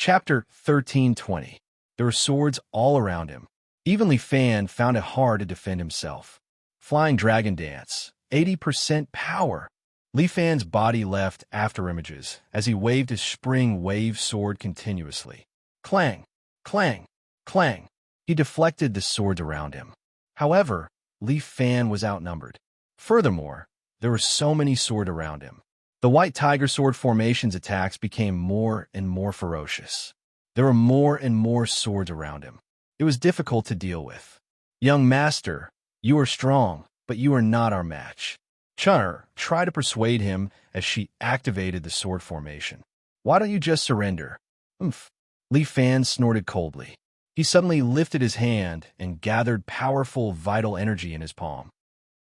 Chapter 13:20. There were swords all around him. Even Li Fan found it hard to defend himself. Flying Dragon Dance. 80% power. Li Fan's body left afterimages as he waved his spring wave sword continuously. Clang, clang, clang. He deflected the swords around him. However, Li Fan was outnumbered. Furthermore, there were so many swords around him. The White Tiger Sword Formation's attacks became more and more ferocious. There were more and more swords around him. It was difficult to deal with. Young master, you are strong, but you are not our match. Chun'er tried to persuade him as she activated the sword formation. Why don't you just surrender? Oomph. Li Fan snorted coldly. He suddenly lifted his hand and gathered powerful vital energy in his palm.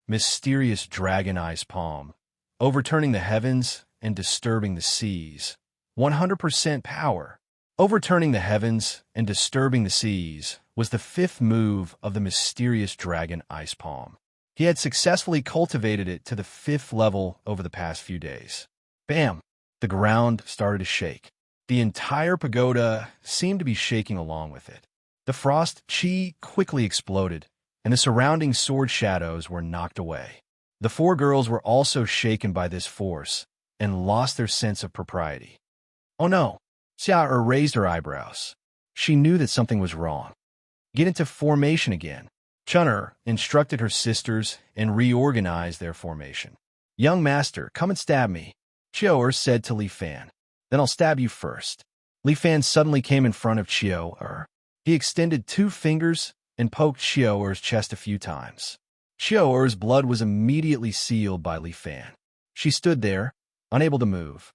Mysterious dragon ice palm, overturning the heavens and disturbing the seas. 100% power. Overturning the heavens and disturbing the seas was the fifth move of the mysterious dragon ice palm. He had successfully cultivated it to the 5th level over the past few days. Bam! The ground started to shake. The entire pagoda seemed to be shaking along with it. The frost chi quickly exploded, and the surrounding sword shadows were knocked away. The 4 girls were also shaken by this force and lost their sense of propriety. Oh no! Xia raised her eyebrows. She knew that something was wrong. Get into formation again. Chun'er instructed her sisters and reorganized their formation. Young master, come and stab me, Chio'er said to Li Fan. Then I'll stab you first. Li Fan suddenly came in front of Chio'er. He extended 2 fingers and poked Chio'er's chest a few times. Chio'er's blood was immediately sealed by Li Fan. She stood there, unable to move.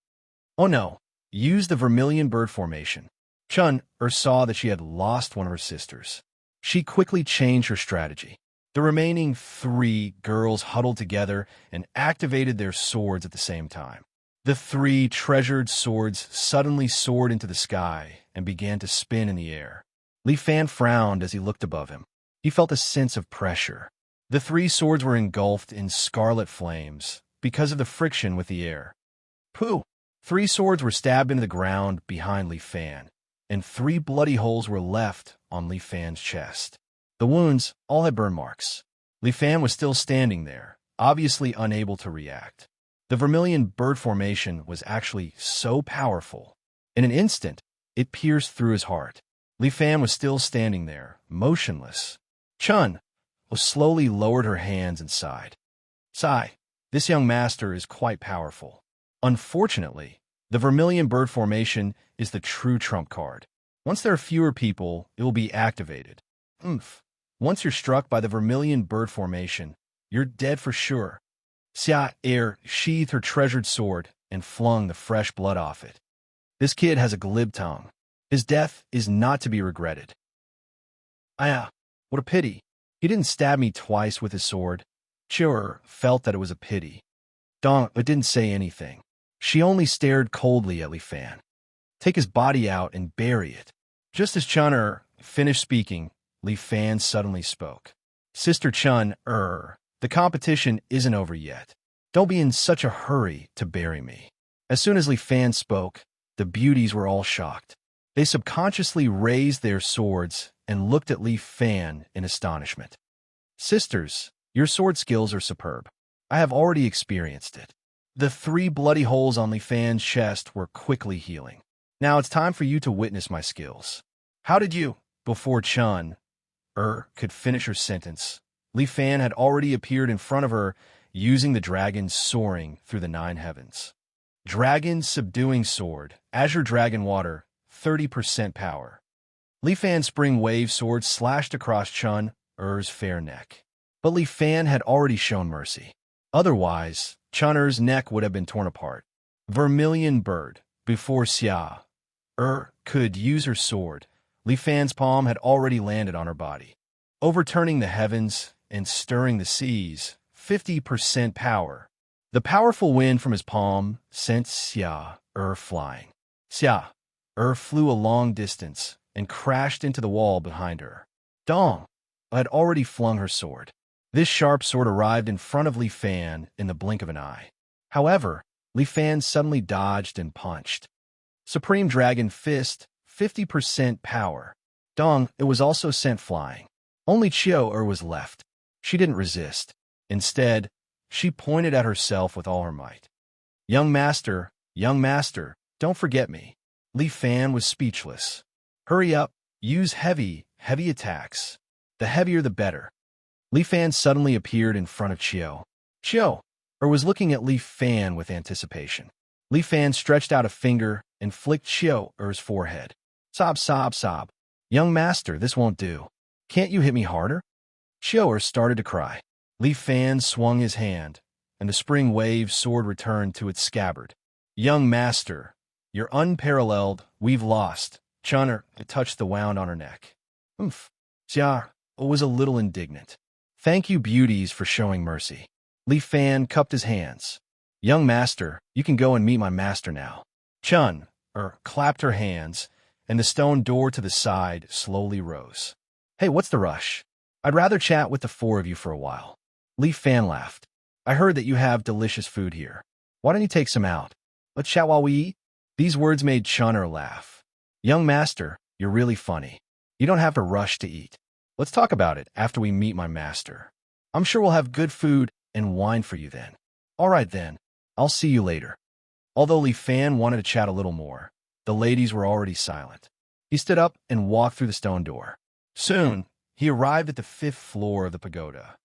Oh no, use the vermilion bird formation. Chun'er saw that she had lost one of her sisters. She quickly changed her strategy. The remaining 3 girls huddled together and activated their swords at the same time. The 3 treasured swords suddenly soared into the sky and began to spin in the air. Li Fan frowned as he looked above him. He felt a sense of pressure. The 3 swords were engulfed in scarlet flames because of the friction with the air. Pooh! 3 swords were stabbed into the ground behind Li Fan, and 3 bloody holes were left on Li Fan's chest. The wounds all had burn marks. Li Fan was still standing there, obviously unable to react. The vermilion bird formation was actually so powerful. In an instant, it pierced through his heart. Li Fan was still standing there, motionless. Chun slowly lowered her hands and sighed. Sigh, this young master is quite powerful. Unfortunately, the vermilion bird formation is the true trump card. Once there are fewer people, it will be activated. Oomph. Once you're struck by the vermilion bird formation, you're dead for sure. Xia sheathed her treasured sword and flung the fresh blood off it. This kid has a glib tongue. His death is not to be regretted. What a pity. He didn't stab me twice with his sword. Chio'er felt that it was a pity. Dong didn't say anything. She only stared coldly at Li Fan. Take his body out and bury it. Just as Chun'er finished speaking, Li Fan suddenly spoke. Sister Chun'er, the competition isn't over yet. Don't be in such a hurry to bury me. As soon as Li Fan spoke, the beauties were all shocked. They subconsciously raised their swords and looked at Li Fan in astonishment. Sisters, your sword skills are superb. I have already experienced it. The 3 bloody holes on Li Fan's chest were quickly healing. Now it's time for you to witness my skills. How did you? Before Chun'er could finish her sentence, Li Fan had already appeared in front of her, using the dragon soaring through the 9 heavens. Dragon subduing sword, azure dragon water, 30% power. Li Fan's spring wave sword slashed across Chun'er's fair neck. But Li Fan had already shown mercy. Otherwise, Chun'er's neck would have been torn apart. Vermilion bird. Before Xia could use her sword, Li Fan's palm had already landed on her body. Overturning the heavens and stirring the seas, 50% power. The powerful wind from his palm sent Xia flying. Xia flew a long distance and crashed into the wall behind her. Dong had already flung her sword. This sharp sword arrived in front of Li Fan in the blink of an eye. However, Li Fan suddenly dodged and punched. Supreme Dragon Fist, 50% power. Dong, it was also sent flying. Only Chiao was left. She didn't resist. Instead, she pointed at herself with all her might. Young master, don't forget me. Li Fan was speechless. Hurry up, use heavy attacks. The heavier the better. Li Fan suddenly appeared in front of Chiao. Chiao was looking at Li Fan with anticipation. Li Fan stretched out a finger and flicked Chiao's forehead. Sob, sob, sob. Young master, this won't do. Can't you hit me harder? Chiao started to cry. Li Fan swung his hand, and the spring wave sword returned to its scabbard. Young master, you're unparalleled. We've lost. Chun'er touched the wound on her neck. Xia was a little indignant. Thank you, beauties, for showing mercy. Li Fan cupped his hands. Young master, you can go and meet my master now. Chun clapped her hands, and the stone door to the side slowly rose. Hey, what's the rush? I'd rather chat with the four of you for a while. Li Fan laughed. I heard that you have delicious food here. Why don't you take some out? Let's chat while we eat? These words made Chun'er laugh. Young master, you're really funny. You don't have to rush to eat. Let's talk about it after we meet my master. I'm sure we'll have good food and wine for you then. All right then, I'll see you later. Although Li Fan wanted to chat a little more, the ladies were already silent. He stood up and walked through the stone door. Soon, he arrived at the 5th floor of the pagoda.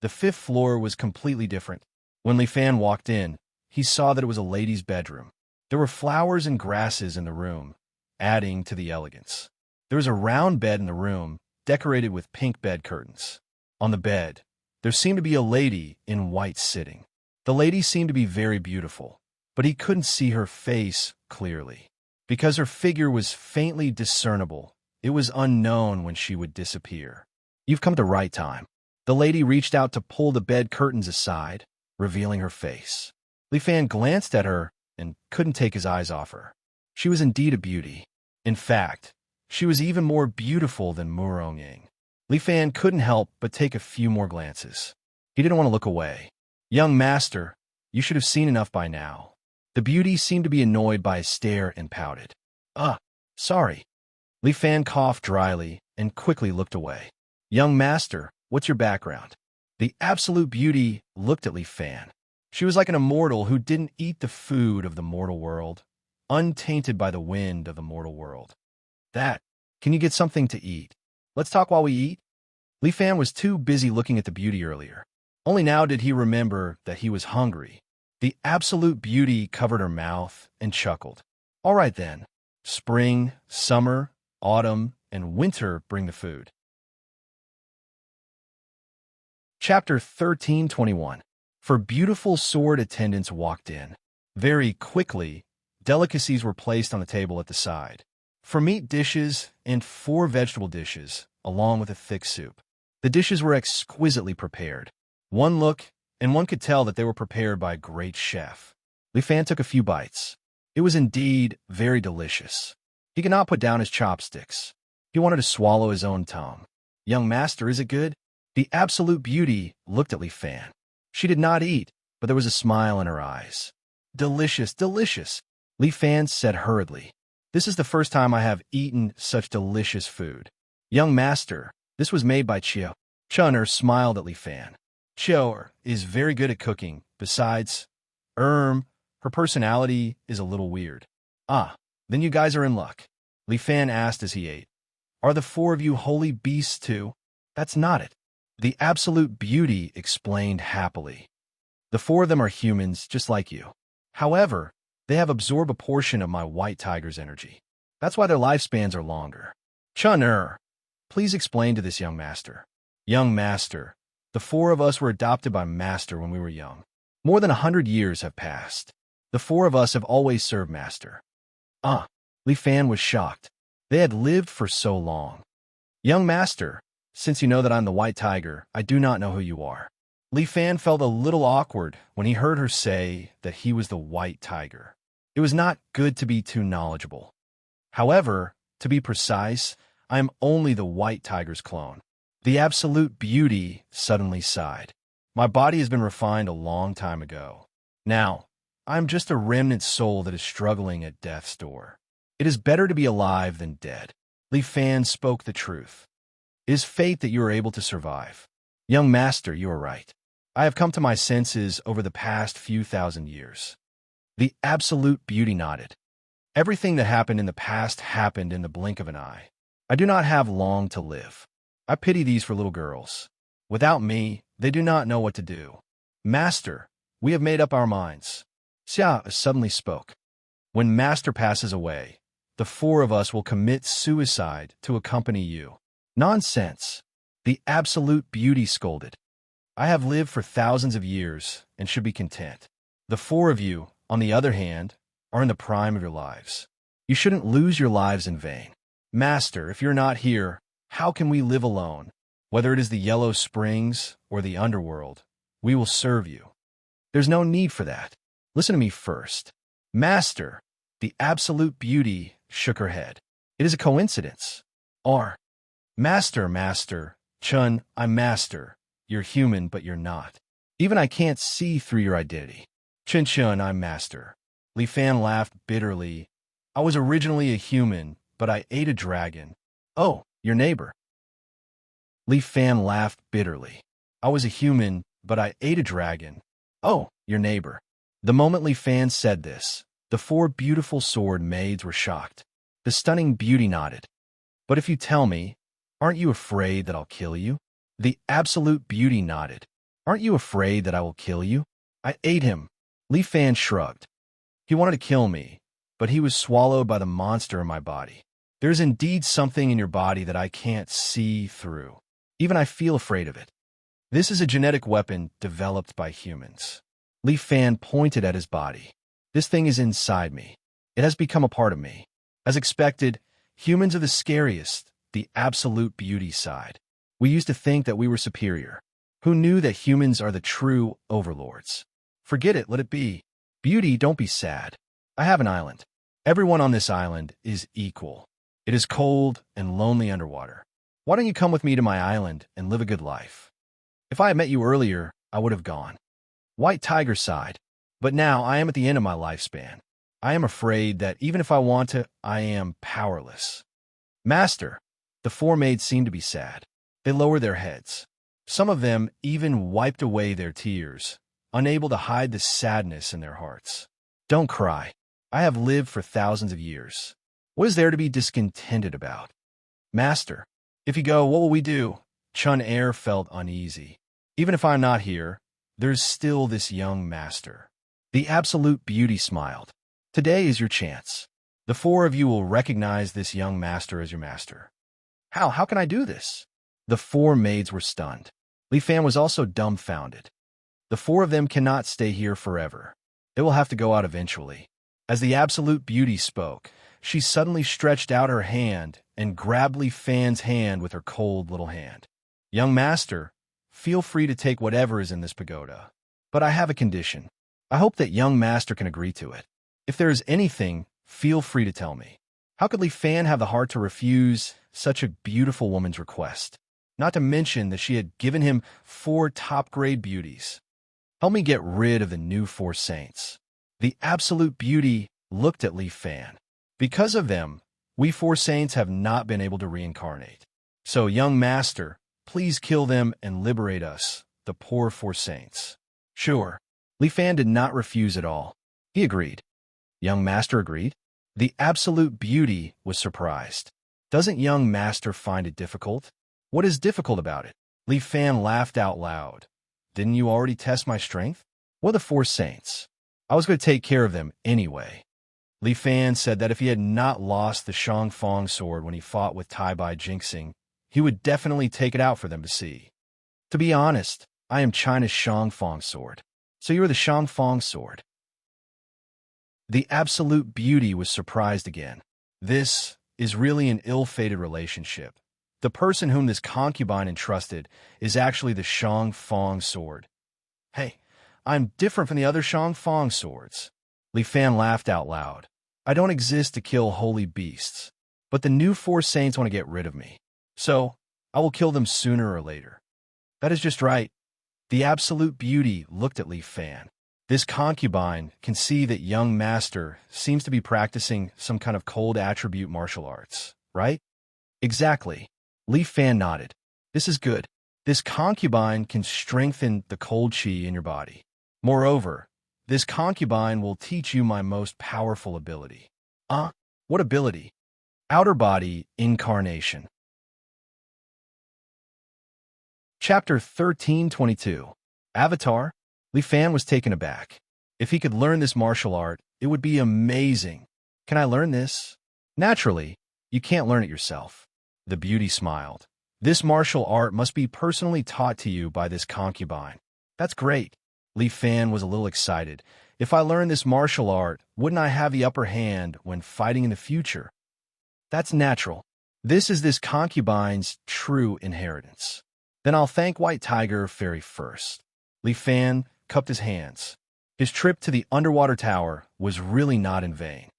The 5th floor was completely different. When Li Fan walked in, he saw that it was a lady's bedroom. There were flowers and grasses in the room, adding to the elegance. There was a round bed in the room, decorated with pink bed curtains. On the bed, there seemed to be a lady in white sitting. The lady seemed to be very beautiful, but he couldn't see her face clearly. Because her figure was faintly discernible, it was unknown when she would disappear. You've come to right time. The lady reached out to pull the bed curtains aside, revealing her face. Li Fan glanced at her and couldn't take his eyes off her. She was indeed a beauty. In fact, she was even more beautiful than Murong. Li Fan couldn't help but take a few more glances. He didn't want to look away. Young master, you should have seen enough by now. The beauty seemed to be annoyed by his stare and pouted. Sorry. Li Fan coughed dryly and quickly looked away. Young master, what's your background? The absolute beauty looked at Li Fan. She was like an immortal who didn't eat the food of the mortal world, untainted by the wind of the mortal world. Can you get something to eat? Let's talk while we eat? Li Fan was too busy looking at the beauty earlier. Only now did he remember that he was hungry. The absolute beauty covered her mouth and chuckled. All right then. Spring, summer, autumn, and winter bring the food. Chapter 1321. For beautiful sword attendants walked in. Very quickly, delicacies were placed on the table at the side. 4 meat dishes and 4 vegetable dishes, along with a thick soup. The dishes were exquisitely prepared. One look, and one could tell that they were prepared by a great chef. Li Fan took a few bites. It was indeed very delicious. He could not put down his chopsticks. He wanted to swallow his own tongue. Young master, is it good? The absolute beauty looked at Li Fan. She did not eat, but there was a smile in her eyes. Delicious, delicious, Li Fan said hurriedly. This is the first time I have eaten such delicious food. Young master, this was made by Chiao. Chun'er smiled at Li Fan. Chiao is very good at cooking. Besides, her personality is a little weird. Then you guys are in luck. Li Fan asked as he ate. Are the 4 of you holy beasts too? That's not it. The absolute beauty explained happily. The 4 of them are humans just like you. However, they have absorbed a portion of my white tiger's energy. That's why their lifespans are longer. Chun'er, please explain to this young master. Young master, the 4 of us were adopted by master when we were young. More than 100 years have passed. The 4 of us have always served master. Li Fan was shocked. They had lived for so long. Young master, since you know that I'm the white tiger, I do not know who you are. Li Fan felt a little awkward when he heard her say that he was the white tiger. It was not good to be too knowledgeable. However, to be precise, I am only the white tiger's clone. The absolute beauty suddenly sighed. My body has been refined a long time ago. Now, I am just a remnant soul that is struggling at death's door. It is better to be alive than dead. Li Fan spoke the truth. It is fate that you are able to survive. Young master, you are right. I have come to my senses over the past few thousand years. The absolute beauty nodded. Everything that happened in the past happened in the blink of an eye. I do not have long to live. I pity these for little girls. Without me, they do not know what to do. Master, we have made up our minds. Xia suddenly spoke. When Master passes away, the four of us will commit suicide to accompany you. Nonsense. The absolute beauty scolded. I have lived for thousands of years and should be content. The four of you, on the other hand, are in the prime of your lives. You shouldn't lose your lives in vain. Master, if you're not here, how can we live alone? Whether it is the Yellow Springs or the underworld, we will serve you. There's no need for that. Listen to me first. Master, the absolute beauty shook her head. It is a coincidence. Master, Chun, I'm master. You're human, but you're not. Even I can't see through your identity. Chun, I'm master. Li Fan laughed bitterly. I was originally a human, but I ate a dragon. Oh, your neighbor. Li Fan laughed bitterly. I was a human, but I ate a dragon. Oh, your neighbor. The moment Li Fan said this, the four beautiful sword maids were shocked. The stunning beauty nodded. But if you tell me, aren't you afraid that I'll kill you? The absolute beauty nodded. Aren't you afraid that I will kill you? I ate him. Li Fan shrugged. He wanted to kill me, but he was swallowed by the monster in my body. There's indeed something in your body that I can't see through. Even I feel afraid of it. This is a genetic weapon developed by humans. Li Fan pointed at his body. This thing is inside me. It has become a part of me. As expected, humans are the scariest, the absolute beauty side. We used to think that we were superior. Who knew that humans are the true overlords? Forget it, let it be. Beauty, don't be sad. I have an island. Everyone on this island is equal. It is cold and lonely underwater. Why don't you come with me to my island and live a good life? If I had met you earlier, I would have gone. White Tiger sighed. But now I am at the end of my lifespan. I am afraid that even if I want to, I am powerless. Master, the four maids seemed to be sad. They lowered their heads. Some of them even wiped away their tears, unable to hide the sadness in their hearts. Don't cry. I have lived for thousands of years. What is there to be discontented about? Master, if you go, what will we do? Chun Er felt uneasy. Even if I'm not here, there's still this young master. The absolute beauty smiled. Today is your chance. The four of you will recognize this young master as your master. How can I do this? The four maids were stunned. Li Fan was also dumbfounded. The four of them cannot stay here forever. They will have to go out eventually. As the absolute beauty spoke, she suddenly stretched out her hand and grabbed Li Fan's hand with her cold little hand. Young master, feel free to take whatever is in this pagoda. But I have a condition. I hope that young master can agree to it. If there is anything, feel free to tell me. How could Li Fan have the heart to refuse such a beautiful woman's request? Not to mention that she had given him 4 top-grade beauties. Help me get rid of the new 4 saints. The absolute beauty looked at Li Fan. Because of them, we 4 saints have not been able to reincarnate. So, young master, please kill them and liberate us, the poor 4 saints. Sure. Li Fan did not refuse at all. He agreed. Young master agreed. The absolute beauty was surprised. Doesn't young master find it difficult? What is difficult about it? Li Fan laughed out loud. Didn't you already test my strength? What are the 4 saints? I was going to take care of them anyway. Li Fan said that if he had not lost the Shangfang sword when he fought with Tai Bai Jinxing, he would definitely take it out for them to see. To be honest, I am China's Shangfang sword. So you are the Shangfang sword. The absolute beauty was surprised again. This is really an ill-fated relationship. The person whom this concubine entrusted is actually the Shangfang sword. Hey, I'm different from the other Shangfang swords. Li Fan laughed out loud. I don't exist to kill holy beasts, but the new 4 saints want to get rid of me. So, I will kill them sooner or later. That is just right. The absolute beauty looked at Li Fan. This concubine can see that young master seems to be practicing some kind of cold attribute martial arts, right? Exactly. Li Fan nodded. This is good. This concubine can strengthen the cold chi in your body. Moreover, this concubine will teach you my most powerful ability. What ability? Outer body incarnation. Chapter 1322. Avatar? Li Fan was taken aback. If he could learn this martial art, it would be amazing. Can I learn this? Naturally, you can't learn it yourself. The beauty smiled. This martial art must be personally taught to you by this concubine. That's great. Li Fan was a little excited. If I learn this martial art, wouldn't I have the upper hand when fighting in the future? That's natural. This is this concubine's true inheritance. Then I'll thank White Tiger Fairy first. Li Fan cupped his hands. His trip to the underwater tower was really not in vain.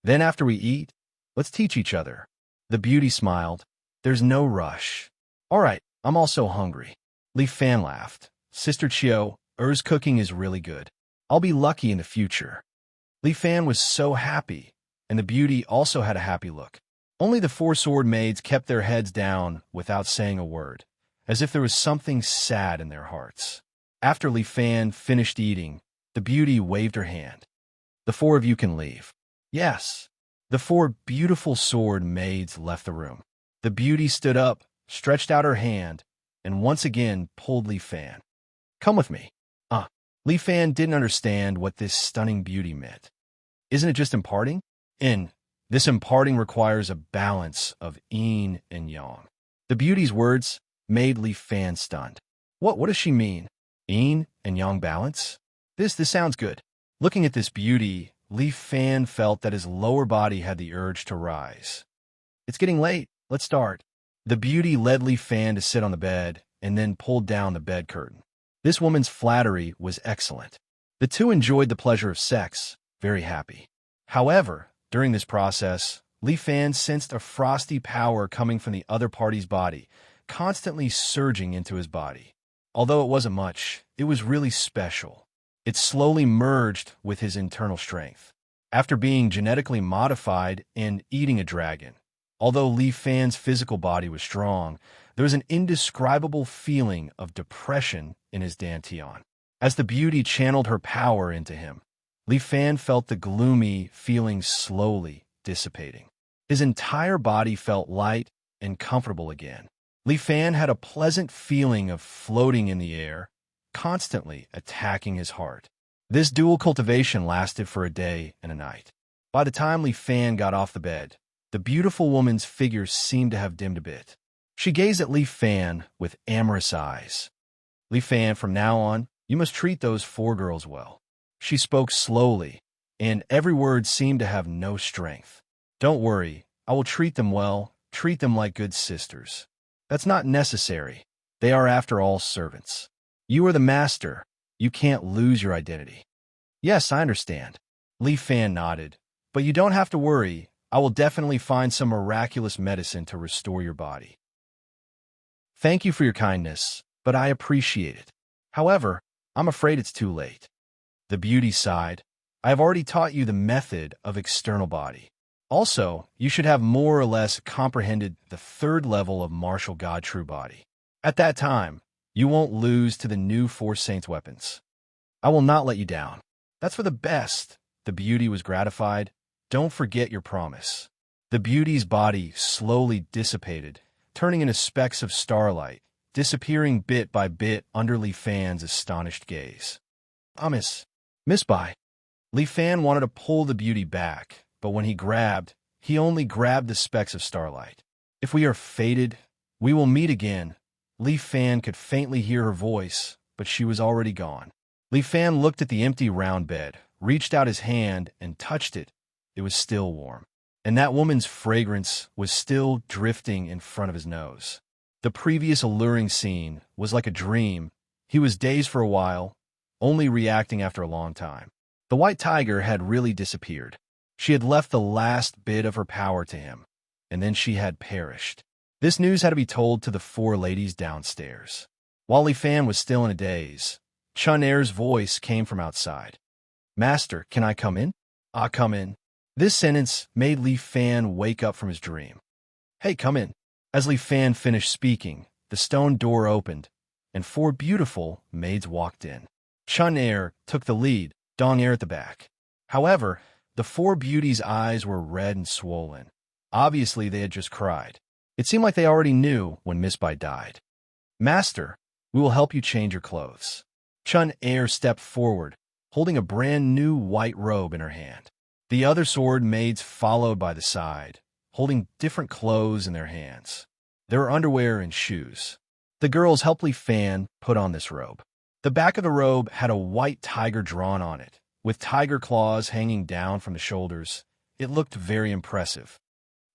Then after we eat, let's teach each other. The beauty smiled. There's no rush. All right, I'm also hungry. Li Fan laughed. Sister Chio, Er's cooking is really good. I'll be lucky in the future. Li Fan was so happy, and the beauty also had a happy look. Only the four sword maids kept their heads down without saying a word, as if there was something sad in their hearts. After Li Fan finished eating, the beauty waved her hand. The four of you can leave. Yes. The four beautiful sword maids left the room. The beauty stood up, stretched out her hand, and once again pulled Li Fan. Come with me. Li Fan didn't understand what this stunning beauty meant. Isn't it just imparting? This imparting requires a balance of yin and yang. The beauty's words made Li Fan stunned. What does she mean? Yin and yang balance? This sounds good. Looking at this beauty, Li Fan felt that his lower body had the urge to rise. It's getting late. Let's start. The beauty led Li Fan to sit on the bed and then pulled down the bed curtain. This woman's flattery was excellent. The two enjoyed the pleasure of sex, very happy. However, during this process, Li Fan sensed a frosty power coming from the other party's body, constantly surging into his body. Although it wasn't much, it was really special. It slowly merged with his internal strength. After being genetically modified and eating a dragon, although Li Fan's physical body was strong, there was an indescribable feeling of depression in his dantian. As the beauty channeled her power into him, Li Fan felt the gloomy feeling slowly dissipating. His entire body felt light and comfortable again. Li Fan had a pleasant feeling of floating in the air, constantly attacking his heart. This dual cultivation lasted for a day and a night. By the time Li Fan got off the bed, the beautiful woman's figure seemed to have dimmed a bit. She gazed at Li Fan with amorous eyes. Li Fan, from now on, you must treat those four girls well. She spoke slowly, and every word seemed to have no strength. Don't worry, I will treat them well, treat them like good sisters. That's not necessary. They are, after all, servants. You are the master. You can't lose your identity. Yes, I understand. Li Fan nodded. But you don't have to worry. I will definitely find some miraculous medicine to restore your body. Thank you for your kindness, but I appreciate it. However, I'm afraid it's too late. The beauty sighed. I have already taught you the method of external body. Also, you should have more or less comprehended the third level of martial god true body. At that time, you won't lose to the new Four Saints weapons. I will not let you down. That's for the best. The beauty was gratified. Don't forget your promise. The beauty's body slowly dissipated, turning into specks of starlight, disappearing bit by bit under Li Fan's astonished gaze. Miss Bai. Li Fan wanted to pull the beauty back, but when he only grabbed the specks of starlight. If we are fated, we will meet again. Li Fan could faintly hear her voice, but she was already gone. Li Fan looked at the empty round bed, reached out his hand, and touched it. It was still warm. And that woman's fragrance was still drifting in front of his nose. The previous alluring scene was like a dream. He was dazed for a while, only reacting after a long time. The white tiger had really disappeared. She had left the last bit of her power to him, and then she had perished. This news had to be told to the four ladies downstairs. While Li Fan was still in a daze, Chun Er's voice came from outside. Master, can I come in? Ah, come in. This sentence made Li Fan wake up from his dream. Hey, come in. As Li Fan finished speaking, the stone door opened, and 4 beautiful maids walked in. Chun Er took the lead, Dong Er at the back. However, the 4 beauties' eyes were red and swollen. Obviously, they had just cried. It seemed like they already knew when Miss Bai died. Master, we will help you change your clothes. Chun Er stepped forward, holding a brand new white robe in her hand. The other sword maids followed by the side, holding different clothes in their hands. There were underwear and shoes. The girls helped Li Fan put on this robe. The back of the robe had a white tiger drawn on it, with tiger claws hanging down from the shoulders. It looked very impressive.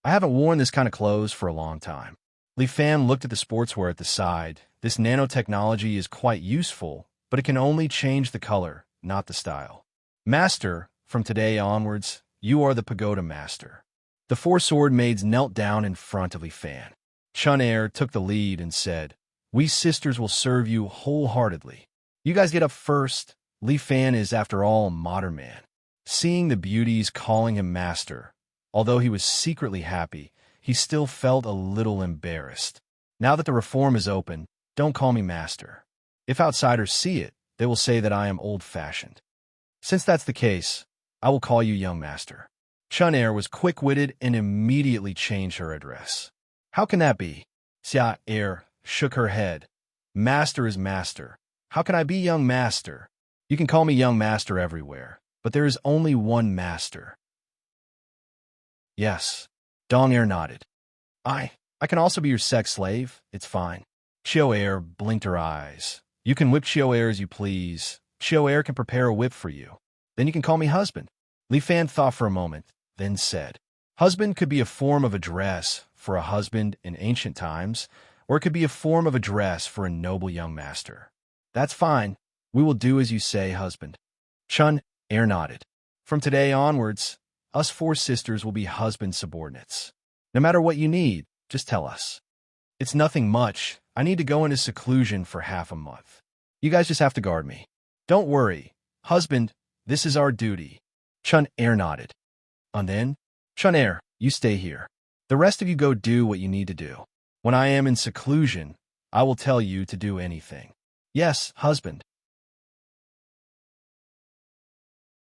I haven't worn this kind of clothes for a long time. Li Fan looked at the sportswear at the side. This nanotechnology is quite useful, but it can only change the color, not the style. Master, from today onwards, you are the pagoda master. The 4 sword maids knelt down in front of Li Fan. Chun Er took the lead and said, We sisters will serve you wholeheartedly. You guys get up first. Li Fan is, after all, a modern man. Seeing the beauties calling him master, although he was secretly happy, he still felt a little embarrassed. Now that the reform is open, don't call me master. If outsiders see it, they will say that I am old-fashioned. Since that's the case, I will call you young master. Chun Er was quick-witted and immediately changed her address. How can that be? Xia Er shook her head. Master is master. How can I be young master? You can call me young master everywhere, but there is only one master. Yes. Dong Er nodded. I can also be your sex slave. It's fine. Xiao Er blinked her eyes. You can whip Xiao Er as you please. Xiao Er can prepare a whip for you. Then you can call me husband. Li Fan thought for a moment, then said, Husband could be a form of address for a husband in ancient times, or it could be a form of address for a noble young master. That's fine. We will do as you say, husband. Chun Er nodded. From today onwards, us 4 sisters will be husband subordinates. No matter what you need, just tell us. It's nothing much. I need to go into seclusion for half a month. You guys just have to guard me. Don't worry. Husband, this is our duty. Chun Er nodded. And then, Chun Er, you stay here. The rest of you go do what you need to do. When I am in seclusion, I will tell you to do anything. Yes, husband.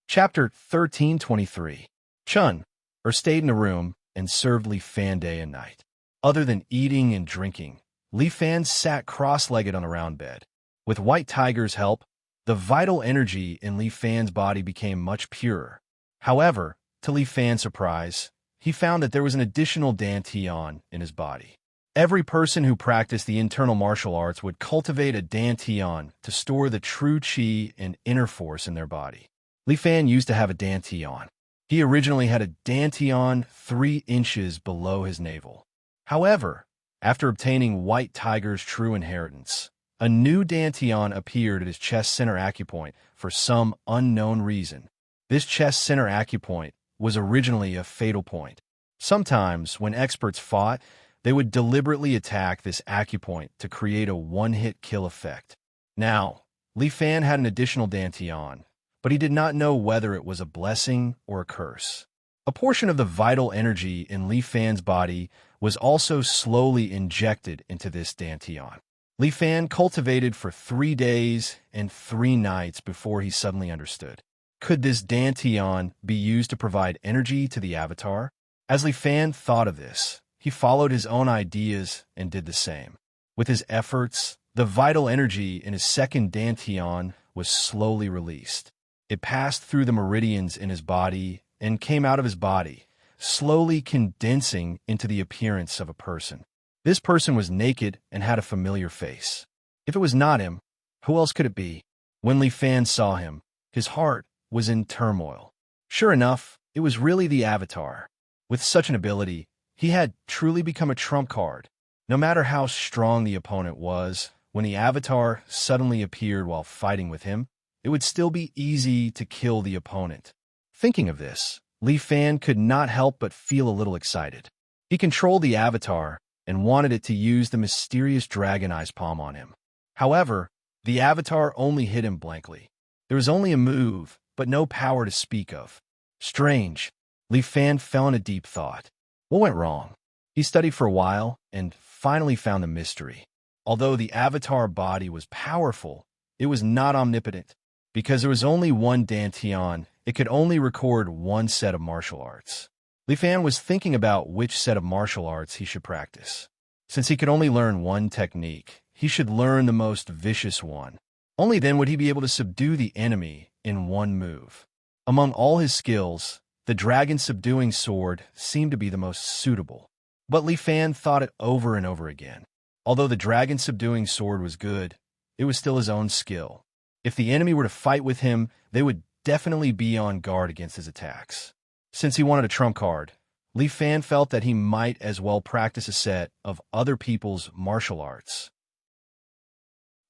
Chapter 1323. Chun Er stayed in a room and served Li Fan day and night. Other than eating and drinking, Li Fan sat cross-legged on a round bed. With White Tiger's help, the vital energy in Li Fan's body became much purer. However, to Li Fan's surprise, he found that there was an additional dantian in his body. Every person who practiced the internal martial arts would cultivate a dantian to store the true qi and inner force in their body. Li Fan used to have a dantian. He originally had a dantian 3 inches below his navel. However, after obtaining White Tiger's true inheritance, a new dantian appeared at his chest center acupoint for some unknown reason. This chest center acupoint was originally a fatal point. Sometimes, when experts fought, they would deliberately attack this acupoint to create a one-hit kill effect. Now, Li Fan had an additional dantian, but he did not know whether it was a blessing or a curse. A portion of the vital energy in Li Fan's body was also slowly injected into this dantian. Li Fan cultivated for 3 days and 3 nights before he suddenly understood. Could this dantian be used to provide energy to the avatar? As Li Fan thought of this, he followed his own ideas and did the same. With his efforts, the vital energy in his second dantian was slowly released. It passed through the meridians in his body and came out of his body, slowly condensing into the appearance of a person. This person was naked and had a familiar face. If it was not him, who else could it be? When Li Fan saw him, his heart was in turmoil. Sure enough, it was really the avatar. With such an ability, he had truly become a trump card. No matter how strong the opponent was, when the avatar suddenly appeared while fighting with him, it would still be easy to kill the opponent. Thinking of this, Li Fan could not help but feel a little excited. He controlled the avatar and wanted it to use the mysterious dragon eyes palm on him. However, The avatar only hit him blankly. There was only a move, but no power to speak of. Strange. Li Fan fell in a deep thought. What went wrong? He studied for a while and finally found the mystery. Although the avatar body was powerful, it was not omnipotent. Because there was only one Dantian, it could only record one set of martial arts. Li Fan was thinking about which set of martial arts he should practice. Since he could only learn one technique, he should learn the most vicious one. Only then would he be able to subdue the enemy in one move. Among all his skills, the dragon-subduing sword seemed to be the most suitable. But Li Fan thought it over and over again. Although the dragon-subduing sword was good, it was still his own skill. If the enemy were to fight with him, they would definitely be on guard against his attacks. Since he wanted a trump card, Li Fan felt that he might as well practice a set of other people's martial arts.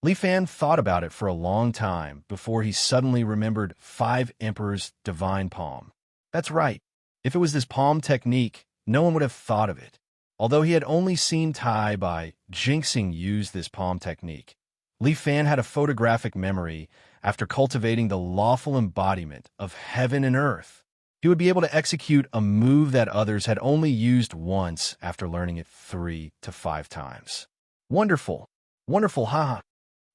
Li Fan thought about it for a long time before he suddenly remembered Five Emperors' divine palm. That's right. If it was this palm technique, no one would have thought of it. Although he had only seen Tai by Jinxing use this palm technique, Li Fan had a photographic memory after cultivating the lawful embodiment of heaven and earth. He would be able to execute a move that others had only used once after learning it 3 to 5 times. Wonderful. Wonderful, haha.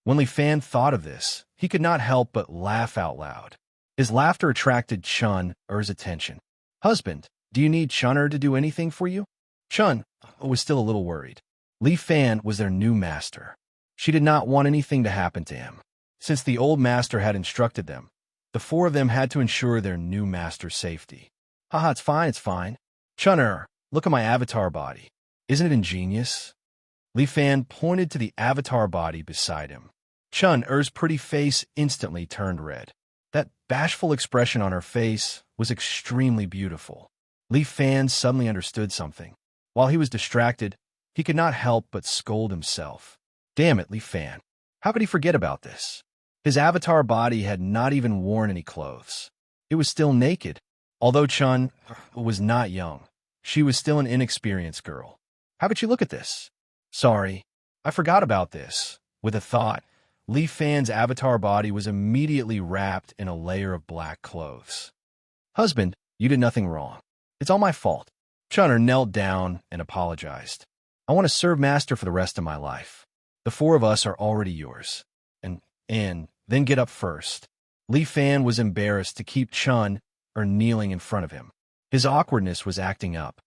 When Li Fan thought of this, he could not help but laugh out loud. His laughter attracted Chun Er's attention. Husband, do you need Chun Er to do anything for you? Chun was still a little worried. Li Fan was their new master. She did not want anything to happen to him. Since the old master had instructed them, the 4 of them had to ensure their new master's safety. Haha, it's fine, it's fine. Chun Er, look at my avatar body. Isn't it ingenious? Li Fan pointed to the avatar body beside him. Chun Er's pretty face instantly turned red. That bashful expression on her face was extremely beautiful. Li Fan suddenly understood something. While he was distracted, he could not help but scold himself. Damn it, Li Fan. How could he forget about this? His avatar body had not even worn any clothes. It was still naked. Although Chun was not young, she was still an inexperienced girl. How could she look at this? Sorry, I forgot about this. With a thought, Li Fan's avatar body was immediately wrapped in a layer of black clothes. Husband, you did nothing wrong. It's all my fault. Chun knelt down and apologized. I want to serve Master for the rest of my life. The 4 of us are already yours. And then get up first. Li Fan was embarrassed to keep Chun kneeling in front of him. His awkwardness was acting up.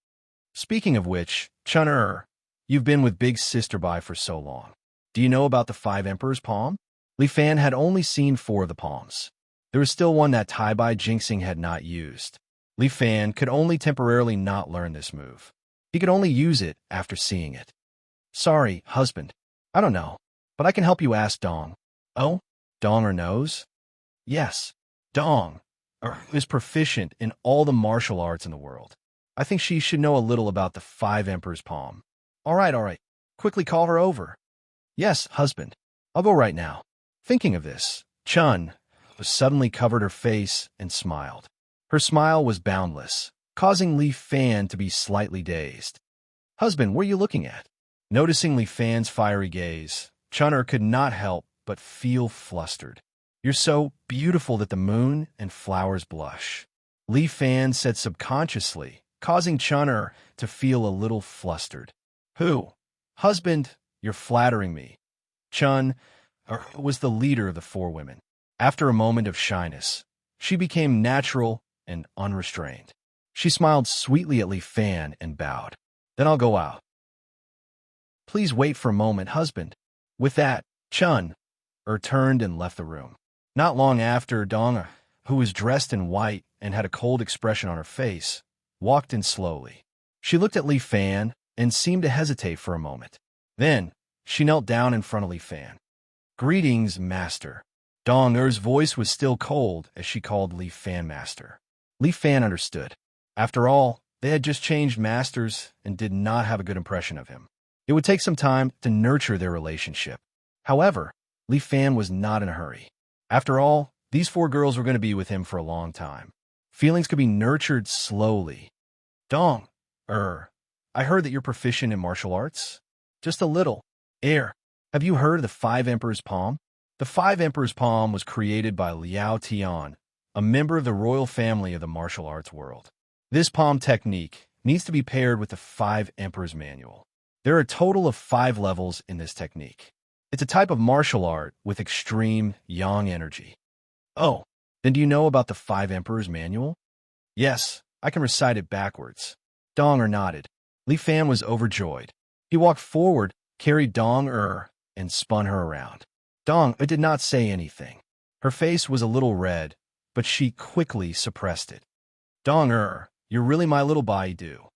Speaking of which, Chun you've been with Big Sister Bai for so long. Do you know about the 5 Emperors' palm? Li Fan had only seen 4 of the palms. There was still one that Tai Bai Jinxing had not used. Li Fan could only temporarily not learn this move. He could only use it after seeing it. Sorry, husband. I don't know, but I can help you ask Dong. Oh? Dong knows? Yes, Dong is proficient in all the martial arts in the world. I think she should know a little about the 5 Emperors' palm. All right. Quickly call her over. Yes, husband. I'll go right now. Thinking of this, Chun suddenly covered her face and smiled. Her smile was boundless, causing Li Fan to be slightly dazed. Husband, what are you looking at? Noticing Li Fan's fiery gaze, Chun could not help but feel flustered. You're so beautiful that the moon and flowers blush. Li Fan said subconsciously, causing Chun to feel a little flustered. Who? Husband, you're flattering me. Chun was the leader of the 4 women. After a moment of shyness, she became natural and unrestrained. She smiled sweetly at Li Fan and bowed. Then I'll go out. Please wait for a moment, husband. With that, Chun turned and left the room. Not long after, Dong, who was dressed in white and had a cold expression on her face, walked in slowly. She looked at Li Fan and seemed to hesitate for a moment. Then, she knelt down in front of Li Fan. Greetings, Master. Dong voice was still cold as she called Li Fan Master. Li Fan understood. After all, they had just changed masters and did not have a good impression of him. It would take some time to nurture their relationship. However, Li Fan was not in a hurry. After all, these 4 girls were going to be with him for a long time. Feelings could be nurtured slowly. Dong, I heard that you're proficient in martial arts. Just a little. Have you heard of the 5 Emperors' palm? The Five Emperors palm was created by Liao Tian, a member of the royal family of the martial arts world. This palm technique needs to be paired with the Five Emperors manual. There are a total of 5 levels in this technique. It's a type of martial art with extreme yang energy. Oh, then do you know about the Five Emperors manual? Yes, I can recite it backwards. Dong nodded. Li Fan was overjoyed. He walked forward, carried Dong and spun her around. Dong did not say anything. Her face was a little red, but she quickly suppressed it. Dong you're really my little Baidu.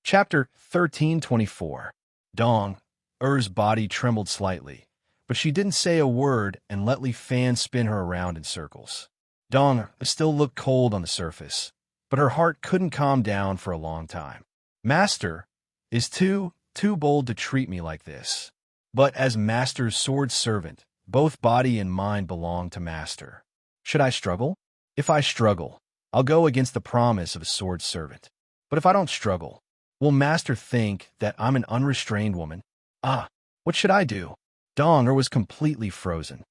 Chapter 1324. Dong Er's body trembled slightly, but she didn't say a word and let Li Fan spin her around in circles. Dong still looked cold on the surface, but her heart couldn't calm down for a long time. Master is too bold to treat me like this. But as Master's sword servant, both body and mind belong to Master. Should I struggle? If I struggle, I'll go against the promise of a sword servant. But if I don't struggle, will Master think that I'm an unrestrained woman? What should I do? Dong was completely frozen.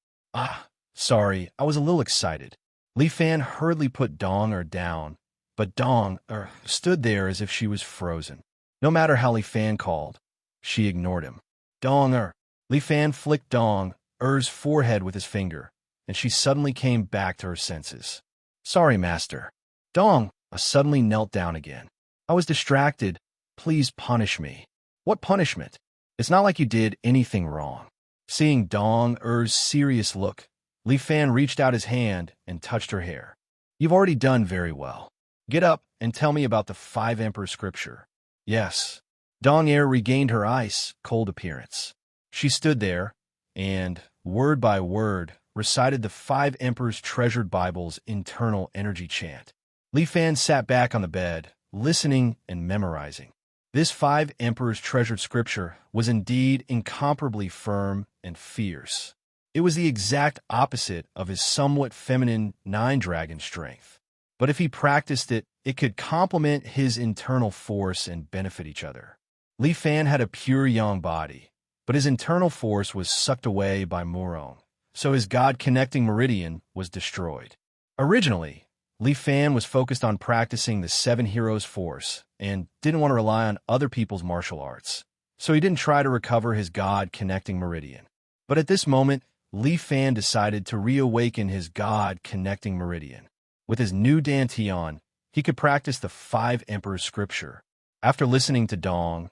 Sorry, I was a little excited. Li Fan hurriedly put Dong down, but Dong stood there as if she was frozen. No matter how Li Fan called, she ignored him. Dong Li Fan flicked Dong forehead with his finger, and she suddenly came back to her senses. Sorry, Master. Dong suddenly knelt down again. I was distracted. Please punish me. What punishment? It's not like you did anything wrong. Seeing Dong serious look, Li Fan reached out his hand and touched her hair. You've already done very well. Get up and tell me about the Five Emperor scripture. Yes. Dong regained her ice-cold appearance. She stood there and, word by word, recited the Five Emperors' treasured Bible's internal energy chant. Li Fan sat back on the bed, listening and memorizing. This Five Emperors' treasured scripture was indeed incomparably firm and fierce. It was the exact opposite of his somewhat feminine nine-dragon strength. But if he practiced it, it could complement his internal force and benefit each other. Li Fan had a pure yang body, but his internal force was sucked away by Murong, so his God-connecting meridian was destroyed. Originally, Li Fan was focused on practicing the Seven Heroes force and didn't want to rely on other people's martial arts, so he didn't try to recover his God-connecting meridian. But at this moment, Li Fan decided to reawaken his God-connecting meridian. With his new Dantian, he could practice the Five Emperors scripture. After listening to Dong,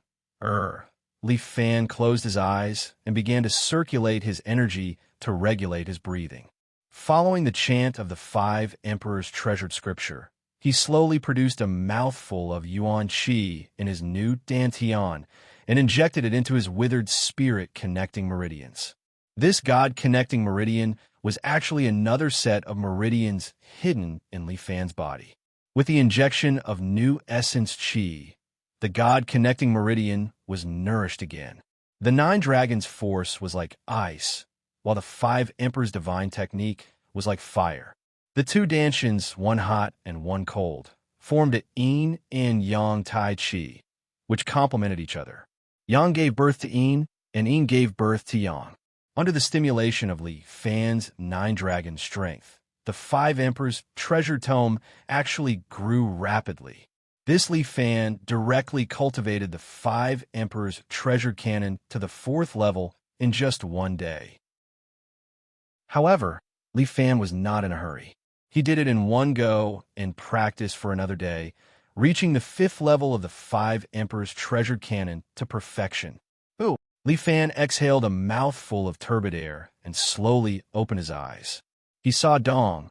Li Fan closed his eyes and began to circulate his energy to regulate his breathing. Following the chant of the Five Emperors' treasured scripture, he slowly produced a mouthful of Yuan Qi in his new Dantian and injected it into his withered spirit-connecting meridians. This God-connecting meridian was actually another set of meridians hidden in Li Fan's body. With the injection of new essence Qi, the God-connecting meridian was nourished again. The Nine Dragons' force was like ice, while the Five Emperors' divine technique was like fire. The two Dantians, one hot and one cold, formed a yin and yang tai chi, which complemented each other. Yang gave birth to yin, and yin gave birth to yang. Under the stimulation of Li Fan's nine-dragon strength, the Five Emperors' treasure tome actually grew rapidly. This Li Fan directly cultivated the Five Emperors' treasure canon to the 4th level in just one day. However, Li Fan was not in a hurry. He did it in one go and practiced for another day, reaching the 5th level of the Five Emperors' treasured canon to perfection. Li Fan exhaled a mouthful of turbid air and slowly opened his eyes. He saw Dong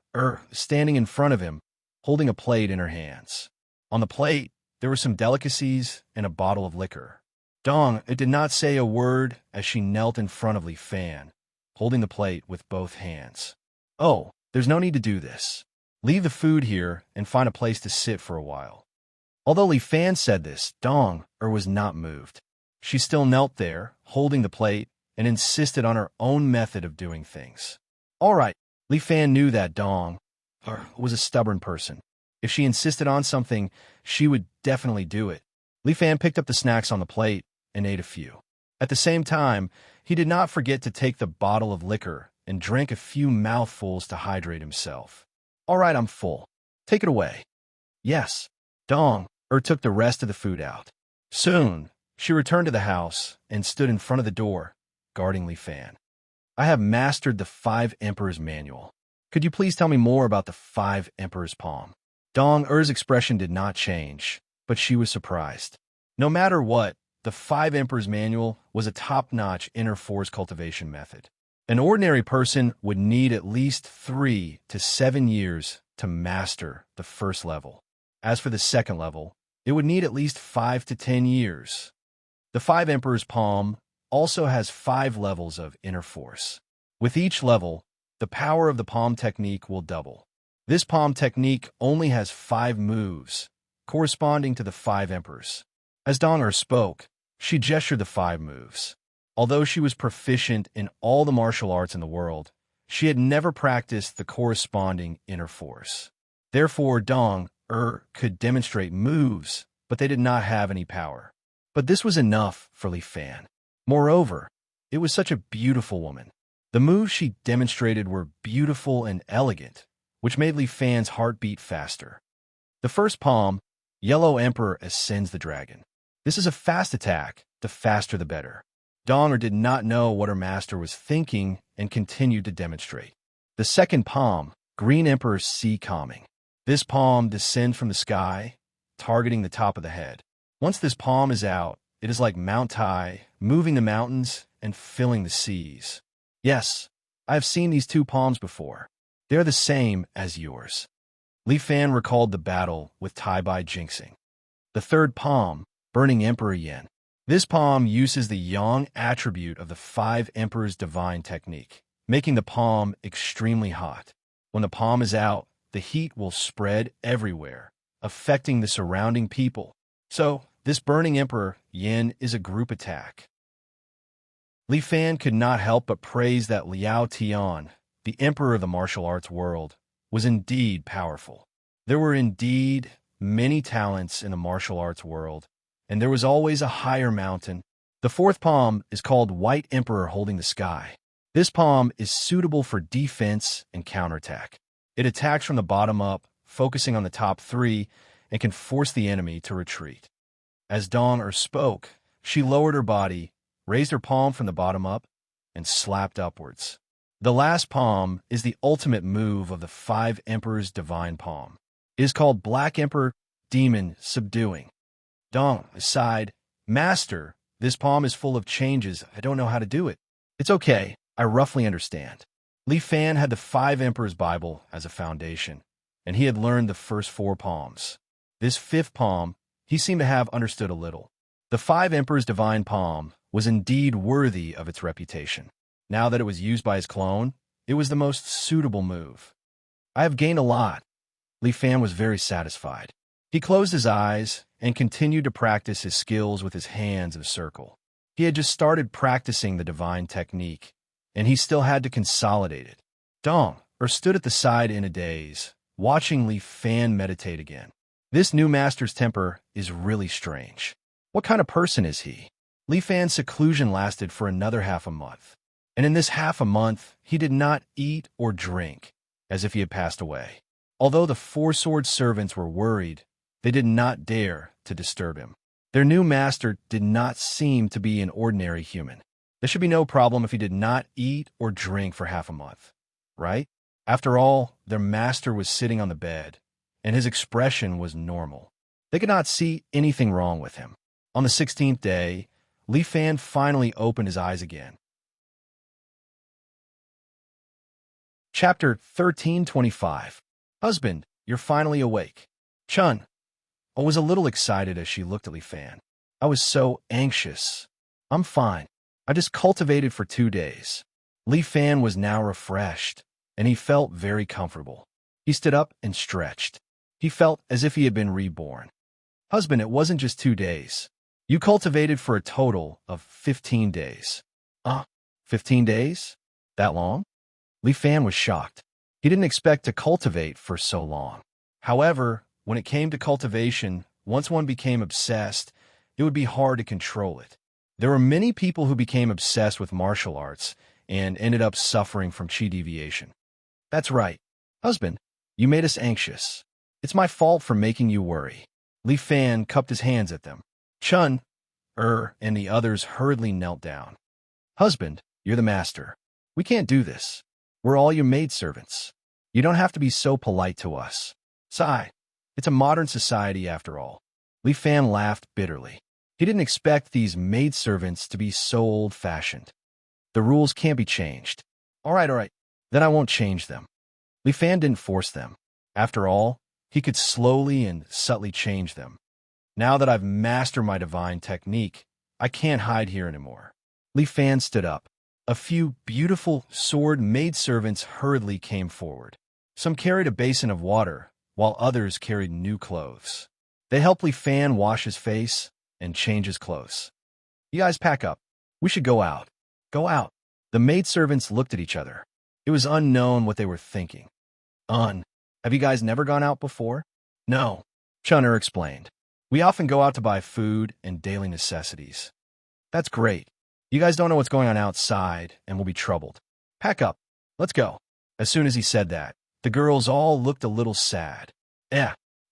standing in front of him, holding a plate in her hands. On the plate, there were some delicacies and a bottle of liquor. Dong did not say a word as she knelt in front of Li Fan, holding the plate with both hands. Oh, there's no need to do this. Leave the food here and find a place to sit for a while. Although Li Fan said this, Dong was not moved. She still knelt there, holding the plate, and insisted on her own method of doing things. All right, Li Fan knew that Dong was a stubborn person. If she insisted on something, she would definitely do it. Li Fan picked up the snacks on the plate and ate a few. At the same time, he did not forget to take the bottle of liquor and drank a few mouthfuls to hydrate himself. All right, I'm full. Take it away. Yes. Dong took the rest of the food out. Soon, she returned to the house and stood in front of the door, guarding Li Fan. I have mastered the 5 Emperors Manual. Could you please tell me more about the 5 Emperors Palm? Dong Er's expression did not change, but she was surprised. No matter what, the 5 Emperors Manual was a top-notch inner force cultivation method. An ordinary person would need at least 3 to 7 years to master the first level. As for the second level, it would need at least 5 to 10 years. The 5 Emperors Palm also has 5 levels of inner force. With each level, the power of the palm technique will double. This palm technique only has 5 moves, corresponding to the 5 emperors. As Dong spoke, she gestured the 5 moves. Although she was proficient in all the martial arts in the world, she had never practiced the corresponding inner force. Therefore, Dong could demonstrate moves, but they did not have any power. But this was enough for Li Fan. Moreover, it was such a beautiful woman. The moves she demonstrated were beautiful and elegant, which made Li Fan's heart beat faster. The first palm, Yellow Emperor ascends the dragon. This is a fast attack, the faster the better. Dong did not know what her master was thinking and continued to demonstrate. The second palm, Green Emperor Sea Calming. This palm descends from the sky, targeting the top of the head. Once this palm is out, it is like Mount Tai, moving the mountains and filling the seas. Yes, I have seen these 2 palms before. They are the same as yours. Li Fan recalled the battle with Tai Bai Jinxing. The third palm, Burning Emperor Yen. This palm uses the yang attribute of the 5 Emperors' divine technique, making the palm extremely hot. When the palm is out, the heat will spread everywhere, affecting the surrounding people. So, this Burning Emperor Yen is a group attack. Li Fan could not help but praise that Liao Tian, the emperor of the martial arts world, was indeed powerful. There were indeed many talents in the martial arts world, and there was always a higher mountain. The fourth palm is called White Emperor Holding the Sky. This palm is suitable for defense and counterattack. It attacks from the bottom up, focusing on the top 3, and can force the enemy to retreat. As Dong spoke, she lowered her body, raised her palm from the bottom up, and slapped upwards. The last palm is the ultimate move of the 5 Emperors' divine palm. It is called Black Emperor Demon Subduing. Dong sighed, Master, this palm is full of changes. I don't know how to do it. It's okay. I roughly understand. Li Fan had the 5 Emperors' Bible as a foundation, and he had learned the first 4 palms. This 5th palm, he seemed to have understood a little. The 5 Emperors' divine palm was indeed worthy of its reputation. Now that it was used by his clone, it was the most suitable move. I have gained a lot. Li Fan was very satisfied. He closed his eyes and continued to practice his skills with his hands in a circle. He had just started practicing the divine technique, and he still had to consolidate it. Dong stood at the side in a daze, watching Li Fan meditate again. This new master's temper is really strange. What kind of person is he? Li Fan's seclusion lasted for another half a month, and in this half a month, he did not eat or drink, as if he had passed away. Although the 4 sword servants were worried, they did not dare to disturb him. Their new master did not seem to be an ordinary human. There should be no problem if he did not eat or drink for half a month, right? After all, their master was sitting on the bed, and his expression was normal. They could not see anything wrong with him. On the 16th day, Li Fan finally opened his eyes again. Chapter 1325. Husband, you're finally awake. Chun was a little excited as she looked at Li Fan. I was so anxious. I'm fine. I just cultivated for 2 days. Li Fan was now refreshed, and he felt very comfortable. He stood up and stretched. He felt as if he had been reborn. Husband, it wasn't just 2 days. You cultivated for a total of 15 days. 15 days? That long? Li Fan was shocked. He didn't expect to cultivate for so long. However, when it came to cultivation, once one became obsessed, it would be hard to control it. There were many people who became obsessed with martial arts and ended up suffering from chi deviation. That's right. Husband, you made us anxious. It's my fault for making you worry. Li Fan cupped his hands at them. Chun, and the others hurriedly knelt down. Husband, you're the master. We can't do this. We're all your maidservants. You don't have to be so polite to us. Sigh. It's a modern society after all. Li Fan laughed bitterly. He didn't expect these maidservants to be so old-fashioned. The rules can't be changed. All right. Then I won't change them. Li Fan didn't force them. After all, he could slowly and subtly change them. Now that I've mastered my divine technique, I can't hide here anymore. Li Fan stood up. A few beautiful sword maidservants hurriedly came forward. Some carried a basin of water, while others carried new clothes. They helped Li Fan wash his face and change his clothes. You guys pack up. We should go out. Go out. The maidservants looked at each other. It was unknown what they were thinking. Have you guys never gone out before? No, Chun'er explained. We often go out to buy food and daily necessities. That's great. You guys don't know what's going on outside and will be troubled. Pack up. Let's go. As soon as he said that, the girls all looked a little sad.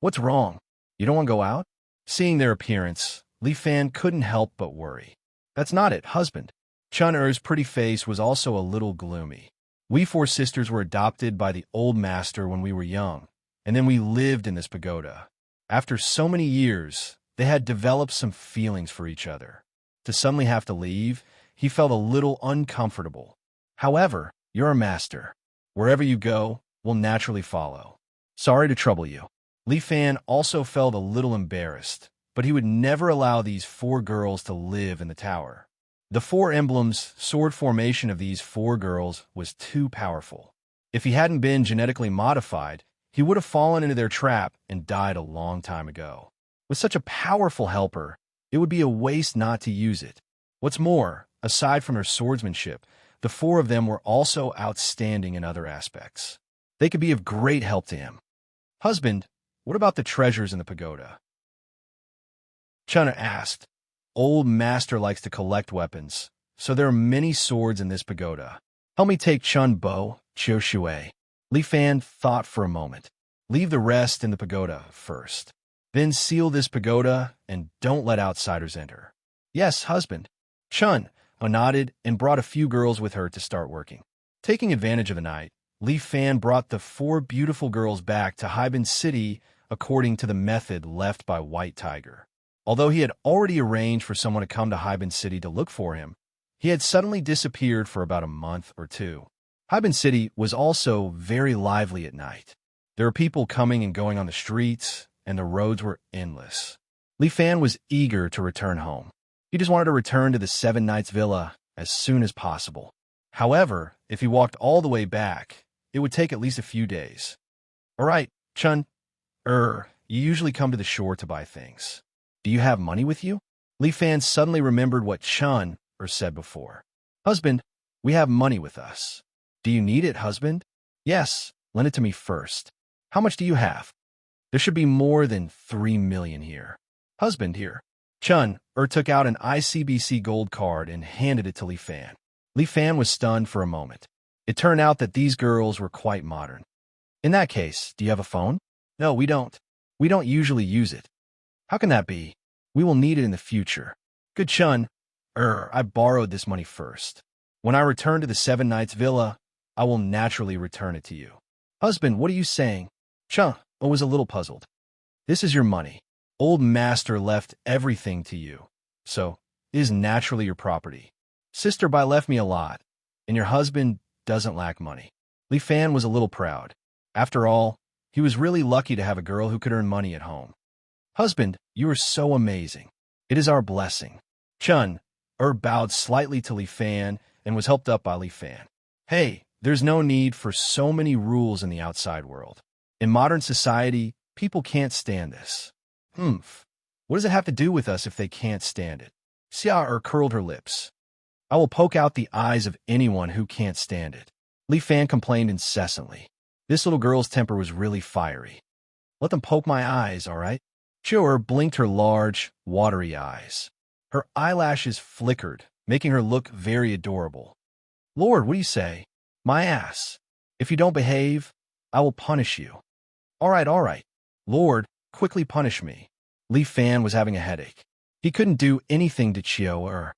What's wrong? You don't want to go out? Seeing their appearance, Li Fan couldn't help but worry. That's not it, husband. Chun'er's pretty face was also a little gloomy. We four sisters were adopted by the old master when we were young, and then we lived in this pagoda. After so many years, they had developed some feelings for each other. To suddenly have to leave, he felt a little uncomfortable. However, you're a master. Wherever you go, we'll naturally follow. Sorry to trouble you. Li Fan also felt a little embarrassed, but he would never allow these four girls to live in the tower. The four emblems sword formation of these four girls was too powerful. If he hadn't been genetically modified, he would have fallen into their trap and died a long time ago. With such a powerful helper, it would be a waste not to use it. What's more, aside from their swordsmanship, the four of them were also outstanding in other aspects. They could be of great help to him. Husband, what about the treasures in the pagoda? Chun'er asked. Old master likes to collect weapons, so there are many swords in this pagoda. Help me take Chun Bo, Chiu Shui. Li Fan thought for a moment. Leave the rest in the pagoda first. Then seal this pagoda and don't let outsiders enter. Yes, husband. Chun nodded and brought a few girls with her to start working. Taking advantage of the night, Li Fan brought the four beautiful girls back to Haiban City according to the method left by White Tiger. Although he had already arranged for someone to come to Haiban City to look for him, he had suddenly disappeared for about a month or two. Haiban City was also very lively at night. There were people coming and going on the streets, and the roads were endless. Li Fan was eager to return home. He just wanted to return to the Seven Knights Villa as soon as possible. However, if he walked all the way back, it would take at least a few days. All right, Chun, you usually come to the shore to buy things. Do you have money with you? Li Fan suddenly remembered what Chun said before. Husband, we have money with us. Do you need it, husband? Yes, lend it to me first. How much do you have? There should be more than 3 million here. Husband, here. Chun took out an ICBC gold card and handed it to Li Fan. Li Fan was stunned for a moment. It turned out that these girls were quite modern. In that case, do you have a phone? No, we don't. We don't usually use it. How can that be? We will need it in the future. Good Chun, I borrowed this money first. When I return to the Seven Knights Villa, I will naturally return it to you. Husband, what are you saying? Chun was a little puzzled. This is your money. Old master left everything to you, so it is naturally your property. Sister Bai left me a lot, and your husband doesn't lack money. Li Fan was a little proud. After all, he was really lucky to have a girl who could earn money at home. Husband, you are so amazing. It is our blessing. Chun bowed slightly to Li Fan and was helped up by Li Fan. Hey, there's no need for so many rules in the outside world. In modern society, people can't stand this. What does it have to do with us if they can't stand it? Xia curled her lips. I will poke out the eyes of anyone who can't stand it. Li Fan complained incessantly. This little girl's temper was really fiery. Let them poke my eyes, all right? Chiu blinked her large, watery eyes. Her eyelashes flickered, making her look very adorable. Lord, what do you say? My ass. If you don't behave, I will punish you. All right. Lord, quickly punish me. Li Fan was having a headache. He couldn't do anything to Chiao-er.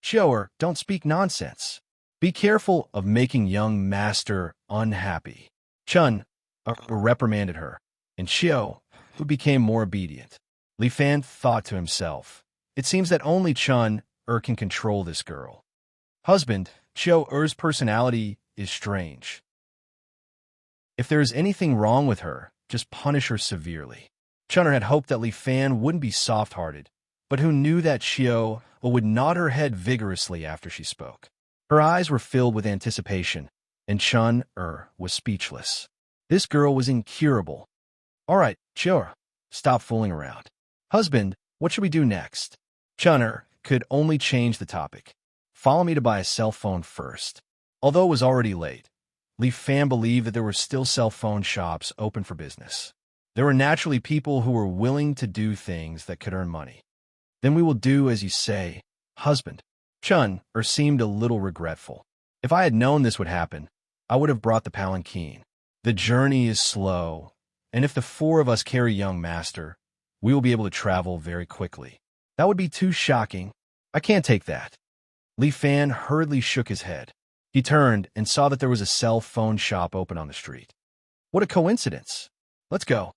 Chiao-er, don't speak nonsense. Be careful of making young master unhappy. Chun reprimanded her, and Chiao, who became more obedient. Li Fan thought to himself, it seems that only Chun can control this girl. Husband, Chiao-er's personality is strange. If there is anything wrong with her, just punish her severely. Chun had hoped that Li Fan wouldn't be soft-hearted, but who knew that Chiao would nod her head vigorously after she spoke. Her eyes were filled with anticipation, and Chun was speechless. This girl was incurable. All right, Chiao, stop fooling around. Husband, what should we do next? Chun could only change the topic. Follow me to buy a cell phone first. Although it was already late, Li Fan believed that there were still cell phone shops open for business. There were naturally people who were willing to do things that could earn money. Then we will do as you say, husband. Chun seemed a little regretful. If I had known this would happen, I would have brought the palanquin. The journey is slow, and if the four of us carry young master, we will be able to travel very quickly. That would be too shocking. I can't take that. Li Fan hurriedly shook his head. He turned and saw that there was a cell phone shop open on the street. What a coincidence. Let's go.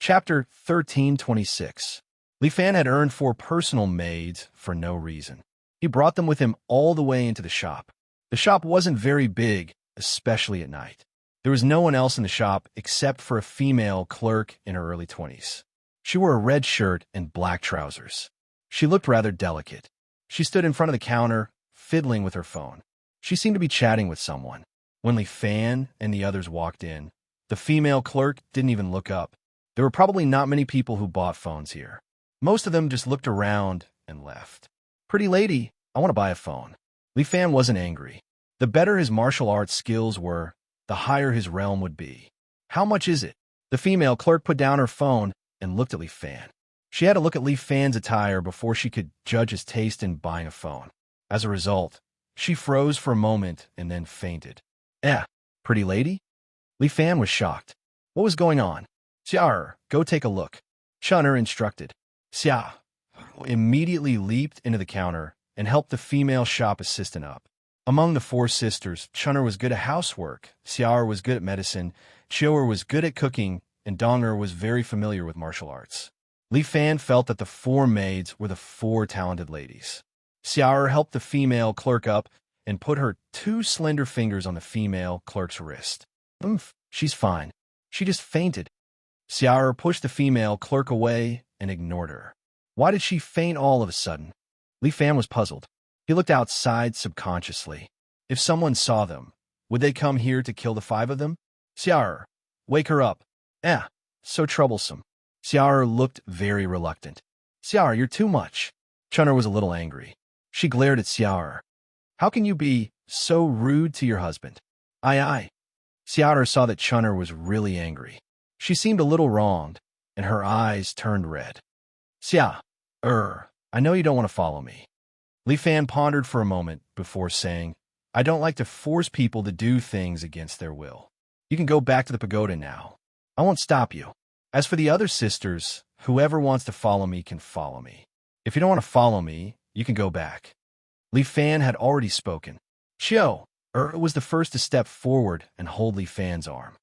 Chapter 1326. Li Fan had earned 4 personal maids for no reason. He brought them with him all the way into the shop. The shop wasn't very big, especially at night. There was no one else in the shop except for a female clerk in her early 20s. She wore a red shirt and black trousers. She looked rather delicate. She stood in front of the counter, fiddling with her phone. She seemed to be chatting with someone. When Li Fan and the others walked in, the female clerk didn't even look up. There were probably not many people who bought phones here. Most of them just looked around and left. Pretty lady, I want to buy a phone. Li Fan wasn't angry. The better his martial arts skills were, the higher his realm would be. How much is it? The female clerk put down her phone and looked at Li Fan. She had to look at Li Fan's attire before she could judge his taste in buying a phone. As a result, she froze for a moment and then fainted. Pretty lady? Li Fan was shocked. What was going on? Xia, go take a look. Chun instructed. Xia immediately leaped into the counter and helped the female shop assistant up. Among the 4 sisters, Chun was good at housework, Xia was good at medicine, Chiao was good at cooking, and Dong was very familiar with martial arts. Li Fan felt that the 4 maids were the 4 talented ladies. Xia helped the female clerk up and put her 2 slender fingers on the female clerk's wrist. She's fine. She just fainted. Xia pushed the female clerk away and ignored her. Why did she faint all of a sudden? Li Fan was puzzled. He looked outside subconsciously. If someone saw them, would they come here to kill the 5 of them? Xia, wake her up. So troublesome. Xia looked very reluctant. Xia, you're too much. Chun was a little angry. She glared at Xia. How can you be so rude to your husband? Aye. Xia saw that Chun was really angry. She seemed a little wronged, and her eyes turned red. Xia, I know you don't want to follow me. Li Fan pondered for a moment before saying, I don't like to force people to do things against their will. You can go back to the pagoda now. I won't stop you. As for the other sisters, whoever wants to follow me can follow me. If you don't want to follow me, you can go back. Li Fan had already spoken. Chiao was the first to step forward and hold Li Fan's arm.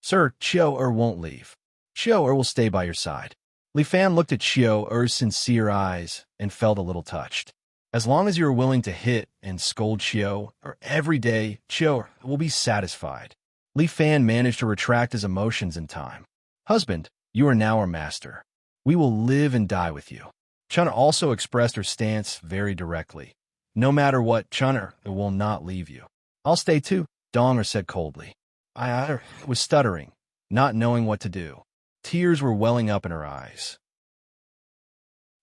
Sir, Chiao won't leave. Chiao will stay by your side. Li Fan looked at Chiao-er's sincere eyes and felt a little touched. As long as you are willing to hit and scold Chiao every day, Chiao will be satisfied. Li Fan managed to retract his emotions in time. Husband, you are now our master. We will live and die with you. Chun also expressed her stance very directly. No matter what, Chun will not leave you. I'll stay too, Dong said coldly. I was stuttering, not knowing what to do. Tears were welling up in her eyes.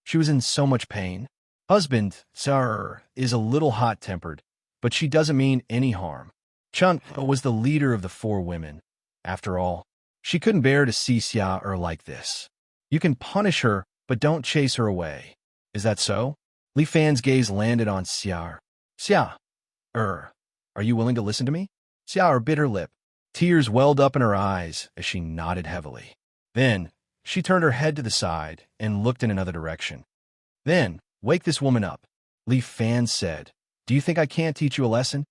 She was in so much pain. Husband, sir, is a little hot-tempered, but she doesn't mean any harm. Chun was the leader of the 4 women. After all, she couldn't bear to see Xia like this. You can punish her, but don't chase her away. Is that so? Li Fan's gaze landed on Xia. Xia, are you willing to listen to me? Xia bit her lip. Tears welled up in her eyes as she nodded heavily. Then, she turned her head to the side and looked in another direction. Then, wake this woman up, Li Fan said. Do you think I can't teach you a lesson?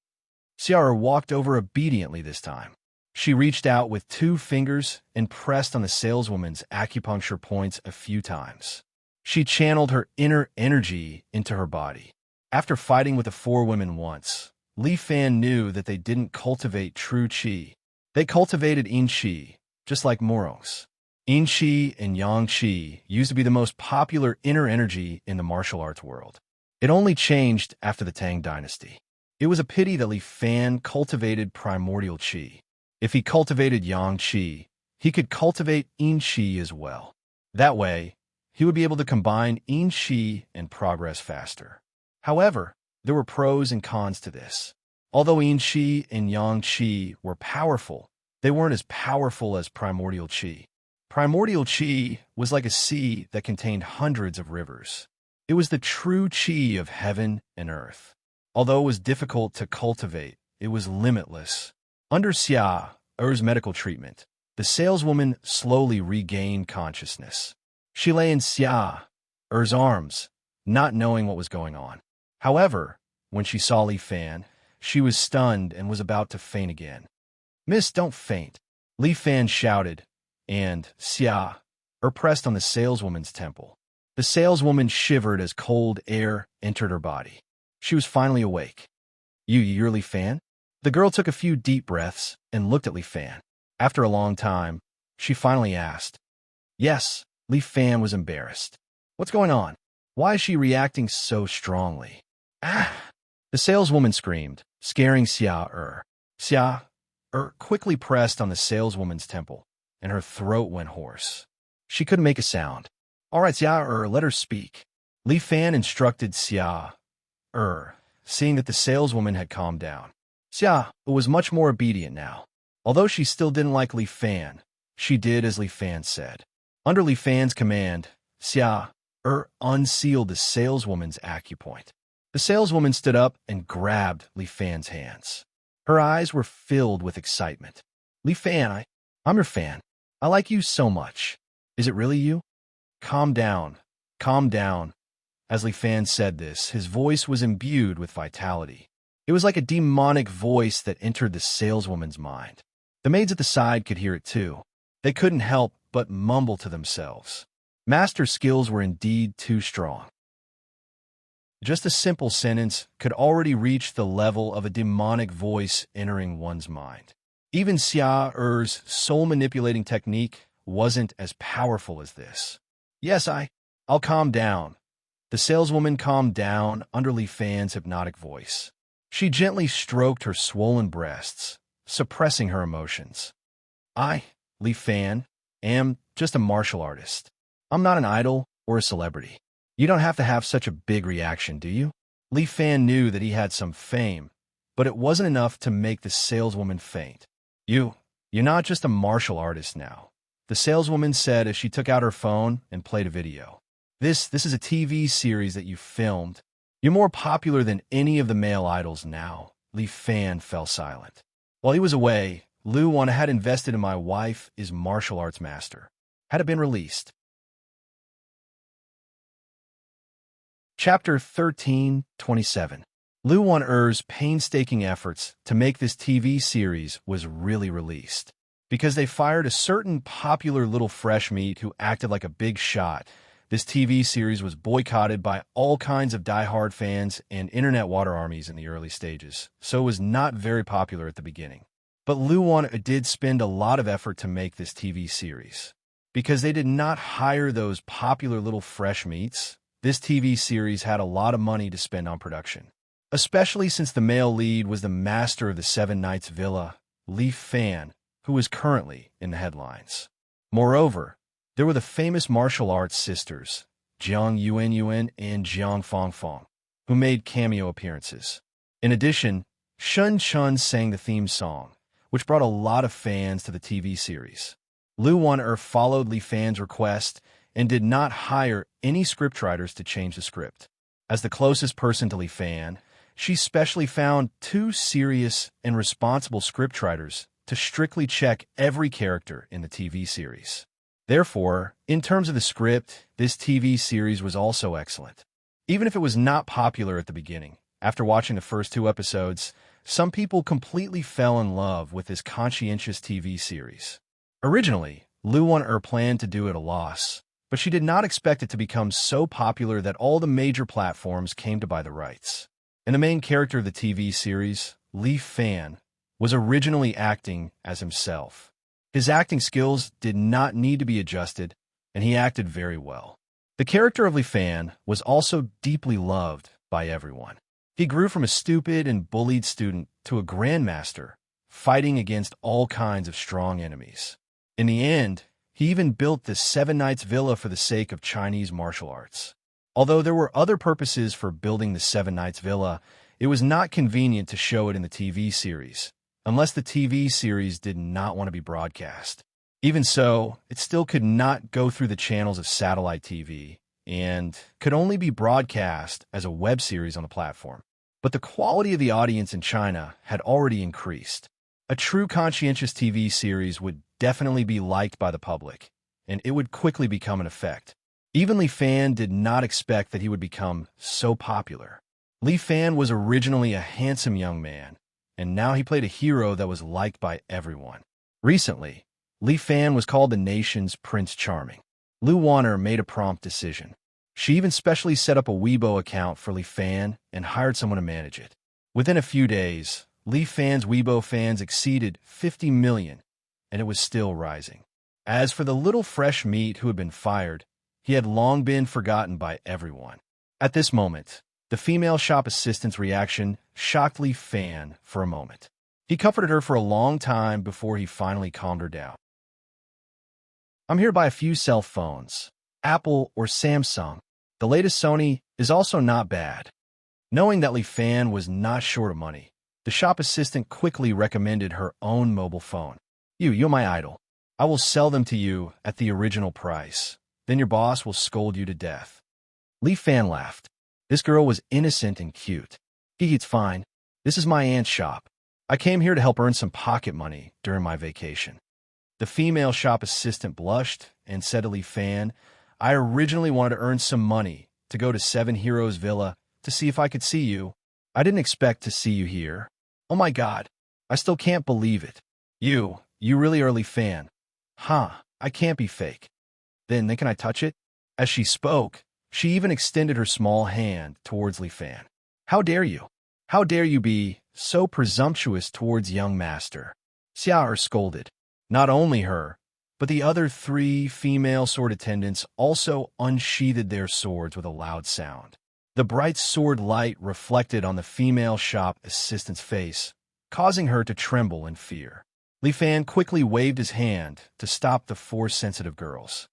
Xia walked over obediently this time. She reached out with 2 fingers and pressed on the saleswoman's acupuncture points a few times. She channeled her inner energy into her body. After fighting with the 4 women once, Li Fan knew that they didn't cultivate true qi. They cultivated yin qi, just like Morongs. Yin qi and yang qi used to be the most popular inner energy in the martial arts world. It only changed after the Tang dynasty. It was a pity that Li Fan cultivated primordial qi. If he cultivated yang qi, he could cultivate yin qi as well. That way, he would be able to combine yin qi and progress faster. However, there were pros and cons to this. Although yin qi and yang qi were powerful, they weren't as powerful as primordial qi. Primordial qi was like a sea that contained hundreds of rivers. It was the true qi of heaven and earth. Although it was difficult to cultivate, it was limitless. Under Xia's medical treatment, the saleswoman slowly regained consciousness. She lay in Xia's arms, not knowing what was going on. However, when she saw Li Fan, she was stunned and was about to faint again. Miss, don't faint, Li Fan shouted, and Xia pressed on the saleswoman's temple. The saleswoman shivered as cold air entered her body. She was finally awake. You're Li Fan? The girl took a few deep breaths and looked at Li Fan. After a long time, she finally asked. Yes, Li Fan was embarrassed. What's going on? Why is she reacting so strongly? Ah! The saleswoman screamed, scaring Xia. Xia quickly pressed on the saleswoman's temple, and her throat went hoarse. She couldn't make a sound. All right, Xia, let her speak. Li Fan instructed Xia, seeing that the saleswoman had calmed down. Xia was much more obedient now. Although she still didn't like Li Fan, she did as Li Fan said. Under Li Fan's command, Xia unsealed the saleswoman's acupoint. The saleswoman stood up and grabbed Li Fan's hands. Her eyes were filled with excitement. Li Fan, I'm your fan. I like you so much. Is it really you? Calm down. Calm down. As Li Fan said this, his voice was imbued with vitality. It was like a demonic voice that entered the saleswoman's mind. The maids at the side could hear it too. They couldn't help but mumble to themselves. Master skills were indeed too strong. Just a simple sentence could already reach the level of a demonic voice entering one's mind. Even Xia's soul-manipulating technique wasn't as powerful as this. Yes, I'll calm down. The saleswoman calmed down under Li Fan's hypnotic voice. She gently stroked her swollen breasts, suppressing her emotions. Li Fan, am just a martial artist. I'm not an idol or a celebrity. You don't have to have such a big reaction, do you? Li Fan knew that he had some fame, but it wasn't enough to make the saleswoman faint. You're not just a martial artist now, the saleswoman said as she took out her phone and played a video. This is a TV series that you filmed. You're more popular than any of the male idols now. Li Fan fell silent. While he was away, Lu Wan had invested in my wife is martial arts master. Had it been released? Chapter 13:27. Lu Wan painstaking efforts to make this TV series was really released. Because they fired a certain popular little fresh meat who acted like a big shot, this TV series was boycotted by all kinds of die-hard fans and internet water armies in the early stages, so it was not very popular at the beginning. But Lu Wan did spend a lot of effort to make this TV series. Because they did not hire those popular little fresh meats, this TV series had a lot of money to spend on production. Especially since the male lead was the master of the Seven Knights Villa, Li Fan, who was currently in the headlines. Moreover, there were the famous martial arts sisters, Jiang Yuan and Jiang Fong, who made cameo appearances. In addition, Shun Chun sang the theme song, which brought a lot of fans to the TV series. Lu Wan followed Li Fan's request and did not hire any scriptwriters to change the script. As the closest person to Li Fan, she specially found two serious and responsible scriptwriters to strictly check every character in the TV series. Therefore, in terms of the script, this TV series was also excellent. Even if it was not popular at the beginning, after watching the first 2 episodes, some people completely fell in love with this conscientious TV series. Originally, Lu Wan planned to do it at a loss, but she did not expect it to become so popular that all the major platforms came to buy the rights. And the main character of the TV series, Li Fan, was originally acting as himself. His acting skills did not need to be adjusted, and he acted very well. The character of Li Fan was also deeply loved by everyone. He grew from a stupid and bullied student to a grandmaster, fighting against all kinds of strong enemies. In the end, he even built the 7 Knights Villa for the sake of Chinese martial arts. Although there were other purposes for building the 7 Knights Villa, it was not convenient to show it in the TV series, unless the TV series did not want to be broadcast. Even so, it still could not go through the channels of satellite TV and could only be broadcast as a web series on the platform. But the quality of the audience in China had already increased. A true conscientious TV series would definitely be liked by the public, and it would quickly become an effect. Even Li Fan did not expect that he would become so popular. Li Fan was originally a handsome young man, and now he played a hero that was liked by everyone. Recently, Li Fan was called the nation's Prince Charming. Lu Wan made a prompt decision. She even specially set up a Weibo account for Li Fan and hired someone to manage it. Within a few days, Li Fan's Weibo fans exceeded 50 million, and it was still rising. As for the little fresh meat who had been fired, he had long been forgotten by everyone. At this moment, the female shop assistant's reaction shocked Li Fan for a moment. He comforted her for a long time before he finally calmed her down. I'm here to buy a few cell phones, Apple or Samsung. The latest Sony is also not bad. Knowing that Li Fan was not short of money, the shop assistant quickly recommended her own mobile phone. You're my idol. I will sell them to you at the original price. Then your boss will scold you to death. Li Fan laughed. This girl was innocent and cute. It's fine. This is my aunt's shop. I came here to help earn some pocket money during my vacation. The female shop assistant blushed and said to Li Fan, I originally wanted to earn some money to go to 7 Heroes Villa to see if I could see you. I didn't expect to see you here. Oh my God, I still can't believe it. You really are Li Fan. Huh, I can't be fake. Then can I touch it? As she spoke, she even extended her small hand towards Li Fan. How dare you? How dare you be so presumptuous towards young master? Xiao scolded. Not only her, but the other 3 female sword attendants also unsheathed their swords with a loud sound. The bright sword light reflected on the female shop assistant's face, causing her to tremble in fear. Li Fan quickly waved his hand to stop the 4 sensitive girls.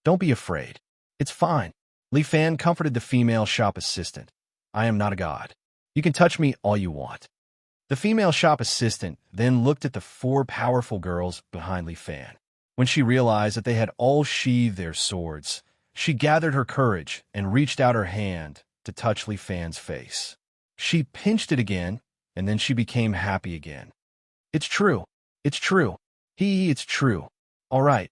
Don't be afraid. It's fine. Li Fan comforted the female shop assistant. I am not a god. You can touch me all you want. The female shop assistant then looked at the 4 powerful girls behind Li Fan. When she realized that they had all sheathed their swords, she gathered her courage and reached out her hand to touch Li Fan's face. She pinched it again, and then she became happy again. It's true. It's true. It's true. All right.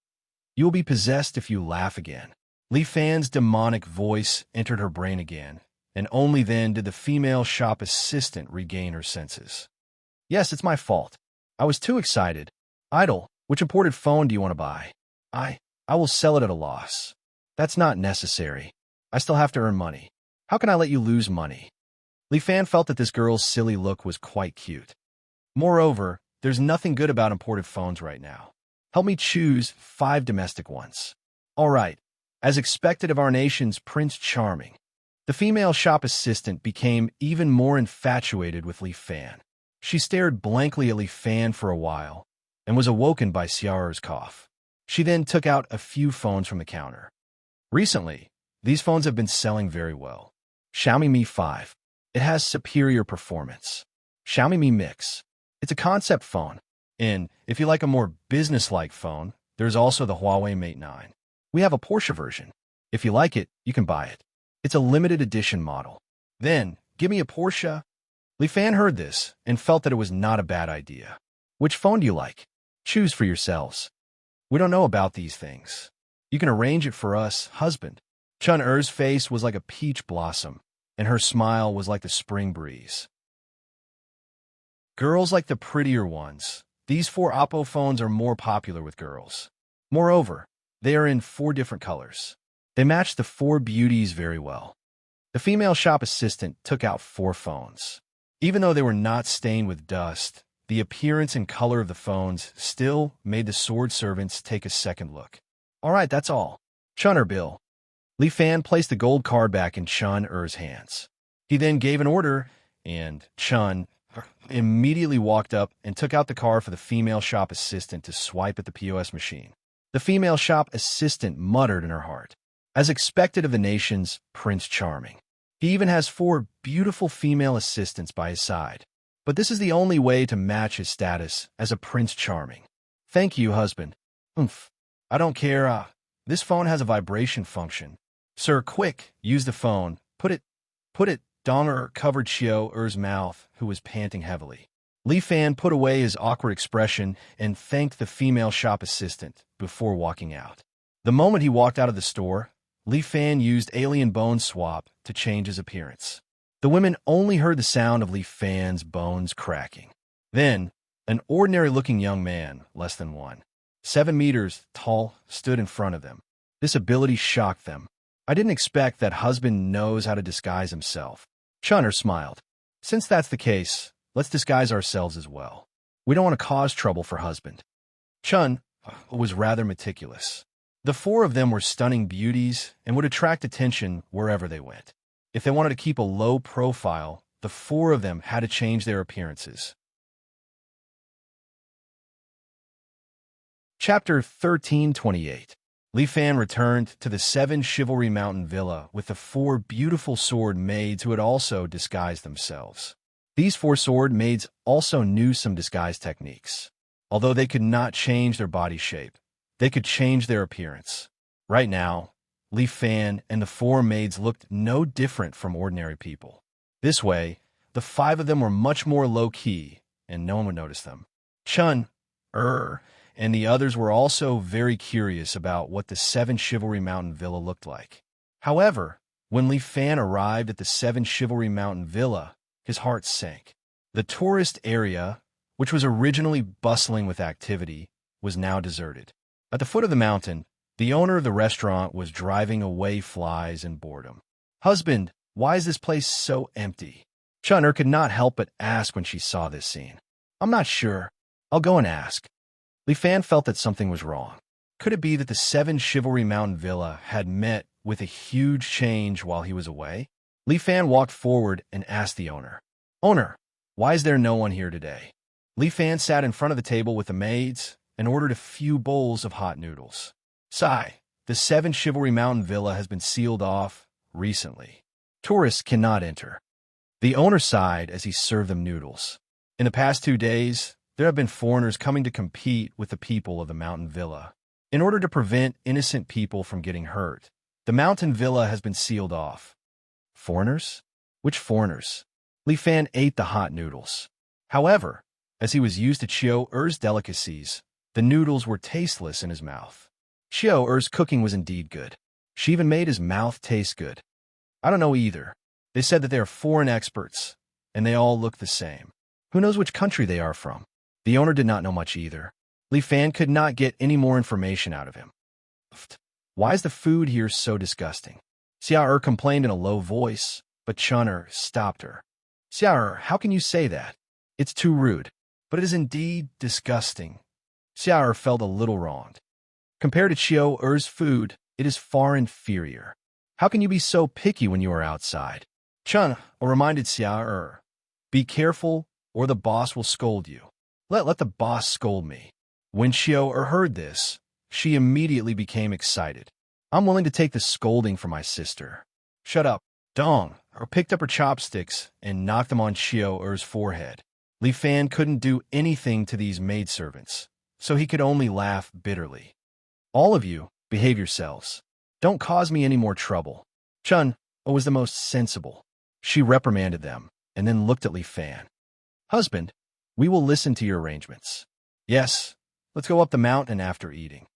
You will be possessed if you laugh again. Li Fan's demonic voice entered her brain again, and only then did the female shop assistant regain her senses. Yes, it's my fault. I was too excited. Idol, which imported phone do you want to buy? I will sell it at a loss. That's not necessary. I still have to earn money. How can I let you lose money? Li Fan felt that this girl's silly look was quite cute. Moreover, there's nothing good about imported phones right now. Help me choose 5 domestic ones. All right. As expected of our nation's Prince Charming, the female shop assistant became even more infatuated with Li Fan. She stared blankly at Li Fan for a while and was awoken by Xiao's cough. She then took out a few phones from the counter. Recently, these phones have been selling very well. Xiaomi Mi 5. It has superior performance. Xiaomi Mi Mix. It's a concept phone. And if you like a more business-like phone, there's also the Huawei Mate 9. We have a Porsche version. If you like it, you can buy it. It's a limited edition model. Then, give me a Porsche. Li Fan heard this and felt that it was not a bad idea. Which phone do you like? Choose for yourselves. We don't know about these things. You can arrange it for us, husband. Chun Er's face was like a peach blossom, and her smile was like the spring breeze. Girls like the prettier ones. These 4 Oppo phones are more popular with girls. Moreover, they are in 4 different colors. They match the 4 beauties very well. The female shop assistant took out 4 phones. Even though they were not stained with dust, the appearance and color of the phones still made the sword servants take a second look. All right, that's all. Chun Er bill. Li Fan placed the gold card back in Chun Er's hands. He then gave an order, and Chun immediately walked up and took out the card for the female shop assistant to swipe at the POS machine. The female shop assistant muttered in her heart, as expected of the nation's Prince Charming. He even has 4 beautiful female assistants by his side. But this is the only way to match his status as a Prince Charming. Thank you, husband. I don't care. This phone has a vibration function. Sir, quick, use the phone. Put it. Donger covered Xiao Er's mouth, who was panting heavily. Li Fan put away his awkward expression and thanked the female shop assistant before walking out. The moment he walked out of the store, Li Fan used Alien Bone Swap to change his appearance. The women only heard the sound of Li Fan's bones cracking. Then, an ordinary-looking young man, less than 7 meters tall, stood in front of them. This ability shocked them. I didn't expect that husband knows how to disguise himself. Chun Er smiled. Since that's the case, let's disguise ourselves as well. We don't want to cause trouble for husband. Chun was rather meticulous. The 4 of them were stunning beauties and would attract attention wherever they went. If they wanted to keep a low profile, the 4 of them had to change their appearances. Chapter 1328. Li Fan returned to the 7 Chivalry Mountain Villa with the 4 beautiful sword maids who had also disguised themselves. These 4 sword maids also knew some disguise techniques. Although they could not change their body shape, they could change their appearance. Right now, Li Fan and the 4 maids looked no different from ordinary people. This way, the 5 of them were much more low-key, and no one would notice them. Chun Er and the others were also very curious about what the 7 Chivalry Mountain Villa looked like. However, when Li Fan arrived at the 7 Chivalry Mountain Villa, his heart sank. The tourist area, which was originally bustling with activity, was now deserted. At the foot of the mountain, the owner of the restaurant was driving away flies and boredom. Husband, why is this place so empty? Chun Er could not help but ask when she saw this scene. I'm not sure. I'll go and ask. Li Fan felt that something was wrong. Could it be that the 7 Chivalry Mountain Villa had met with a huge change while he was away? Li Fan walked forward and asked the owner, Owner, why is there no one here today? Li Fan sat in front of the table with the maids and ordered a few bowls of hot noodles. Sigh, the 7 Chivalry Mountain Villa has been sealed off recently. Tourists cannot enter. The owner sighed as he served them noodles. In the past 2 days, there have been foreigners coming to compete with the people of the mountain villa. In order to prevent innocent people from getting hurt, the mountain villa has been sealed off. Foreigners? Which foreigners? Li Fan ate the hot noodles. However, as he was used to Xiao Er's delicacies, the noodles were tasteless in his mouth. Xiao Er's cooking was indeed good. She even made his mouth taste good. I don't know either. They said that they are foreign experts, and they all look the same. Who knows which country they are from? The owner did not know much either. Li Fan could not get any more information out of him. Why is the food here so disgusting? Xiao Er complained in a low voice, but Chun Er stopped her. Xiao Er, how can you say that? It's too rude. But it is indeed disgusting. Xiao Er felt a little wronged. Compared to Xiao Er's food, it is far inferior. How can you be so picky when you are outside? Chun reminded Xiao Er, be careful or the boss will scold you. Let the boss scold me. When Xiao Er heard this, she immediately became excited. I'm willing to take the scolding for my sister. Shut up. Dong picked up her chopsticks and knocked them on Xiao Er's forehead. Li Fan couldn't do anything to these maidservants, so he could only laugh bitterly. All of you, Behave yourselves. Don't cause me any more trouble. Chun was the most sensible. She reprimanded them and then looked at Li Fan. Husband, we will listen to your arrangements. Yes, let's go up the mountain after eating.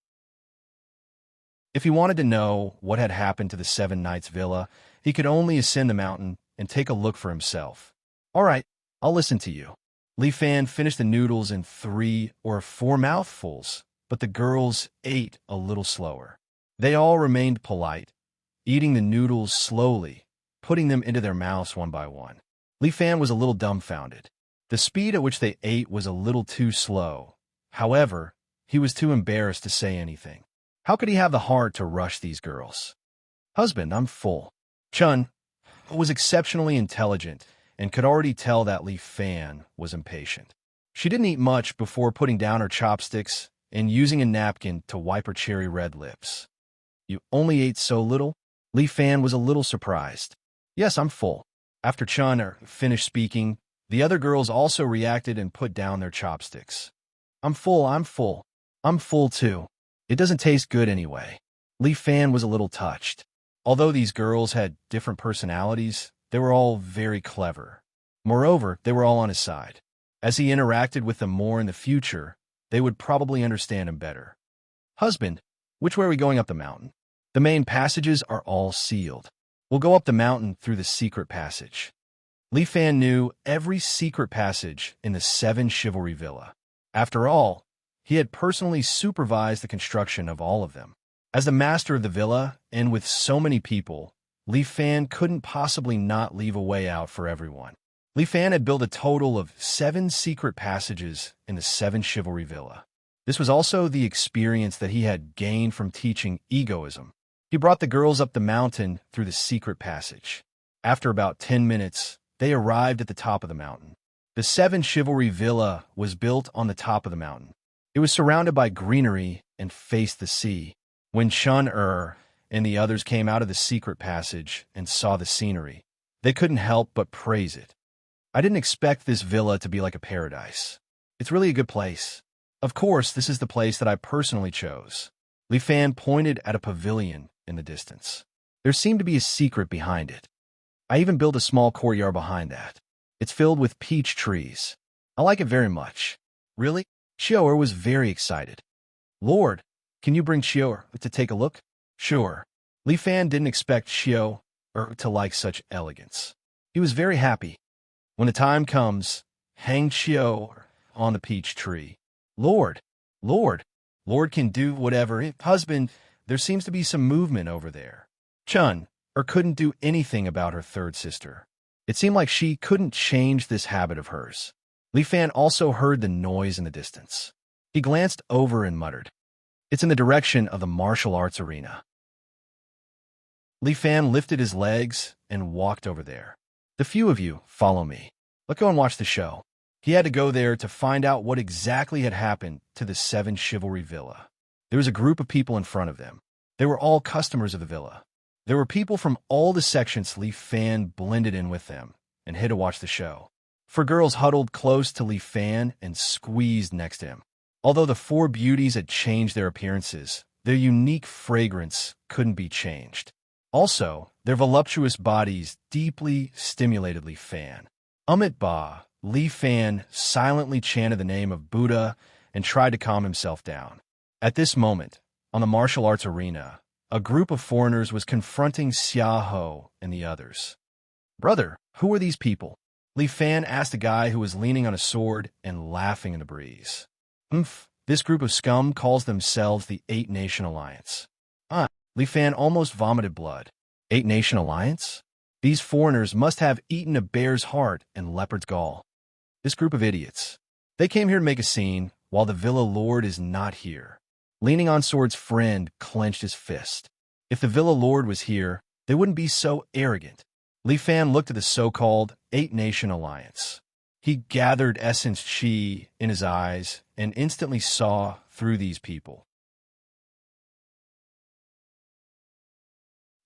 If he wanted to know what had happened to the 7 Knights villa, he could only ascend the mountain and take a look for himself. All right, I'll listen to you. Li Fan finished the noodles in 3 or 4 mouthfuls, but the girls ate a little slower. They all remained polite, eating the noodles slowly, putting them into their mouths one by one. Li Fan was a little dumbfounded. The speed at which they ate was a little too slow. However, he was too embarrassed to say anything. How could he have the heart to rush these girls? Husband, I'm full. Chun was exceptionally intelligent and could already tell that Li Fan was impatient. She didn't eat much before putting down her chopsticks and using a napkin to wipe her cherry red lips. You only ate so little? Li Fan was a little surprised. Yes, I'm full. After Chun finished speaking, the other girls also reacted and put down their chopsticks. I'm full, I'm full. I'm full too. It doesn't taste good anyway. Li Fan was a little touched. Although these girls had different personalities, they were all very clever. Moreover, they were all on his side. As he interacted with them more in the future, they would probably understand him better. Husband, which way are we going up the mountain? The main passages are all sealed. We'll go up the mountain through the secret passage. Li Fan knew every secret passage in the 7 Chivalry Villa. After all, he had personally supervised the construction of all of them. As the master of the villa, and with so many people, Li Fan couldn't possibly not leave a way out for everyone. Li Fan had built a total of 7 secret passages in the 7 Chivalry Villa. This was also the experience that he had gained from teaching egoism. He brought the girls up the mountain through the secret passage. After about 10 minutes, they arrived at the top of the mountain. The 7 Chivalry Villa was built on the top of the mountain. It was surrounded by greenery and faced the sea. When Chun and the others came out of the secret passage and saw the scenery, they couldn't help but praise it. I didn't expect this villa to be like a paradise. It's really a good place. Of course, this is the place that I personally chose. Li Fan pointed at a pavilion in the distance. There seemed to be a secret behind it. I even built a small courtyard behind that. It's filled with peach trees. I like it very much. Really? Xiao was very excited. Lord, can you bring Xiao to take a look? Sure. Li Fan didn't expect Xiao to like such elegance. He was very happy. When the time comes, hang Xiao on the peach tree. Lord can do whatever. Husband, there seems to be some movement over there. Chun couldn't do anything about her third sister. It seemed like she couldn't change this habit of hers. Li Fan also heard the noise in the distance. He glanced over and muttered, "It's in the direction of the martial arts arena." Li Fan lifted his legs and walked over there. "The few of you, follow me. Let's go and watch the show." He had to go there to find out what exactly had happened to the 7 Chivalry Villa. There was a group of people in front of them. They were all customers of the villa. There were people from all the sections. Li Fan blended in with them and hid to watch the show. 4 girls huddled close to Li Fan and squeezed next to him. Although the 4 beauties had changed their appearances, their unique fragrance couldn't be changed. Also, their voluptuous bodies deeply stimulated Li Fan. Amit Ba, Li Fan silently chanted the name of Buddha and tried to calm himself down. At this moment, on the martial arts arena, a group of foreigners was confronting Xia Ho and the others. "Brother, who are these people?" Li Fan asked a guy who was leaning on a sword and laughing in the breeze. This group of scum calls themselves the 8-Nation Alliance." Li Fan almost vomited blood. 8-Nation Alliance? These foreigners must have eaten a bear's heart and leopard's gall. This group of idiots. They came here to make a scene, while the villa lord is not here. Leaning on Sword's friend clenched his fist. If the villa lord was here, they wouldn't be so arrogant. Li Fan looked at the so-called 8-Nation Alliance. He gathered essence chi in his eyes and instantly saw through these people.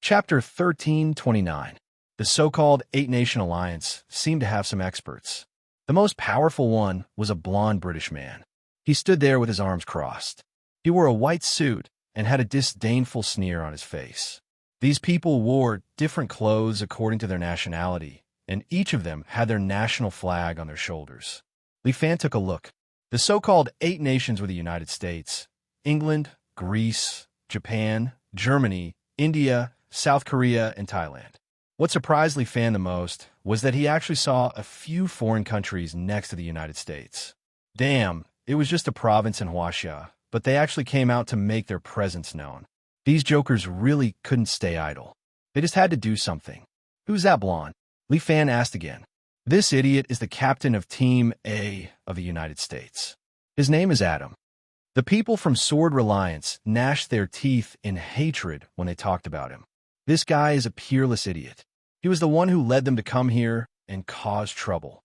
Chapter 1329. The so-called 8-Nation Alliance seemed to have some experts. The most powerful one was a blond British man. He stood there with his arms crossed. He wore a white suit and had a disdainful sneer on his face. These people wore different clothes according to their nationality, and each of them had their national flag on their shoulders. Li Fan took a look. The so-called 8 nations were the United States, England, Greece, Japan, Germany, India, South Korea, and Thailand. What surprised Li Fan the most was that he actually saw a few foreign countries next to the United States. Damn, it was just a province in Huaxia, but they actually came out to make their presence known. These jokers really couldn't stay idle. They just had to do something. "Who's that blonde?" Li Fan asked again. "This idiot is the captain of Team A of the United States. His name is Adam." The people from Sword Reliance gnashed their teeth in hatred when they talked about him. This guy is a peerless idiot. He was the one who led them to come here and cause trouble.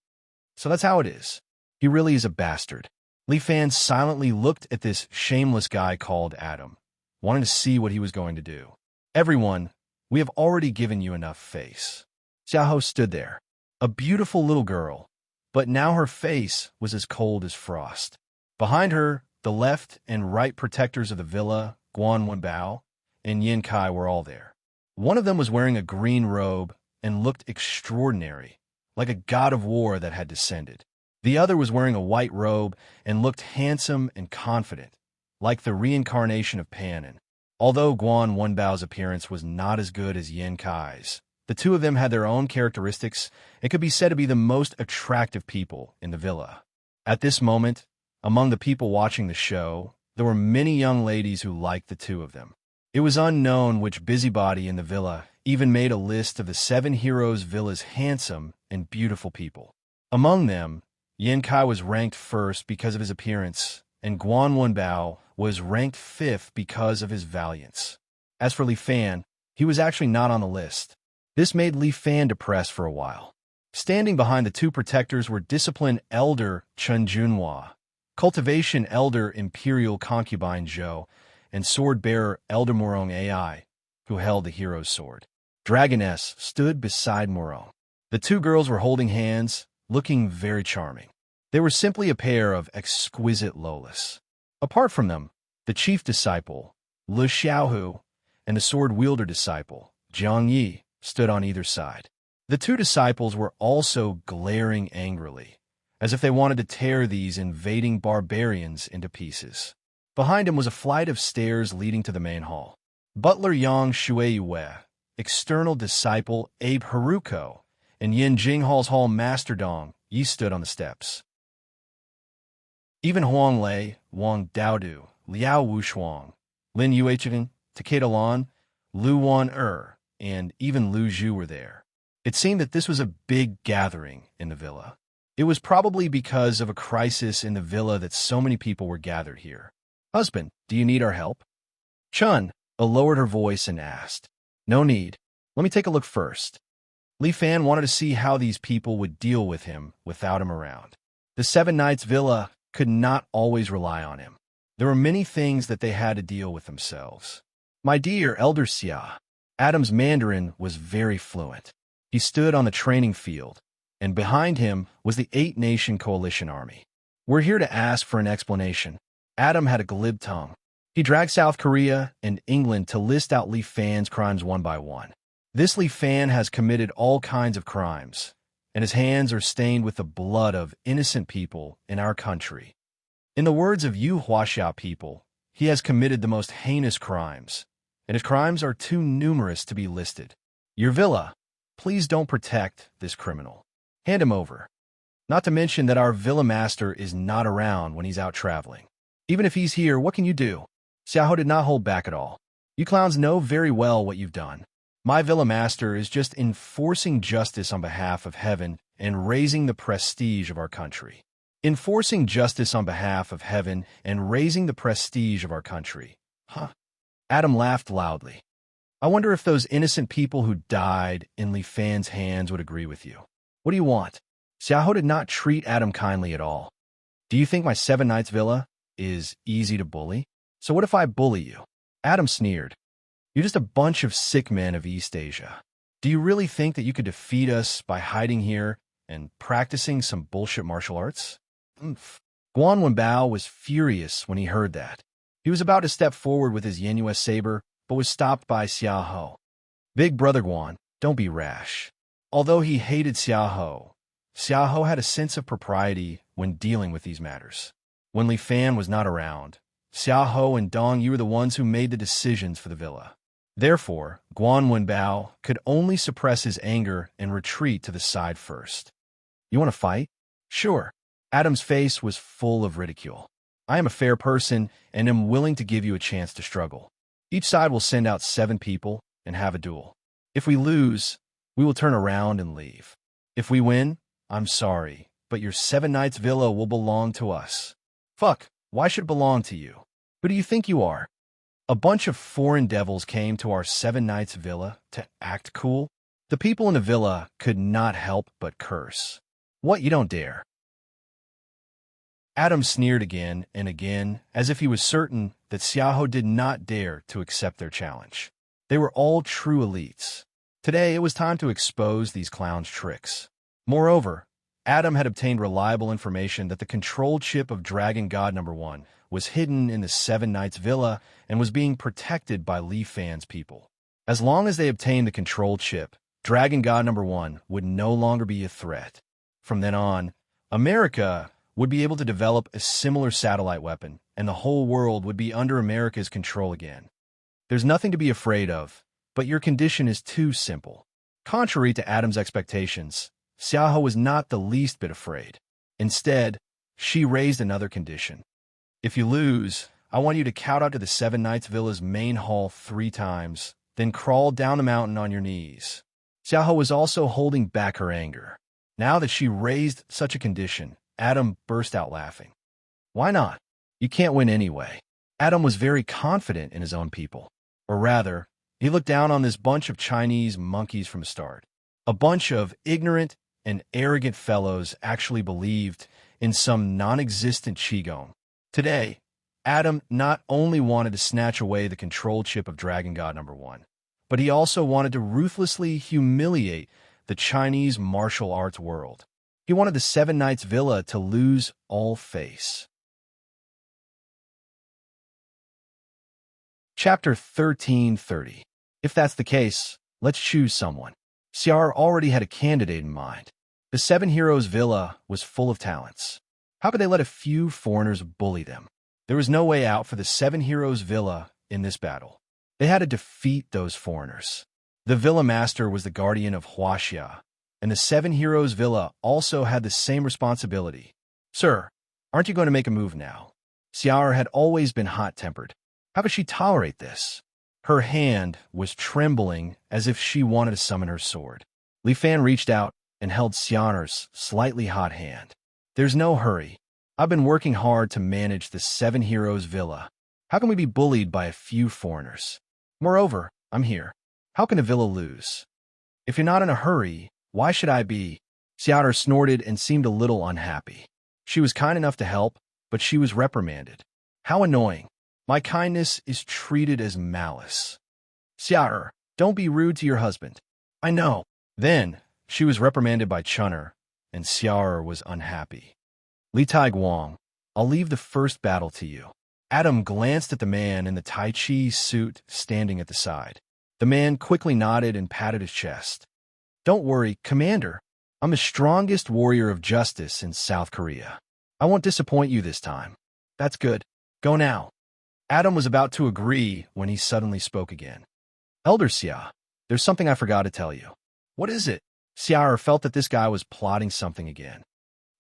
So that's how it is. He really is a bastard. Li Fan silently looked at this shameless guy called Adam, wanting to see what he was going to do. "Everyone, we have already given you enough face." Xiaohou stood there, a beautiful little girl, but now her face was as cold as frost. Behind her, the left and right protectors of the villa, Guan Wenbao and Yin Kai, were all there. One of them was wearing a green robe and looked extraordinary, like a god of war that had descended. The other was wearing a white robe and looked handsome and confident, like the reincarnation of Pan. Although Guan Wenbao's appearance was not as good as Yin Kai's, the two of them had their own characteristics and could be said to be the most attractive people in the villa. At this moment, among the people watching the show, there were many young ladies who liked the two of them. It was unknown which busybody in the villa even made a list of the 7 heroes' villa's handsome and beautiful people. Among them, Yin Kai was ranked first because of his appearance, and Guan Wenbao was ranked 5th because of his valiance. As for Li Fan, he was actually not on the list. This made Li Fan depressed for a while. Standing behind the two protectors were Discipline Elder Chen Junhua, Cultivation Elder Imperial Concubine Zhou, and Sword Bearer Elder Morong AI, who held the hero's sword. Dragoness stood beside Morong. The two girls were holding hands, looking very charming. They were simply a pair of exquisite lolas. Apart from them, the chief disciple, Lu Xiaohu, and the sword-wielder disciple, Jiang Yi, stood on either side. The two disciples were also glaring angrily, as if they wanted to tear these invading barbarians into pieces. Behind him was a flight of stairs leading to the main hall. Butler Yang Shueiyue, external disciple Abe Haruko, and Yin Jinghal's hall master Dong Yi stood on the steps. Even Huang Lei, Wang Daodu, Liao Wushuang, Lin Yuechen, Takeda Lan, Lu Wan and even Lu Zhu were there. It seemed that this was a big gathering in the villa. It was probably because of a crisis in the villa that so many people were gathered here. "Husband, do you need our help?" Chun lowered her voice and asked. "No need. Let me take a look first." Li Fan wanted to see how these people would deal with him without him around. The 7 Knights Villa could not always rely on him. There were many things that they had to deal with themselves. "My dear Elder Xia," Adam's Mandarin was very fluent. He stood on the training field, and behind him was the 8-nation coalition army. "We're here to ask for an explanation." Adam had a glib tongue. He dragged South Korea and England to list out Li Fan's crimes one by one. This Li Fan has committed all kinds of crimes, and his hands are stained with the blood of innocent people in our country. In the words of you Huaxia people, he has committed the most heinous crimes, and his crimes are too numerous to be listed. Your villa, please don't protect this criminal. Hand him over. Not to mention that our villa master is not around when he's out traveling. Even if he's here, what can you do? Xiaohou did not hold back at all. You clowns know very well what you've done. My villa master is just enforcing justice on behalf of heaven and raising the prestige of our country. Enforcing justice on behalf of heaven and raising the prestige of our country. Huh? Adam laughed loudly. I wonder if those innocent people who died in Li Fan's hands would agree with you. What do you want? Xiaohou did not treat Adam kindly at all. Do you think my 7 Knights Villa is easy to bully? So what if I bully you? Adam sneered. You're just a bunch of sick men of East Asia. Do you really think that you could defeat us by hiding here and practicing some bullshit martial arts? Guan Wenbao was furious when he heard that. He was about to step forward with his Yinhua saber, but was stopped by Xiao. Big brother Guan, don't be rash. Although he hated Xiao had a sense of propriety when dealing with these matters. When Li Fan was not around, Xiao and Dong Yu were the ones who made the decisions for the villa. Therefore, Guan Wenbao could only suppress his anger and retreat to the side first. You want to fight? Sure. Adam's face was full of ridicule. I am a fair person and am willing to give you a chance to struggle. Each side will send out 7 people and have a duel. If we lose, we will turn around and leave. If we win, I'm sorry, but your 7 Knights villa will belong to us. Fuck, why should it belong to you? Who do you think you are? A bunch of foreign devils came to our 7 Knights villa to act cool? The people in the villa could not help but curse. What, you don't dare? Adam sneered again and again, as if he was certain that Xiao did not dare to accept their challenge. They were all true elites. Today, it was time to expose these clowns' tricks. Moreover, Adam had obtained reliable information that the control chip of Dragon God No. 1 was hidden in the 7 Knights villa and was being protected by Li Fan's people. As long as they obtained the control chip, Dragon God No. 1 would no longer be a threat. From then on, America would be able to develop a similar satellite weapon, and the whole world would be under America's control again. There's nothing to be afraid of, but your condition is too simple. Contrary to Adam's expectations, Xiao was not the least bit afraid. Instead, she raised another condition. If you lose, I want you to count out to the 7 Knights Villa's main hall 3 times, then crawl down the mountain on your knees. Xiao was also holding back her anger. Now that she raised such a condition, Adam burst out laughing. Why not? You can't win anyway. Adam was very confident in his own people. Or rather, he looked down on this bunch of Chinese monkeys from the start. A bunch of ignorant and arrogant fellows actually believed in some non-existent Qigong. Today, Adam not only wanted to snatch away the control chip of Dragon God No. 1, but he also wanted to ruthlessly humiliate the Chinese martial arts world. He wanted the 7 Knights Villa to lose all face. Chapter 1330. If that's the case, let's choose someone. Xiao already had a candidate in mind. The 7 Heroes Villa was full of talents. How could they let a few foreigners bully them? There was no way out for the 7 Heroes Villa in this battle. They had to defeat those foreigners. The Villa Master was the guardian of Huaxia, and the 7 Heroes Villa also had the same responsibility. Sir, aren't you going to make a move now? Xiao had always been hot-tempered. How could she tolerate this? Her hand was trembling as if she wanted to summon her sword. Li Fan reached out and held Xiao's slightly hot hand. There's no hurry. I've been working hard to manage the 7 Heroes Villa. How can we be bullied by a few foreigners? Moreover, I'm here. How can a villa lose? If you're not in a hurry, why should I be? Xiao snorted and seemed a little unhappy. She was kind enough to help, but she was reprimanded. How annoying. My kindness is treated as malice. Xiao, don't be rude to your husband. I know. Then, she was reprimanded by Chun'er, and Xiao was unhappy. Li Taiguang, I'll leave the first battle to you. Adam glanced at the man in the Tai Chi suit standing at the side. The man quickly nodded and patted his chest. Don't worry, Commander. I'm the strongest warrior of justice in South Korea. I won't disappoint you this time. That's good. Go now. Adam was about to agree when he suddenly spoke again. Elder Xia, there's something I forgot to tell you. What is it? Xiao felt that this guy was plotting something again.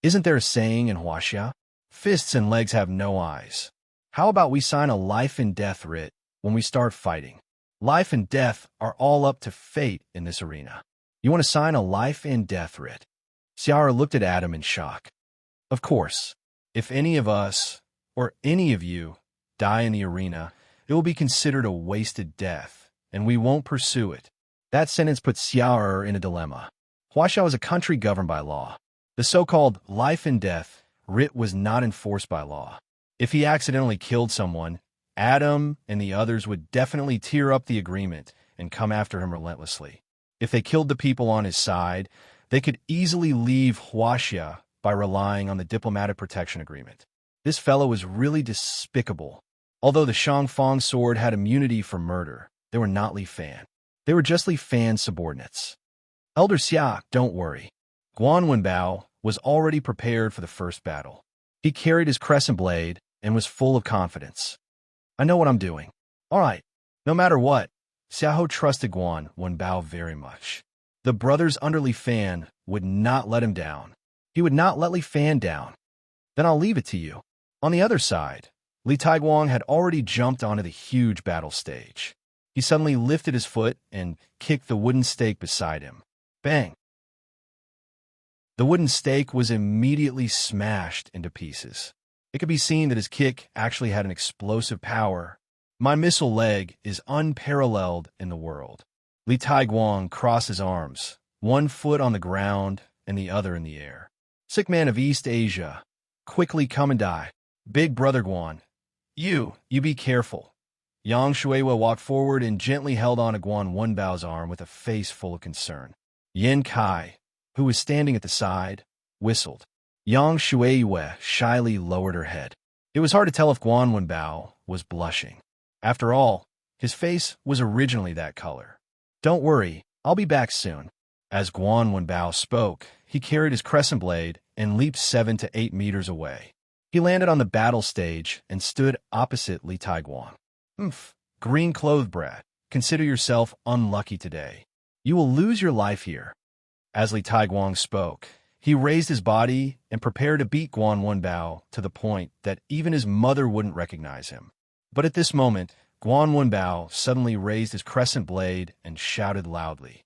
Isn't there a saying in Huaxia? Fists and legs have no eyes. How about we sign a life and death writ when we start fighting? Life and death are all up to fate in this arena. You want to sign a life and death writ? Xiao looked at Adam in shock. Of course, if any of us, or any of you, die in the arena, it will be considered a wasted death, and we won't pursue it. That sentence put Xiao in a dilemma. Huaxia is a country governed by law. The so-called life and death writ was not enforced by law. If he accidentally killed someone, Adam and the others would definitely tear up the agreement and come after him relentlessly. If they killed the people on his side, they could easily leave Huaxia by relying on the diplomatic protection agreement. This fellow was really despicable. Although the Shangfang sword had immunity for murder, they were not Li Fan. They were just Li Fan's subordinates. Elder Xia, don't worry. Guan Wenbao was already prepared for the first battle. He carried his crescent blade and was full of confidence. I know what I'm doing. All right, no matter what, Xiahou trusted Guan Wenbao very much. The brothers under Li Fan would not let him down. He would not let Li Fan down. Then I'll leave it to you. On the other side, Li Taiguang had already jumped onto the huge battle stage. He suddenly lifted his foot and kicked the wooden stake beside him. Bang! The wooden stake was immediately smashed into pieces. It could be seen that his kick actually had an explosive power. My missile leg is unparalleled in the world. Li Taiguang crossed his arms, one foot on the ground and the other in the air. Sick man of East Asia, quickly come and die. Big brother Guan, you be careful. Yang Shuiwa walked forward and gently held on to Guan Wenbao's arm with a face full of concern. Yin Kai, who was standing at the side, whistled. Yang Shuiwa shyly lowered her head. It was hard to tell if Guan Wenbao was blushing. After all, his face was originally that color. Don't worry, I'll be back soon. As Guan Wenbao spoke, he carried his crescent blade and leaped 7 to 8 meters away. He landed on the battle stage and stood opposite Li Taiguang. Green-clothed brat, consider yourself unlucky today. You will lose your life here. As Li Taiguang spoke, he raised his body and prepared to beat Guan Wenbao to the point that even his mother wouldn't recognize him. But at this moment, Guan Wenbao suddenly raised his crescent blade and shouted loudly.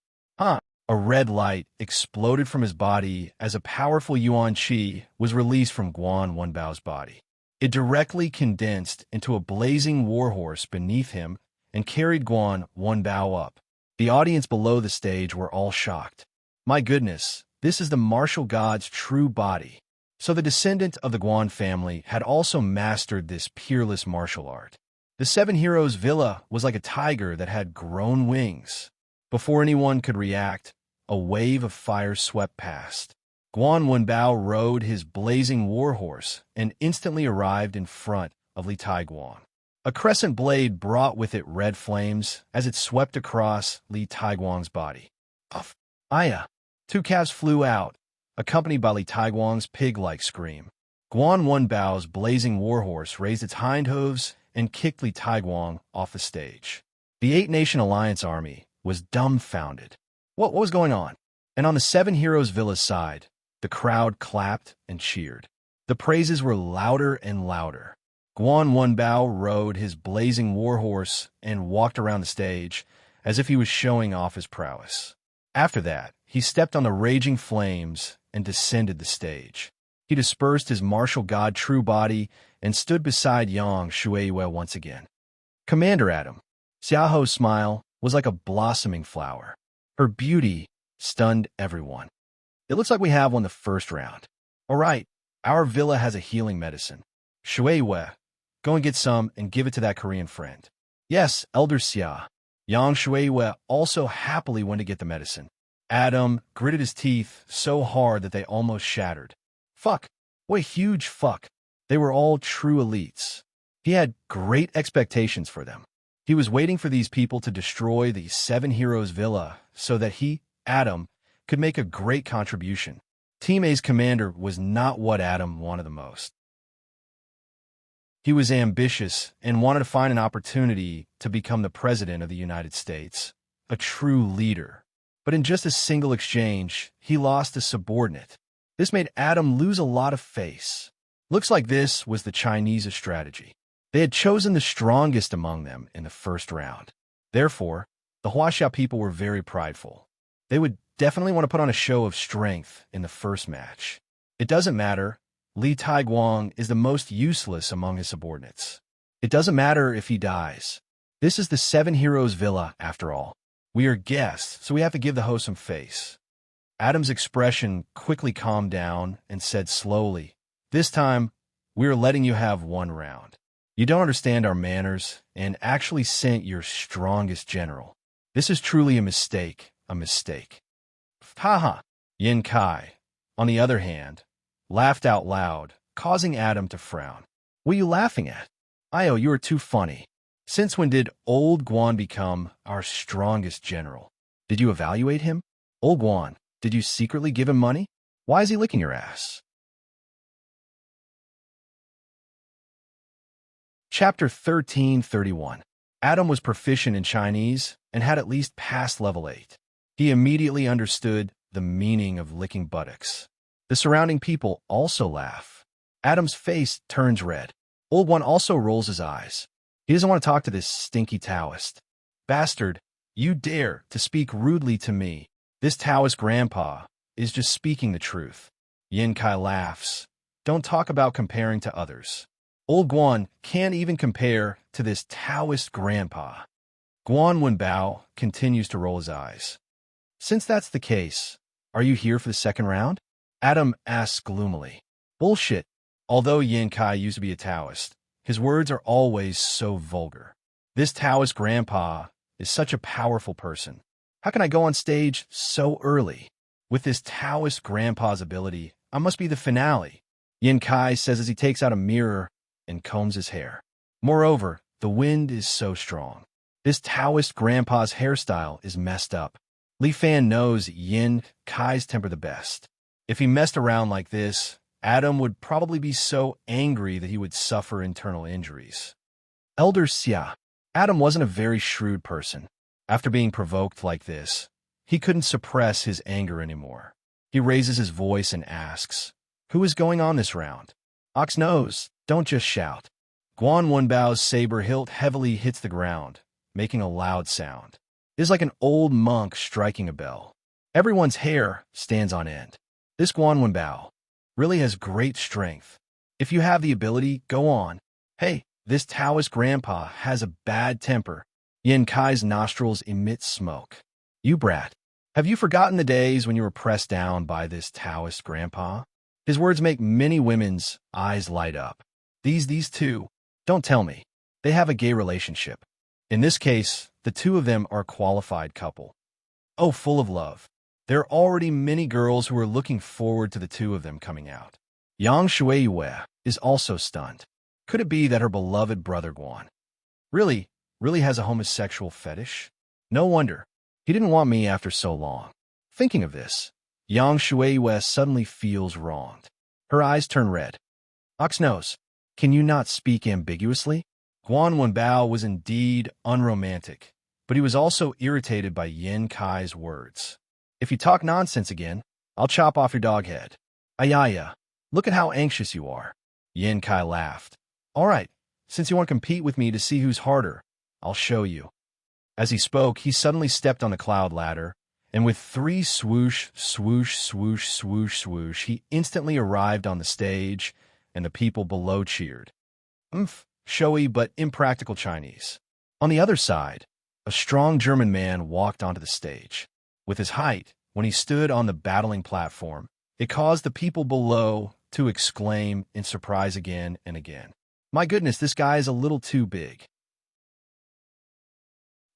A red light exploded from his body as a powerful yuan qi was released from Guan Wenbao's body. It directly condensed into a blazing warhorse beneath him and carried Guan Wenbao up. The audience below the stage were all shocked. My goodness, this is the martial god's true body. So the descendant of the Guan family had also mastered this peerless martial art. The Seven Heroes Villa was like a tiger that had grown wings. Before anyone could react, a wave of fire swept past. Guan Wenbao rode his blazing warhorse and instantly arrived in front of Li Taiguang. A crescent blade brought with it red flames as it swept across Li Taiguang's body. Puff! Aya! 2 calves flew out, accompanied by Li Taiguang's pig-like scream. Guan Wenbao's blazing warhorse raised its hind hooves and kicked Li Taiguang off the stage. The 8-Nation Alliance army was dumbfounded. What was going on? And on the Seven Heroes Villa's side, the crowd clapped and cheered. The praises were louder and louder. Guan Wenbao rode his blazing warhorse and walked around the stage as if he was showing off his prowess. After that, he stepped on the raging flames and descended the stage. He dispersed his martial god true body and stood beside Yang Shuiwa once again. Commander Adam. Xiahou's smile was like a blossoming flower. Her beauty stunned everyone. It looks like we have won the first round. All right, our villa has a healing medicine. Shuiwa, go and get some and give it to that Korean friend. Yes, Elder Xia. Yang Shuiwa also happily went to get the medicine. Adam gritted his teeth so hard that they almost shattered. Fuck. What a huge fuck. They were all true elites. He had great expectations for them. He was waiting for these people to destroy the Seven Heroes Villa so that he, Adam, could make a great contribution. Team A's commander was not what Adam wanted the most. He was ambitious and wanted to find an opportunity to become the President of the United States, a true leader. But in just a single exchange, he lost a subordinate. This made Adam lose a lot of face. Looks like this was the Chinese strategy. They had chosen the strongest among them in the first round. Therefore, the Huaxia people were very prideful. They would definitely want to put on a show of strength in the first match. It doesn't matter. Li Taiguang is the most useless among his subordinates. It doesn't matter if he dies. This is the Seven Heroes Villa, after all. We are guests, so we have to give the host some face. Adam's expression quickly calmed down and said slowly, "This time, we are letting you have 1 round. You don't understand our manners and actually sent your strongest general. This is truly a mistake, a mistake." Haha. Yin Kai, on the other hand, laughed out loud, causing Adam to frown. What are you laughing at? Io, you are too funny. Since when did old Guan become our strongest general? Did you evaluate him? Old Guan, did you secretly give him money? Why is he licking your ass? Chapter 1331. Adam was proficient in Chinese and had at least passed level 8. He immediately understood the meaning of licking buttocks. The surrounding people also laugh. Adam's face turns red. Old One also rolls his eyes. He doesn't want to talk to this stinky Taoist. Bastard, you dare to speak rudely to me. This Taoist grandpa is just speaking the truth. Yin Kai laughs. Don't talk about comparing to others. Old Guan can't even compare to this Taoist grandpa. Guan Wenbao continues to roll his eyes. Since that's the case, are you here for the second round? Adam asks gloomily. Bullshit. Although Yin Kai used to be a Taoist, his words are always so vulgar. This Taoist grandpa is such a powerful person. How can I go on stage so early? With this Taoist grandpa's ability, I must be the finale, Yin Kai says as he takes out a mirror and combs his hair. Moreover, the wind is so strong. This Taoist grandpa's hairstyle is messed up. Li Fan knows Yin Kai's temper the best. If he messed around like this, Adam would probably be so angry that he would suffer internal injuries. Elder Xia. Adam wasn't a very shrewd person. After being provoked like this, he couldn't suppress his anger anymore. He raises his voice and asks, "Who is going on this round?" Ox knows, don't just shout. Guan Wenbao's saber hilt heavily hits the ground, making a loud sound. It is like an old monk striking a bell. Everyone's hair stands on end. This Guan Wenbao really has great strength. If you have the ability, go on. Hey, this Taoist grandpa has a bad temper. Yin Kai's nostrils emit smoke. You brat, have you forgotten the days when you were pressed down by this Taoist grandpa? His words make many women's eyes light up. These two, don't tell me, they have a gay relationship. In this case, the two of them are a qualified couple. Oh, full of love. There are already many girls who are looking forward to the two of them coming out. Yang Shuiyue is also stunned. Could it be that her beloved brother Guan really has a homosexual fetish? No wonder. He didn't want me after so long. Thinking of this, Yang Shuiyue suddenly feels wronged. Her eyes turn red. Ox knows. Can you not speak ambiguously? Guan Wenbao was indeed unromantic, but he was also irritated by Yin Kai's words. If you talk nonsense again, I'll chop off your dog head. Ayaya, look at how anxious you are. Yin Kai laughed. All right, since you want to compete with me to see who's harder, I'll show you. As he spoke, he suddenly stepped on the cloud ladder, and with 3 swoosh, swoosh, swoosh, swoosh, swoosh, he instantly arrived on the stage, and the people below cheered. Showy but impractical Chinese. On the other side, a strong German man walked onto the stage. With his height, when he stood on the battling platform, it caused the people below to exclaim in surprise again and again. My goodness, this guy is a little too big.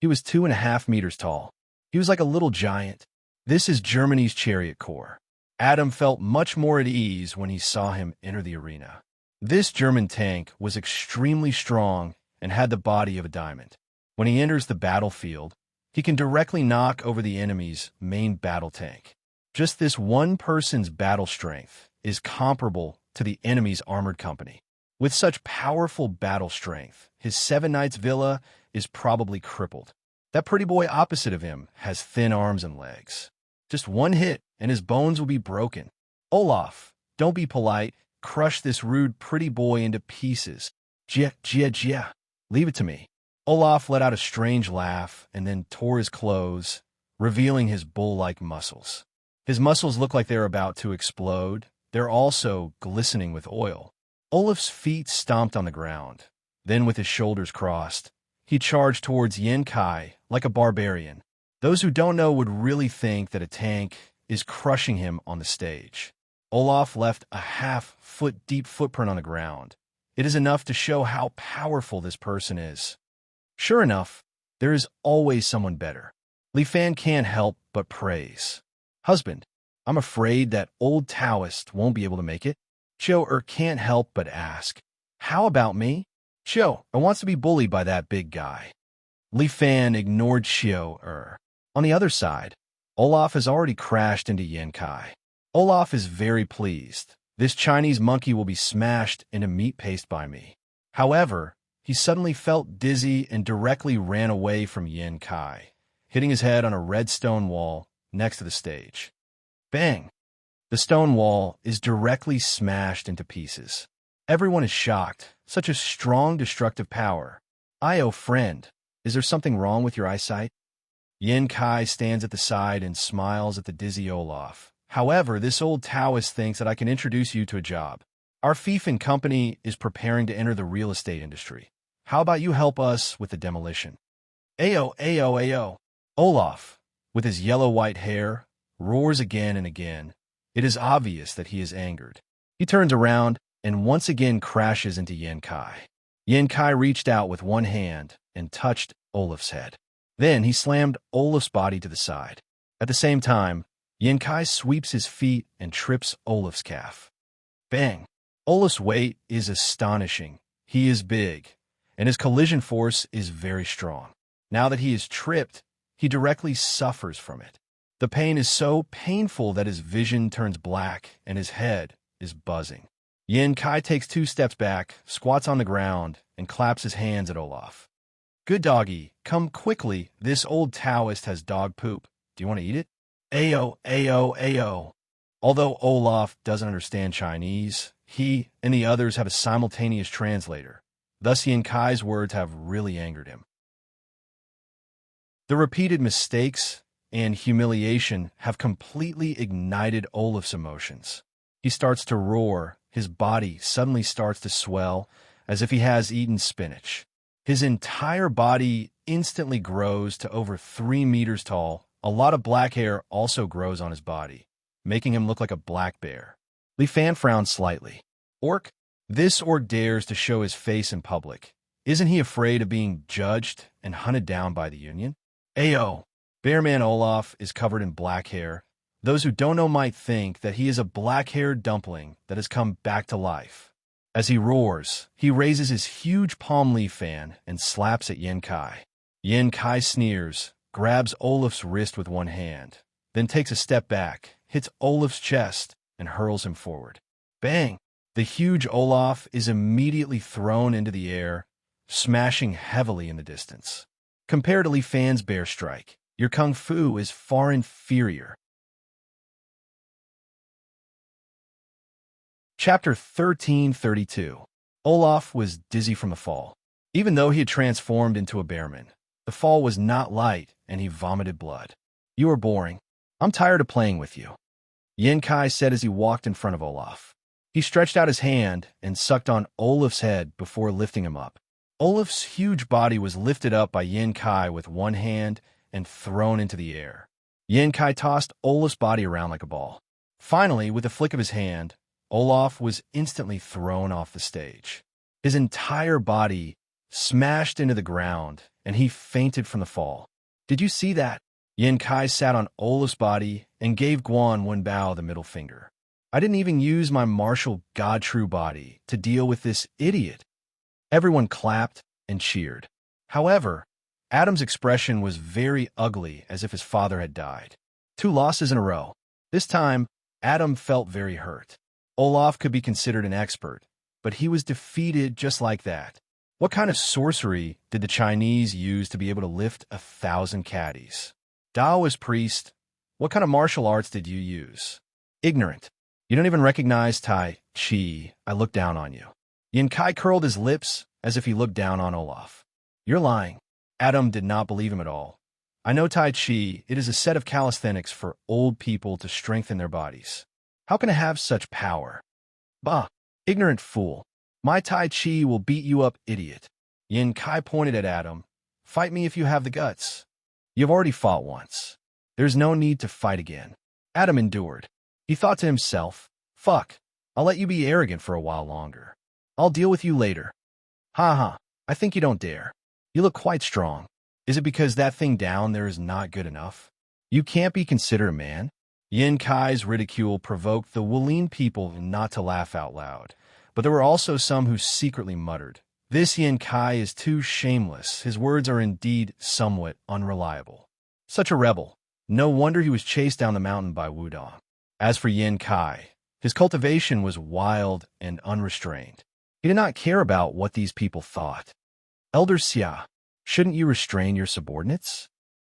He was 2.5 meters tall. He was like a little giant. This is Germany's chariot corps. Adam felt much more at ease when he saw him enter the arena. This German tank was extremely strong and had the body of a diamond. When he enters the battlefield, he can directly knock over the enemy's main battle tank. Just this one person's battle strength is comparable to the enemy's armored company. With such powerful battle strength, his 7 Knights villa is probably crippled. That pretty boy opposite of him has thin arms and legs. Just one hit and his bones will be broken. Olaf, don't be polite. Crush this rude pretty boy into pieces. Jia. Leave it to me. Olaf let out a strange laugh and then tore his clothes, revealing his bull-like muscles. His muscles look like they're about to explode. They're also glistening with oil. Olaf's feet stomped on the ground. Then, with his shoulders crossed, he charged towards Yin Kai like a barbarian. Those who don't know would really think that a tank is crushing him on the stage. Olaf left a half-foot-deep footprint on the ground. It is enough to show how powerful this person is. Sure enough, there is always someone better. Li Fan can't help but praise. Husband, I'm afraid that old Taoist won't be able to make it. Zhou can't help but ask, how about me? Xiao wants to be bullied by that big guy. Li Fan ignored Xiao. On the other side, Olaf has already crashed into Yan Kai. Olaf is very pleased. This Chinese monkey will be smashed into meat paste by me. However, he suddenly felt dizzy and directly ran away from Yan Kai, hitting his head on a red stone wall next to the stage. Bang! The stone wall is directly smashed into pieces. Everyone is shocked. Such a strong destructive power. Friend, is there something wrong with your eyesight? Yan Kai stands at the side and smiles at the dizzy Olaf. However, this old Taoist thinks that I can introduce you to a job. Our fief and company is preparing to enter the real estate industry. How about you help us with the demolition? Ayo. Olaf, with his yellow-white hair, roars again and again. It is obvious that he is angered. He turns around and once again crashes into Yan Kai. Yan Kai reached out with one hand and touched Olaf's head. Then he slammed Olaf's body to the side. At the same time, Yan Kai sweeps his feet and trips Olaf's calf. Bang! Olaf's weight is astonishing. He is big, and his collision force is very strong. Now that he is tripped, he directly suffers from it. The pain is so painful that his vision turns black and his head is buzzing. Yan Kai takes 2 steps back, squats on the ground, and claps his hands at Olaf. Good doggy, come quickly. This old Taoist has dog poop. Do you want to eat it? Ayo. Although Olaf doesn't understand Chinese, he and the others have a simultaneous translator. Thus, Yan Kai's words have really angered him. The repeated mistakes and humiliation have completely ignited Olaf's emotions. He starts to roar. His body suddenly starts to swell as if he has eaten spinach. His entire body instantly grows to over 3 meters tall. A lot of black hair also grows on his body, making him look like a black bear. Li Fan frowns slightly. Orc? This orc dares to show his face in public. Isn't he afraid of being judged and hunted down by the Union? Ayo! Bearman Olaf is covered in black hair. Those who don't know might think that he is a black-haired dumpling that has come back to life. As he roars, he raises his huge palm leaf fan and slaps at Yan Kai. Yan Kai sneers, grabs Olaf's wrist with one hand, then takes a step back, hits Olaf's chest, and hurls him forward. Bang! The huge Olaf is immediately thrown into the air, smashing heavily in the distance. Compared to Li Fan's bear strike, your kung fu is far inferior. Chapter 1332. Olaf was dizzy from the fall. Even though he had transformed into a bearman, the fall was not light and he vomited blood. You are boring. I'm tired of playing with you, Yan Kai said as he walked in front of Olaf. He stretched out his hand and sucked on Olaf's head before lifting him up. Olaf's huge body was lifted up by Yan Kai with one hand and thrown into the air. Yan Kai tossed Olaf's body around like a ball. Finally, with a flick of his hand, Olaf was instantly thrown off the stage. His entire body smashed into the ground, and he fainted from the fall. Did you see that? Yan Kai sat on Olaf's body and gave Guan one bow the middle finger. I didn't even use my martial god-true body to deal with this idiot. Everyone clapped and cheered. However, Adam's expression was very ugly, as if his father had died. 2 losses in a row. This time, Adam felt very hurt. Olaf could be considered an expert, but he was defeated just like that. What kind of sorcery did the Chinese use to be able to lift 1,000 caddies? Taoist priest, what kind of martial arts did you use? Ignorant. You don't even recognize Tai Chi. I look down on you. Yan Kai curled his lips as if he looked down on Olaf. You're lying. Adam did not believe him at all. I know Tai Chi. It is a set of calisthenics for old people to strengthen their bodies. How can I have such power? Bah, ignorant fool. My Tai Chi will beat you up, idiot. Yan Kai pointed at Adam. Fight me if you have the guts. You've already fought once. There's no need to fight again. Adam endured. He thought to himself, fuck, I'll let you be arrogant for a while longer. I'll deal with you later. Ha, I think you don't dare. You look quite strong. Is it because that thing down there is not good enough? You can't be considered a man? Yan Kai's ridicule provoked the Wulin people not to laugh out loud, but there were also some who secretly muttered, This Yin Kai is too shameless. His words are indeed somewhat unreliable. Such a rebel. No wonder he was chased down the mountain by Wudong. As for Yin Kai, his cultivation was wild and unrestrained. He did not care about what these people thought. Elder Xia, shouldn't you restrain your subordinates?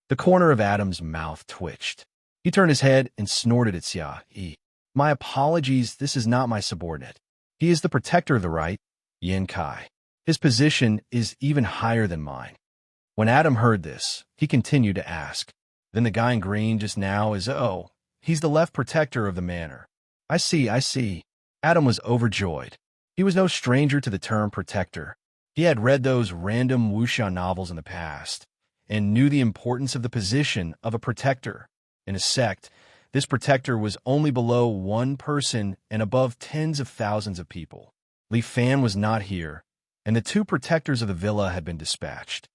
The corner of Adam's mouth twitched. He turned his head and snorted at Xia. My apologies, this is not my subordinate. He is the protector of the right, Yin Kai. His position is even higher than mine. When Adam heard this, he continued to ask, then the guy in green just now is, oh, he's the left protector of the manor. I see. Adam was overjoyed. He was no stranger to the term protector. He had read those random wuxia novels in the past and knew the importance of the position of a protector. In a sect, this protector was only below one person and above tens of thousands of people. Li Fan was not here, and the two protectors of the villa had been dispatched.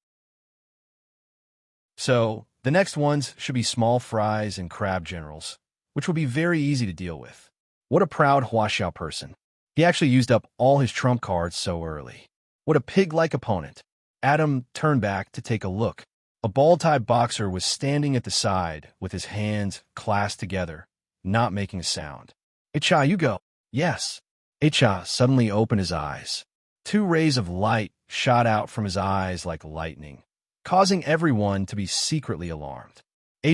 So, the next ones should be small fries and crab generals, which will be very easy to deal with. What a proud Huaxiao person. He actually used up all his trump cards so early. What a pig-like opponent. Adam turned back to take a look. A ball-tied boxer was standing at the side with his hands clasped together, not making a sound. Cha, you go. Yes. Cha suddenly opened his eyes. Two rays of light shot out from his eyes like lightning, causing everyone to be secretly alarmed.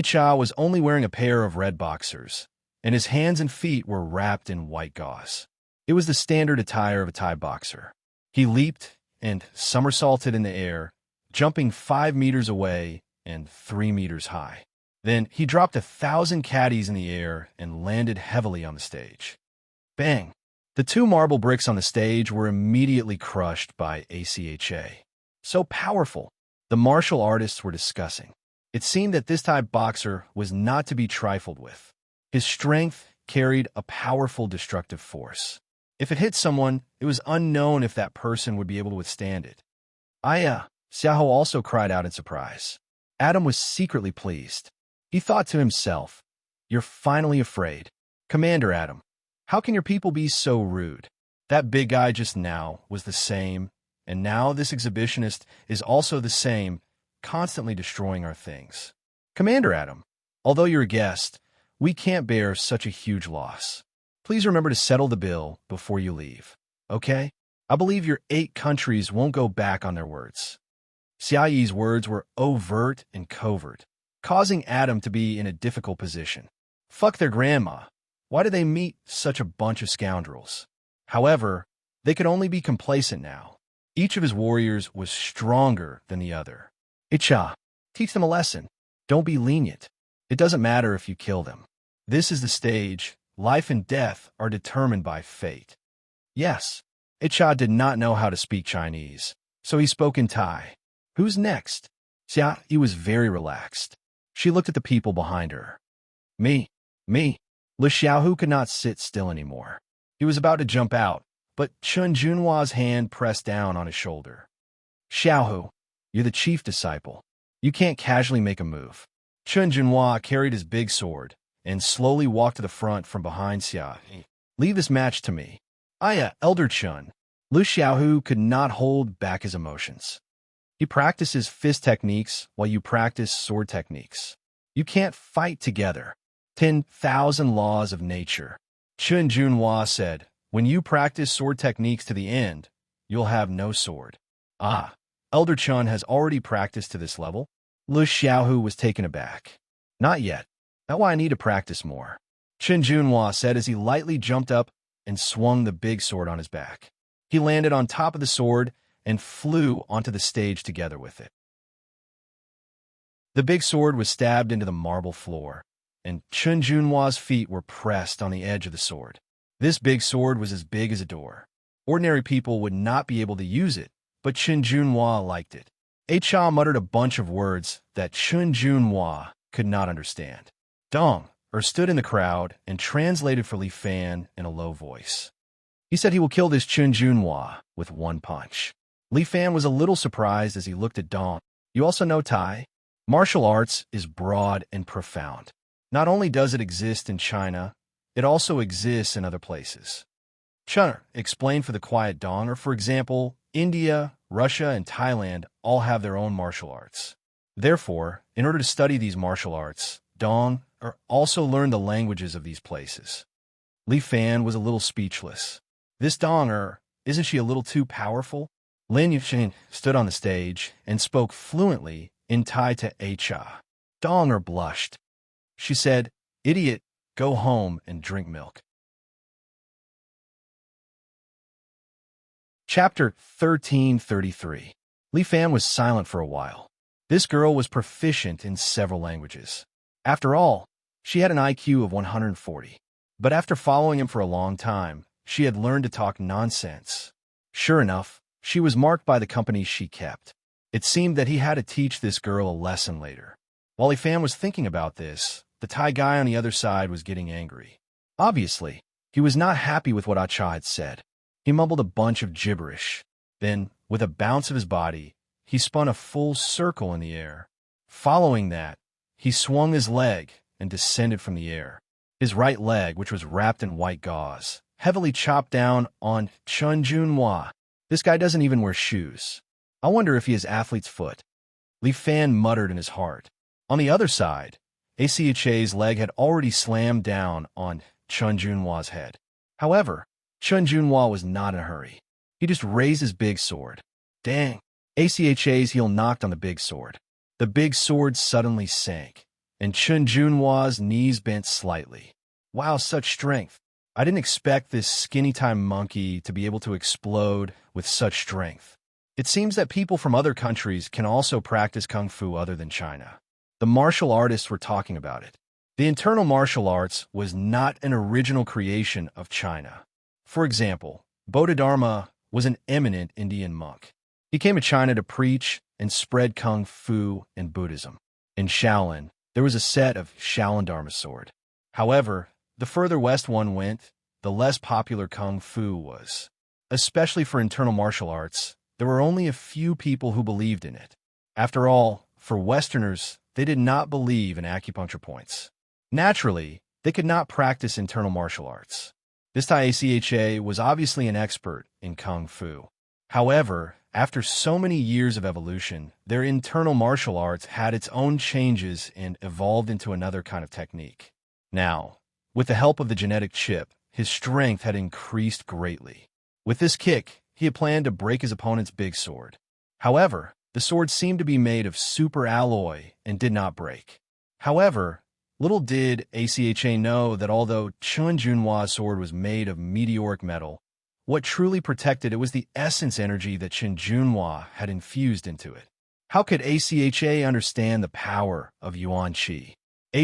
Cha was only wearing a pair of red boxers, and his hands and feet were wrapped in white gauze. It was the standard attire of a Thai boxer. He leaped and somersaulted in the air, jumping 5 meters away and 3 meters high. Then he dropped 1,000 caddies in the air and landed heavily on the stage. Bang! The 2 marble bricks on the stage were immediately crushed by ACHA. So powerful, the martial artists were discussing. It seemed that this Thai boxer was not to be trifled with. His strength carried a powerful destructive force. If it hit someone, it was unknown if that person would be able to withstand it. Xiaohu also cried out in surprise. Adam was secretly pleased. He thought to himself, you're finally afraid. Commander Adam, how can your people be so rude? That big guy just now was the same, and now this exhibitionist is also the same, constantly destroying our things. Commander Adam, although you're a guest, we can't bear such a huge loss. Please remember to settle the bill before you leave, okay? I believe your 8 countries won't go back on their words. Xia Yi's words were overt and covert, causing Adam to be in a difficult position. Fuck their grandma. Why did they meet such a bunch of scoundrels? However, they could only be complacent now. Each of his warriors was stronger than the other. Cha, teach them a lesson. Don't be lenient. It doesn't matter if you kill them. This is the stage. Life and death are determined by fate. Yes, Cha did not know how to speak Chinese, so he spoke in Thai. Who's next? Xia Yi was very relaxed. She looked at the people behind her. Me. Li Xiaohu could not sit still anymore. He was about to jump out, but Chun Junhua's hand pressed down on his shoulder. Xiaohu, you're the chief disciple. You can't casually make a move. Chun Junhua carried his big sword and slowly walked to the front from behind Xia Yi. Leave this match to me. Elder Chun. Li Xiaohu could not hold back his emotions. He practices fist techniques while you practice sword techniques. You can't fight together. 10,000 laws of nature. Chun Junhua said, when you practice sword techniques to the end, you'll have no sword. Elder Chun has already practiced to this level? Li Xiaohu was taken aback. Not yet. That's why I need to practice more. Chun Junhua said as he lightly jumped up and swung the big sword on his back. He landed on top of the sword and flew onto the stage together with it. The big sword was stabbed into the marble floor, and Chun Junhua's feet were pressed on the edge of the sword. This big sword was as big as a door. Ordinary people would not be able to use it, but Chun Junhua liked it. Cha muttered a bunch of words that Chun Junhua could not understand. Dong stood in the crowd and translated for Li Fan in a low voice. He said he will kill this Chun Junhua with one punch. Li Fan was a little surprised as he looked at Dong. You also know Thai? Martial arts is broad and profound. Not only does it exist in China, it also exists in other places. Chun explained for the quiet Dong, or for example, India Russia, and Thailand all have their own martial arts. Therefore, in order to study these martial arts, Dong also learned the languages of these places. Li Fan was a little speechless. This Dong, isn't she a little too powerful? Lin Yushin stood on the stage and spoke fluently in Thai to Cha. Dong blushed. She said, "Idiot, go home and drink milk." Chapter 1333. Li Fan was silent for a while. This girl was proficient in several languages. After all, she had an IQ of 140. But after following him for a long time, she had learned to talk nonsense. Sure enough, she was marked by the company she kept. It seemed that he had to teach this girl a lesson later. While Li Fan was thinking about this, the Thai guy on the other side was getting angry. Obviously, he was not happy with what Cha had said. He mumbled a bunch of gibberish. Then, with a bounce of his body, he spun a full circle in the air. Following that, he swung his leg and descended from the air. His right leg, which was wrapped in white gauze, heavily chopped down on Chun Junhua. This guy doesn't even wear shoes. I wonder if he has athlete's foot. Li Fan muttered in his heart. On the other side, Acha's leg had already slammed down on Chun Junhua's head. However, Chun Junhua was not in a hurry. He just raised his big sword. Dang! Acha's heel knocked on the big sword. The big sword suddenly sank, and Chun Junhua's knees bent slightly. Wow, such strength! I didn't expect this skinny-time monkey to be able to explode with such strength. It seems that people from other countries can also practice kung fu other than China. The martial artists were talking about it. The internal martial arts was not an original creation of China. For example, Bodhidharma was an eminent Indian monk. He came to China to preach and spread kung fu and Buddhism. In Shaolin, there was a set of Shaolin Dharma sword. However, the further west one went, the less popular kung fu was. Especially for internal martial arts, there were only a few people who believed in it. After all, for Westerners, they did not believe in acupuncture points. Naturally, they could not practice internal martial arts. This Thai Acha was obviously an expert in kung fu. However, after so many years of evolution, their internal martial arts had its own changes and evolved into another kind of technique. Now, with the help of the genetic chip, his strength had increased greatly. With this kick, he had planned to break his opponent's big sword. However, the sword seemed to be made of super alloy and did not break. However, little did Acha know that although Chun Junhua's sword was made of meteoric metal, what truly protected it was the essence energy that Chun Junhua had infused into it. How could Acha understand the power of Yuan Qi?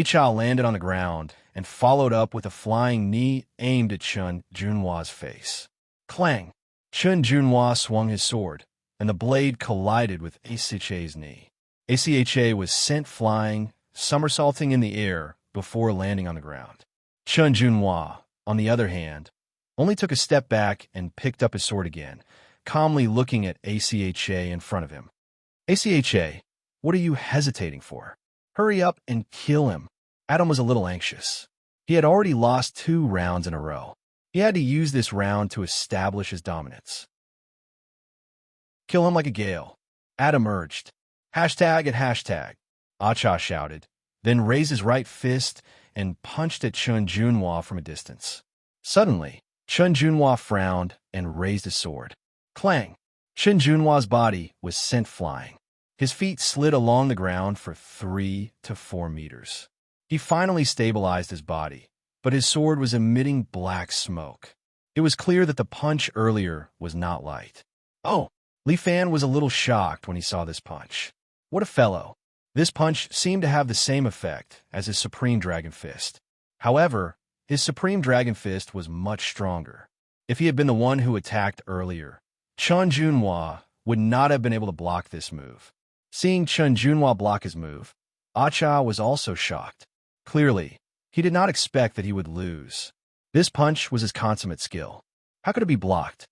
Cha landed on the ground and followed up with a flying knee aimed at Chun Junhua's face. Clang! Chun Junhua swung his sword, and the blade collided with Acha's knee. Acha was sent flying, somersaulting in the air before landing on the ground. Chun Junhua, on the other hand, only took a step back and picked up his sword again, calmly looking at Acha in front of him. Acha, what are you hesitating for? Hurry up and kill him. Adam was a little anxious. He had already lost 2 rounds in a row. He had to use this round to establish his dominance. Kill him like a gale. Adam urged. Hashtag at hashtag. Cha shouted, then raised his right fist and punched at Chun Junhua from a distance. Suddenly, Chun Junhua frowned and raised his sword. Clang! Chun Junhua's body was sent flying. His feet slid along the ground for 3 to 4 meters. He finally stabilized his body, but his sword was emitting black smoke. It was clear that the punch earlier was not light. Oh! Li Fan was a little shocked when he saw this punch. What a fellow! This punch seemed to have the same effect as his Supreme Dragon Fist. However, his Supreme Dragon Fist was much stronger. If he had been the one who attacked earlier, Chun Junhua would not have been able to block this move. Seeing Chun Junhua block his move, Cha was also shocked. Clearly, he did not expect that he would lose. This punch was his consummate skill. How could it be blocked?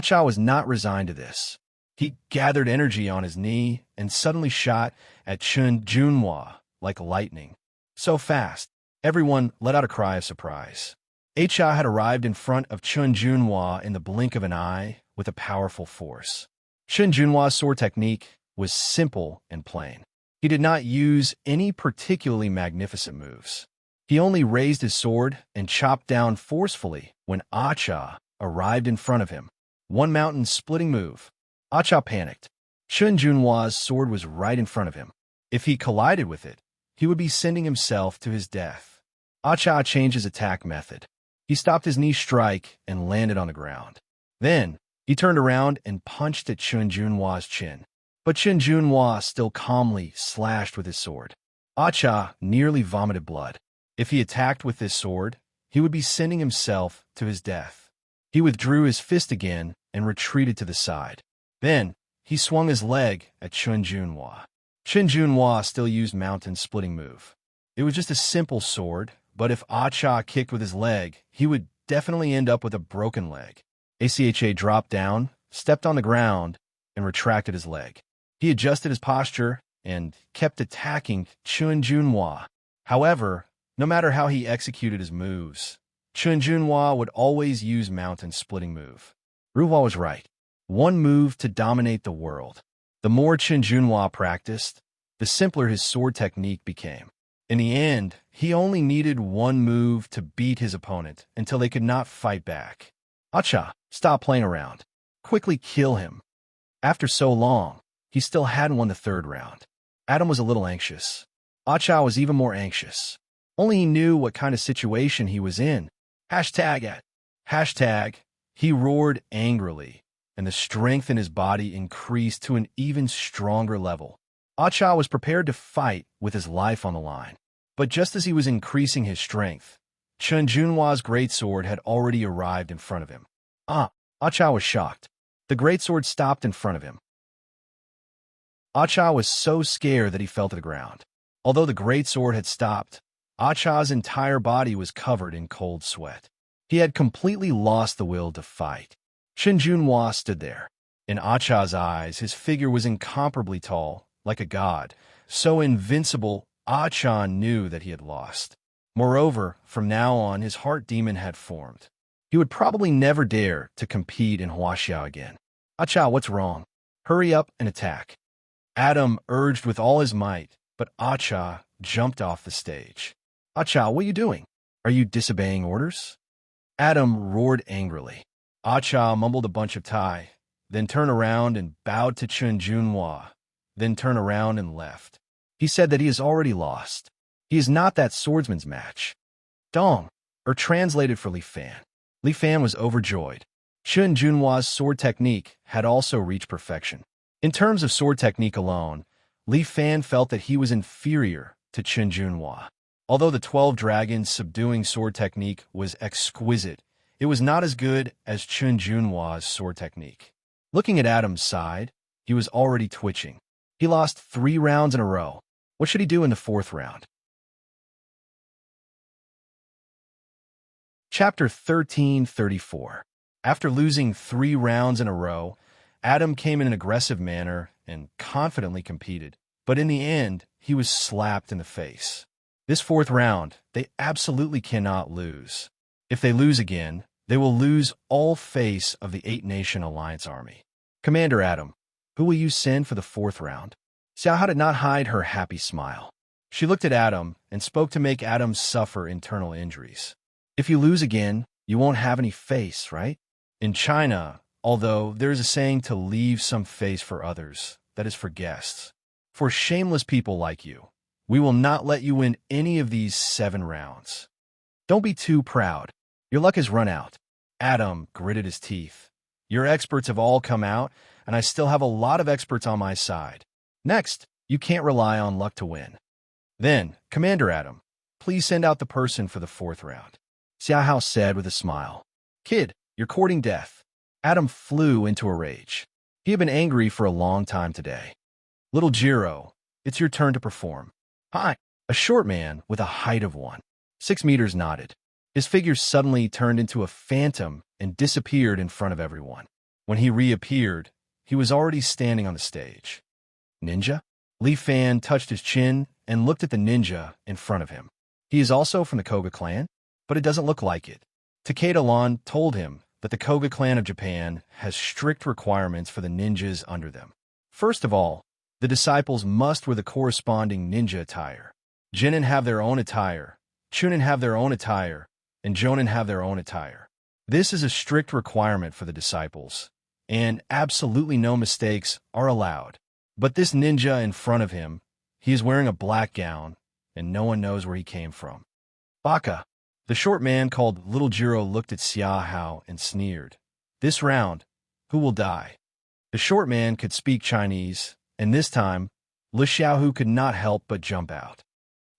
Cha was not resigned to this. He gathered energy on his knee and suddenly shot at Chun Junhua like lightning. So fast, everyone let out a cry of surprise. Cha had arrived in front of Chun Junhua in the blink of an eye with a powerful force. Chen Junhua's sword technique was simple and plain. He did not use any particularly magnificent moves. He only raised his sword and chopped down forcefully when Acha arrived in front of him. One mountain-splitting move. Acha panicked. Chen Junhua's sword was right in front of him. If he collided with it, he would be sending himself to his death. Acha changed his attack method. He stopped his knee strike and landed on the ground. Then, he turned around and punched at Chen Junhua's chin. But Chen Junhua still calmly slashed with his sword. Acha nearly vomited blood. If he attacked with this sword, he would be sending himself to his death. He withdrew his fist again and retreated to the side. Then, he swung his leg at Chen Junhua. Chen Junhua still used mountain-splitting move. It was just a simple sword, but if Acha kicked with his leg, he would definitely end up with a broken leg. Acha dropped down, stepped on the ground, and retracted his leg. He adjusted his posture and kept attacking Chen Junhua. However, no matter how he executed his moves, Chen Junhua would always use mountain-splitting move. Ruhua was right. One move to dominate the world. The more Chen Junhua practiced, the simpler his sword technique became. In the end, he only needed one move to beat his opponent until they could not fight back. Acha, stop playing around. Quickly kill him. After so long, he still hadn't won the third round. Adam was a little anxious. Acha was even more anxious. Only he knew what kind of situation he was in. Hashtag, he roared angrily, and the strength in his body increased to an even stronger level. Acha was prepared to fight with his life on the line. But just as he was increasing his strength, Chen Junhua's greatsword had already arrived in front of him. Acha was shocked. The greatsword stopped in front of him. Acha was so scared that he fell to the ground. Although the greatsword had stopped, Acha's entire body was covered in cold sweat. He had completely lost the will to fight. Chen Junhua stood there. In Acha's eyes, his figure was incomparably tall, like a god. So invincible, Acha knew that he had lost. Moreover, from now on, his heart demon had formed. He would probably never dare to compete in Huaxiao again. Acha, what's wrong? Hurry up and attack. Adam urged with all his might, but Acha jumped off the stage. Acha, what are you doing? Are you disobeying orders? Adam roared angrily. Acha mumbled a bunch of Thai, then turned around and bowed to Chen Junhua, then turned around and left. He said that he has already lost. He is not that swordsman's match. Dong, or translated for Li Fan. Li Fan was overjoyed. Chen Junhua's sword technique had also reached perfection. In terms of sword technique alone, Li Fan felt that he was inferior to Chen Junhua. Although the 12 Dragons subduing sword technique was exquisite, it was not as good as Chen Junhua's sword technique. Looking at Adam's side, he was already twitching. He lost 3 rounds in a row. What should he do in the 4th round? Chapter 1334. After losing 3 rounds in a row, Adam came in an aggressive manner and confidently competed. But in the end, he was slapped in the face. This 4th round, they absolutely cannot lose. If they lose again, they will lose all face of the 8-Nation Alliance Army. Commander Adam, who will you send for the 4th round? Xiaohao did not hide her happy smile. She looked at Adam and spoke to make Adam suffer internal injuries. If you lose again, you won't have any face, right? In China, although there is a saying to leave some face for others, that is for guests. For shameless people like you, we will not let you win any of these 7 rounds. Don't be too proud. Your luck has run out. Adam gritted his teeth. Your experts have all come out, and I still have a lot of experts on my side. Next, you can't rely on luck to win. Then, Commander Adam, please send out the person for the 4th round. Xiaohao said with a smile. Kid, you're courting death. Adam flew into a rage. He had been angry for a long time today. Little Jiro, it's your turn to perform. Hi. A short man with a height of 1.6 meters nodded. His figure suddenly turned into a phantom and disappeared in front of everyone. When he reappeared, he was already standing on the stage. Ninja? Li Fan touched his chin and looked at the ninja in front of him. He is also from the Koga clan, but it doesn't look like it. Takeda Lan told him but the Koga clan of Japan has strict requirements for the ninjas under them. First of all, the disciples must wear the corresponding ninja attire. Jinin have their own attire, Chunin have their own attire, and Jonin have their own attire. This is a strict requirement for the disciples, and absolutely no mistakes are allowed. But this ninja in front of him, he is wearing a black gown, and no one knows where he came from. Baka, the short man called Little Jiro, looked at Xia Hao and sneered. This round, who will die? The short man could speak Chinese, and this time, Lu Xiaohu could not help but jump out.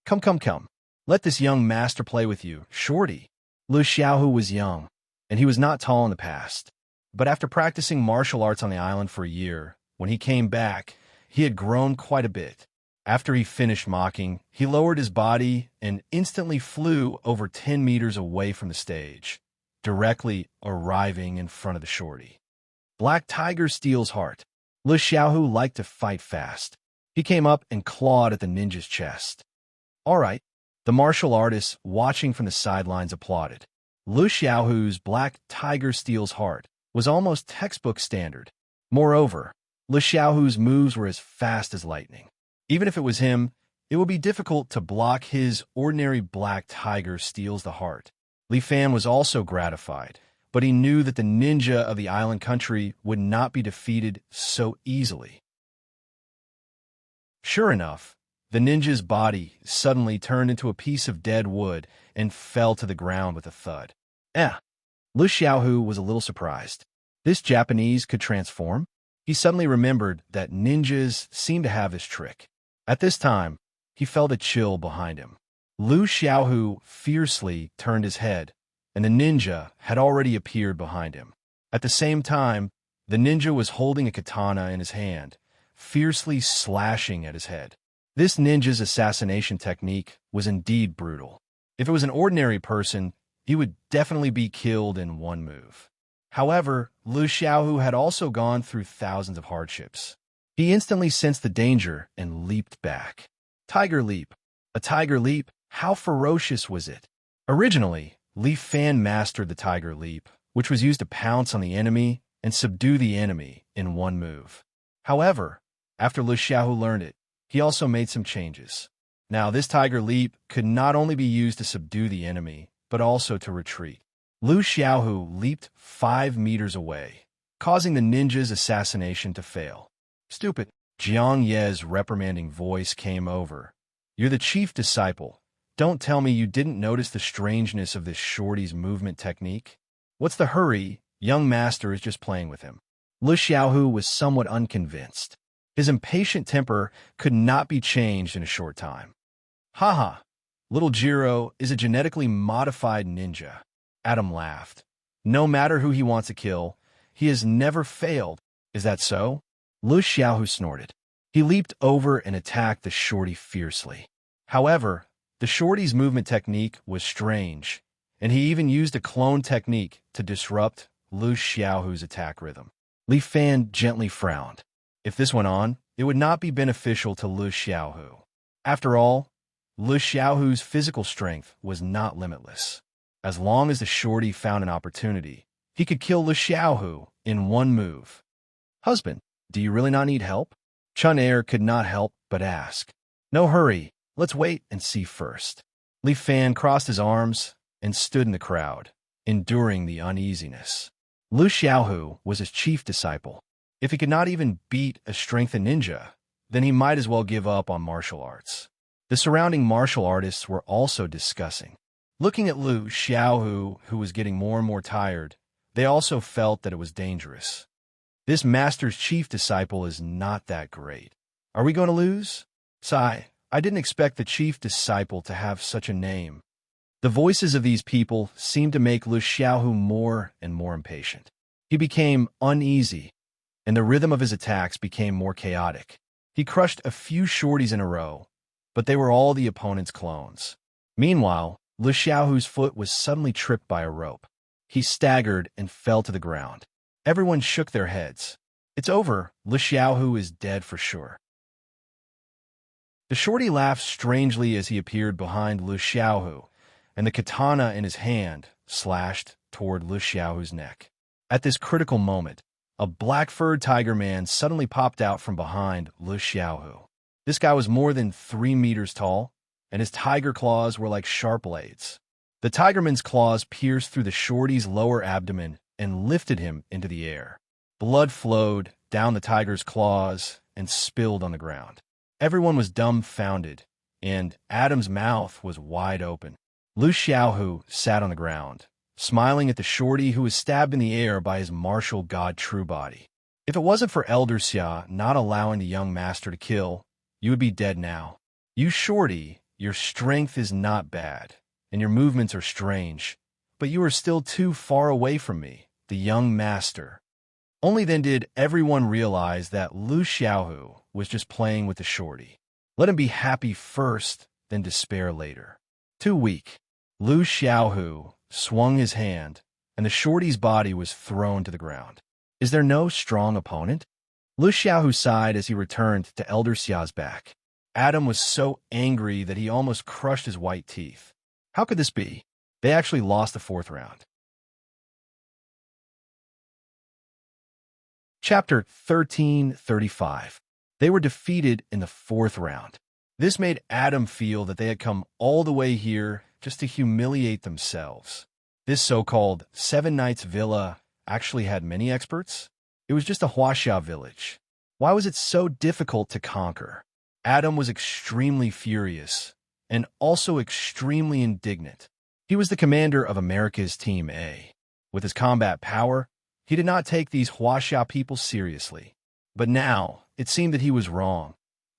Come, come, come. Let this young master play with you, shorty. Lu Xiaohu was young, and he was not tall in the past. But after practicing martial arts on the island for a year, when he came back, he had grown quite a bit. After he finished mocking, he lowered his body and instantly flew over 10 meters away from the stage, directly arriving in front of the shorty. Black Tiger Steel's heart. Lu Xiaohu liked to fight fast. He came up and clawed at the ninja's chest. All right. The martial artists, watching from the sidelines, applauded. Lu Xiaohu's Black Tiger Steel's heart was almost textbook standard. Moreover, Lu Xiaohu's moves were as fast as lightning. Even if it was him, it would be difficult to block his ordinary Black Tiger Steel's the heart. Li Fan was also gratified, but he knew that the ninja of the island country would not be defeated so easily. Sure enough, the ninja's body suddenly turned into a piece of dead wood and fell to the ground with a thud. Lu Xiaohu was a little surprised. This Japanese could transform? He suddenly remembered that ninjas seemed to have this trick. At this time, he felt a chill behind him. Lu Xiaohu fiercely turned his head, and the ninja had already appeared behind him. At the same time, the ninja was holding a katana in his hand, fiercely slashing at his head. This ninja's assassination technique was indeed brutal. If it was an ordinary person, he would definitely be killed in one move. However, Lu Xiaohu had also gone through thousands of hardships. He instantly sensed the danger and leaped back. Tiger leap. A tiger leap? How ferocious was it? Originally, Li Fan mastered the tiger leap, which was used to pounce on the enemy and subdue the enemy in one move. However, after Lu Xiaohu learned it, he also made some changes. Now, this tiger leap could not only be used to subdue the enemy, but also to retreat. Lu Xiaohu leaped 5 meters away, causing the ninja's assassination to fail. Stupid. Jiang Ye's reprimanding voice came over. You're the chief disciple. Don't tell me you didn't notice the strangeness of this shorty's movement technique. What's the hurry? Young master is just playing with him. Lu Xiaohu was somewhat unconvinced. His impatient temper could not be changed in a short time. Haha, Little Jiro is a genetically modified ninja. Adam laughed. No matter who he wants to kill, he has never failed. Is that so? Lu Xiaohu snorted. He leaped over and attacked the shorty fiercely. However, the shorty's movement technique was strange, and he even used a clone technique to disrupt Lu Xiaohu's attack rhythm. Li Fan gently frowned. If this went on, it would not be beneficial to Lu Xiaohu. After all, Lu Xiaohu's physical strength was not limitless. As long as the shorty found an opportunity, he could kill Lu Xiaohu in one move. Husband, do you really not need help? Chun Er could not help but ask. No hurry, let's wait and see first. Li Fan crossed his arms and stood in the crowd, enduring the uneasiness. Lu Xiaohu was his chief disciple. If he could not even beat a strengthened ninja, then he might as well give up on martial arts. The surrounding martial artists were also discussing. Looking at Lu Xiaohu, who was getting more and more tired, they also felt that it was dangerous. This master's chief disciple is not that great. Are we going to lose? Sigh, I didn't expect the chief disciple to have such a name. The voices of these people seemed to make Lu Xiaohu more and more impatient. He became uneasy, and the rhythm of his attacks became more chaotic. He crushed a few shorties in a row, but they were all the opponent's clones. Meanwhile, Lu Xiaohu's foot was suddenly tripped by a rope. He staggered and fell to the ground. Everyone shook their heads. It's over. Lu Xiaohu is dead for sure. The shorty laughed strangely as he appeared behind Lu Xiaohu, and the katana in his hand slashed toward Lu Xiaohu's neck. At this critical moment, a black-furred tiger man suddenly popped out from behind Lu Xiaohu. This guy was more than 3 meters tall, and his tiger claws were like sharp blades. The tigerman's claws pierced through the shorty's lower abdomen and lifted him into the air. Blood flowed down the tiger's claws and spilled on the ground. Everyone was dumbfounded, and Adam's mouth was wide open. Lu Xiaohu sat on the ground, smiling at the shorty who was stabbed in the air by his martial god True Body. If it wasn't for Elder Xia not allowing the young master to kill, you would be dead now. You shorty, your strength is not bad, and your movements are strange, but you are still too far away from me, the young master. Only then did everyone realize that Lu Xiaohu was just playing with the shorty. Let him be happy first, then despair later. Too weak. Lu Xiaohu swung his hand, and the shorty's body was thrown to the ground. Is there no strong opponent? Lu Xiaohu sighed as he returned to Elder Xia's back. Adam was so angry that he almost crushed his white teeth. How could this be? They actually lost the 4th round. Chapter 1335. They were defeated in the 4th round. This made Adam feel that they had come all the way here just to humiliate themselves. This so-called 7 Nights Villa actually had many experts. It was just a Huaxia village. Why was it so difficult to conquer? Adam was extremely furious and also extremely indignant. He was the commander of America's Team A. With his combat power, he did not take these Huaxia people seriously. But now, it seemed that he was wrong,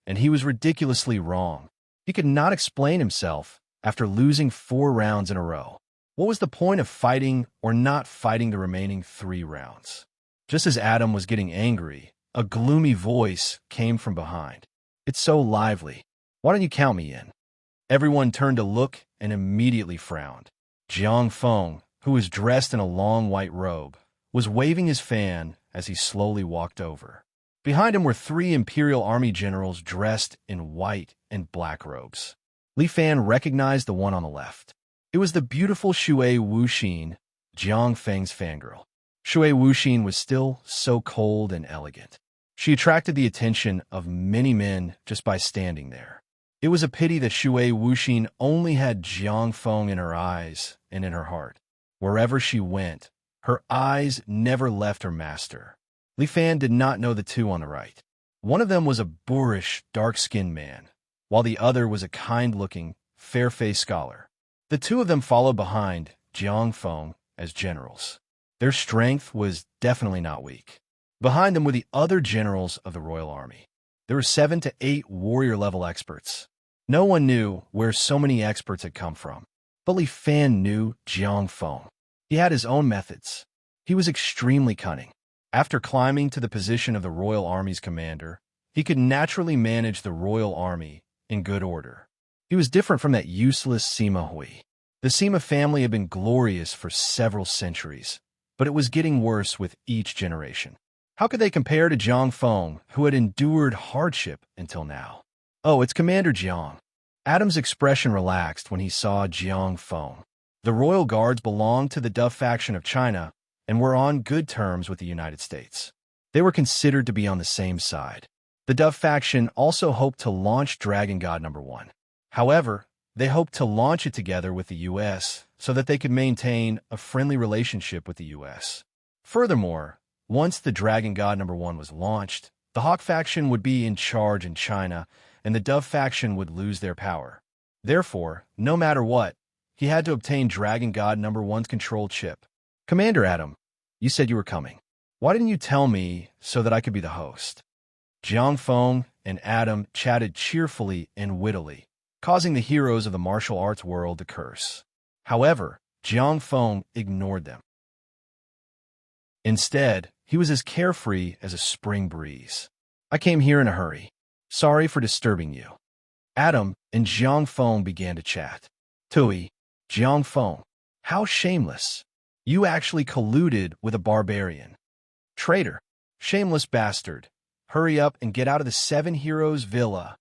and he was ridiculously wrong. He could not explain himself after losing 4 rounds in a row. What was the point of fighting or not fighting the remaining 3 rounds? Just as Adam was getting angry, a gloomy voice came from behind. It's so lively. Why don't you count me in? Everyone turned to look and immediately frowned. Jiang Feng, who was dressed in a long white robe, was waving his fan as he slowly walked over. Behind him were 3 Imperial Army generals dressed in white and black robes. Li Fan recognized the one on the left. It was the beautiful Shui Wuxin, Jiang Feng's fangirl. Shui Wuxin was still so cold and elegant. She attracted the attention of many men just by standing there. It was a pity that Shui Wuxin only had Jiang Feng in her eyes and in her heart. Wherever she went, her eyes never left her master. Li Fan did not know the 2 on the right. One of them was a boorish, dark-skinned man, while the other was a kind-looking, fair-faced scholar. The 2 of them followed behind Jiang Feng as generals. Their strength was definitely not weak. Behind them were the other generals of the Royal Army. There were 7 to 8 warrior-level experts. No one knew where so many experts had come from. But Li Fan knew Jiang Feng. He had his own methods. He was extremely cunning. After climbing to the position of the Royal Army's commander, he could naturally manage the Royal Army in good order. He was different from that useless Sima Hui. The Sima family had been glorious for several centuries, but it was getting worse with each generation. How could they compare to Jiang Feng, who had endured hardship until now? Oh, it's Commander Jiang. Adam's expression relaxed when he saw Jiang Feng. The Royal Guards belonged to the Dove faction of China and were on good terms with the United States. They were considered to be on the same side. The Dove faction also hoped to launch Dragon God No. 1. However, they hoped to launch it together with the U.S. so that they could maintain a friendly relationship with the U.S. Furthermore, once the Dragon God No. 1 was launched, the Hawk faction would be in charge in China, and the Dove faction would lose their power. Therefore, no matter what, he had to obtain Dragon God No. 1's control chip. Commander Adam, you said you were coming. Why didn't you tell me so that I could be the host? Jiang Feng and Adam chatted cheerfully and wittily, causing the heroes of the martial arts world to curse. However, Jiang Feng ignored them. Instead, he was as carefree as a spring breeze. I came here in a hurry. Sorry for disturbing you. Adam and Jiang Feng began to chat. Tui, Jiang Feng, how shameless. You actually colluded with a barbarian. Traitor, shameless bastard. Hurry up and get out of the 7 Heroes Villa.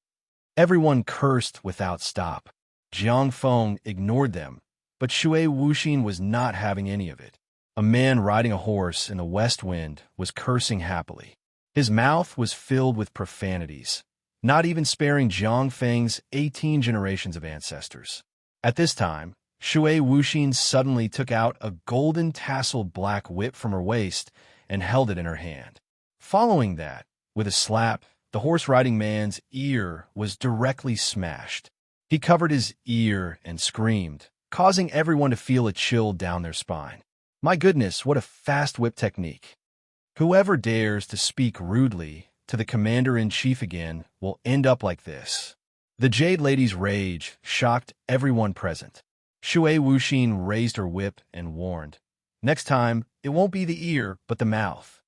Everyone cursed without stop. Jiang Feng ignored them, but Shui Wuxin was not having any of it. A man riding a horse in the west wind was cursing happily. His mouth was filled with profanities, not even sparing Jiang Feng's 18 generations of ancestors. At this time, Shui Wuxin suddenly took out a golden tasseled black whip from her waist and held it in her hand. Following that, with a slap, the horse-riding man's ear was directly smashed. He covered his ear and screamed, causing everyone to feel a chill down their spine. My goodness, what a fast whip technique. Whoever dares to speak rudely to the commander-in-chief again will end up like this. The Jade Lady's rage shocked everyone present. Shui Wuxin raised her whip and warned, "Next time, it won't be the ear, but the mouth."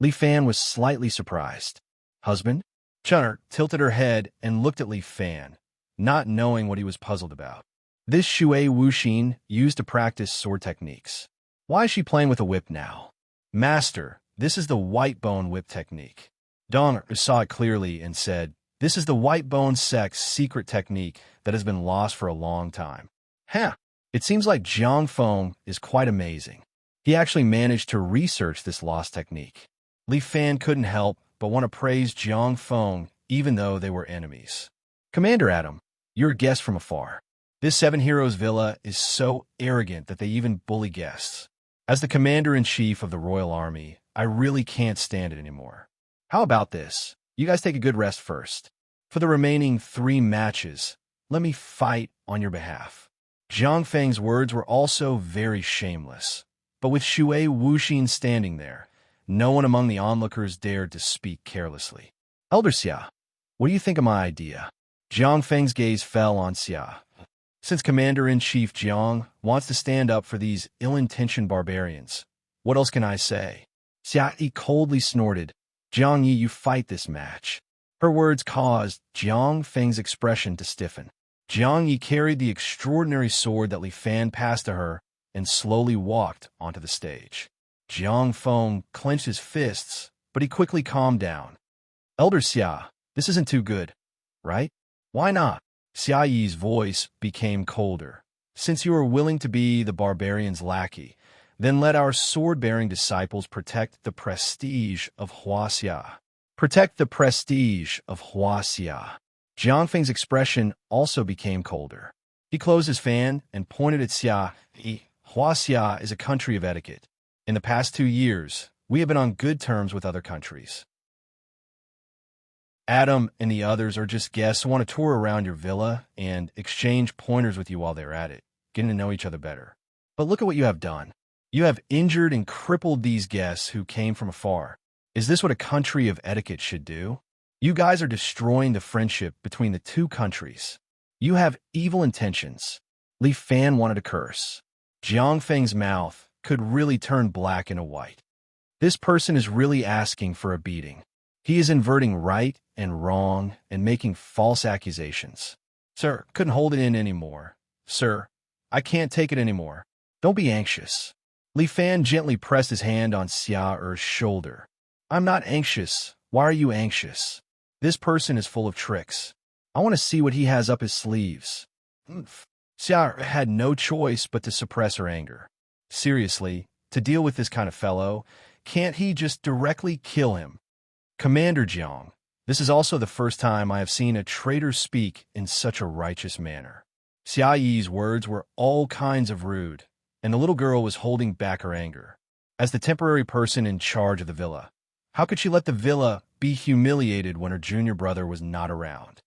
Li Fan was slightly surprised. Husband? Chun'er tilted her head and looked at Li Fan, not knowing what he was puzzled about. This Shui Wuxin used to practice sword techniques. Why is she playing with a whip now? Master, this is the white bone whip technique. Dong saw it clearly and said, "This is the white bone sect's secret technique that has been lost for a long time." It seems like Jiang Feng is quite amazing. He actually managed to research this lost technique. Li Fan couldn't help but want to praise Jiang Feng even though they were enemies. Commander Adam, you're a guest from afar. This Seven Heroes villa is so arrogant that they even bully guests. As the commander-in-chief of the Royal Army, I really can't stand it anymore. How about this? You guys take a good rest first. For the remaining 3 matches, let me fight on your behalf. Jiang Feng's words were also very shameless. But with Shui Wuxin standing there, no one among the onlookers dared to speak carelessly. Elder Xia, what do you think of my idea? Jiang Feng's gaze fell on Xia. Since Commander-in-Chief Jiang wants to stand up for these ill-intentioned barbarians, what else can I say? Xia Yi coldly snorted, "Jiang Yi, you fight this match." Her words caused Jiang Feng's expression to stiffen. Jiang Yi carried the extraordinary sword that Li Fan passed to her and slowly walked onto the stage. Jiang Feng clenched his fists, but he quickly calmed down. Elder Xia, this isn't too good, right? Why not? Xia Yi's voice became colder. Since you are willing to be the barbarian's lackey, then let our sword-bearing disciples protect the prestige of Huaxia. Protect the prestige of Huaxia. Jiang Feng's expression also became colder. He closed his fan and pointed at Xia Yi. Huaxia is a country of etiquette. In the past 2 years, we have been on good terms with other countries. Adam and the others are just guests who want to tour around your villa and exchange pointers with you while they're at it, getting to know each other better. But look at what you have done. You have injured and crippled these guests who came from afar. Is this what a country of etiquette should do? You guys are destroying the friendship between the 2 countries. You have evil intentions. Li Fan wanted to curse. Jiang Feng's mouth could really turn black into white. This person is really asking for a beating. He is inverting right and wrong and making false accusations. Sir, couldn't hold it in anymore. Sir, I can't take it anymore. Don't be anxious. Li Fan gently pressed his hand on Xia Er's shoulder. I'm not anxious. Why are you anxious? This person is full of tricks. I want to see what he has up his sleeves. Xia had no choice but to suppress her anger. Seriously, to deal with this kind of fellow, can't he just directly kill him? Commander Jiang, this is also the first time I have seen a traitor speak in such a righteous manner. Xia Yi's words were all kinds of rude, and the little girl was holding back her anger. As the temporary person in charge of the villa, how could she let the villa be humiliated when her junior brother was not around?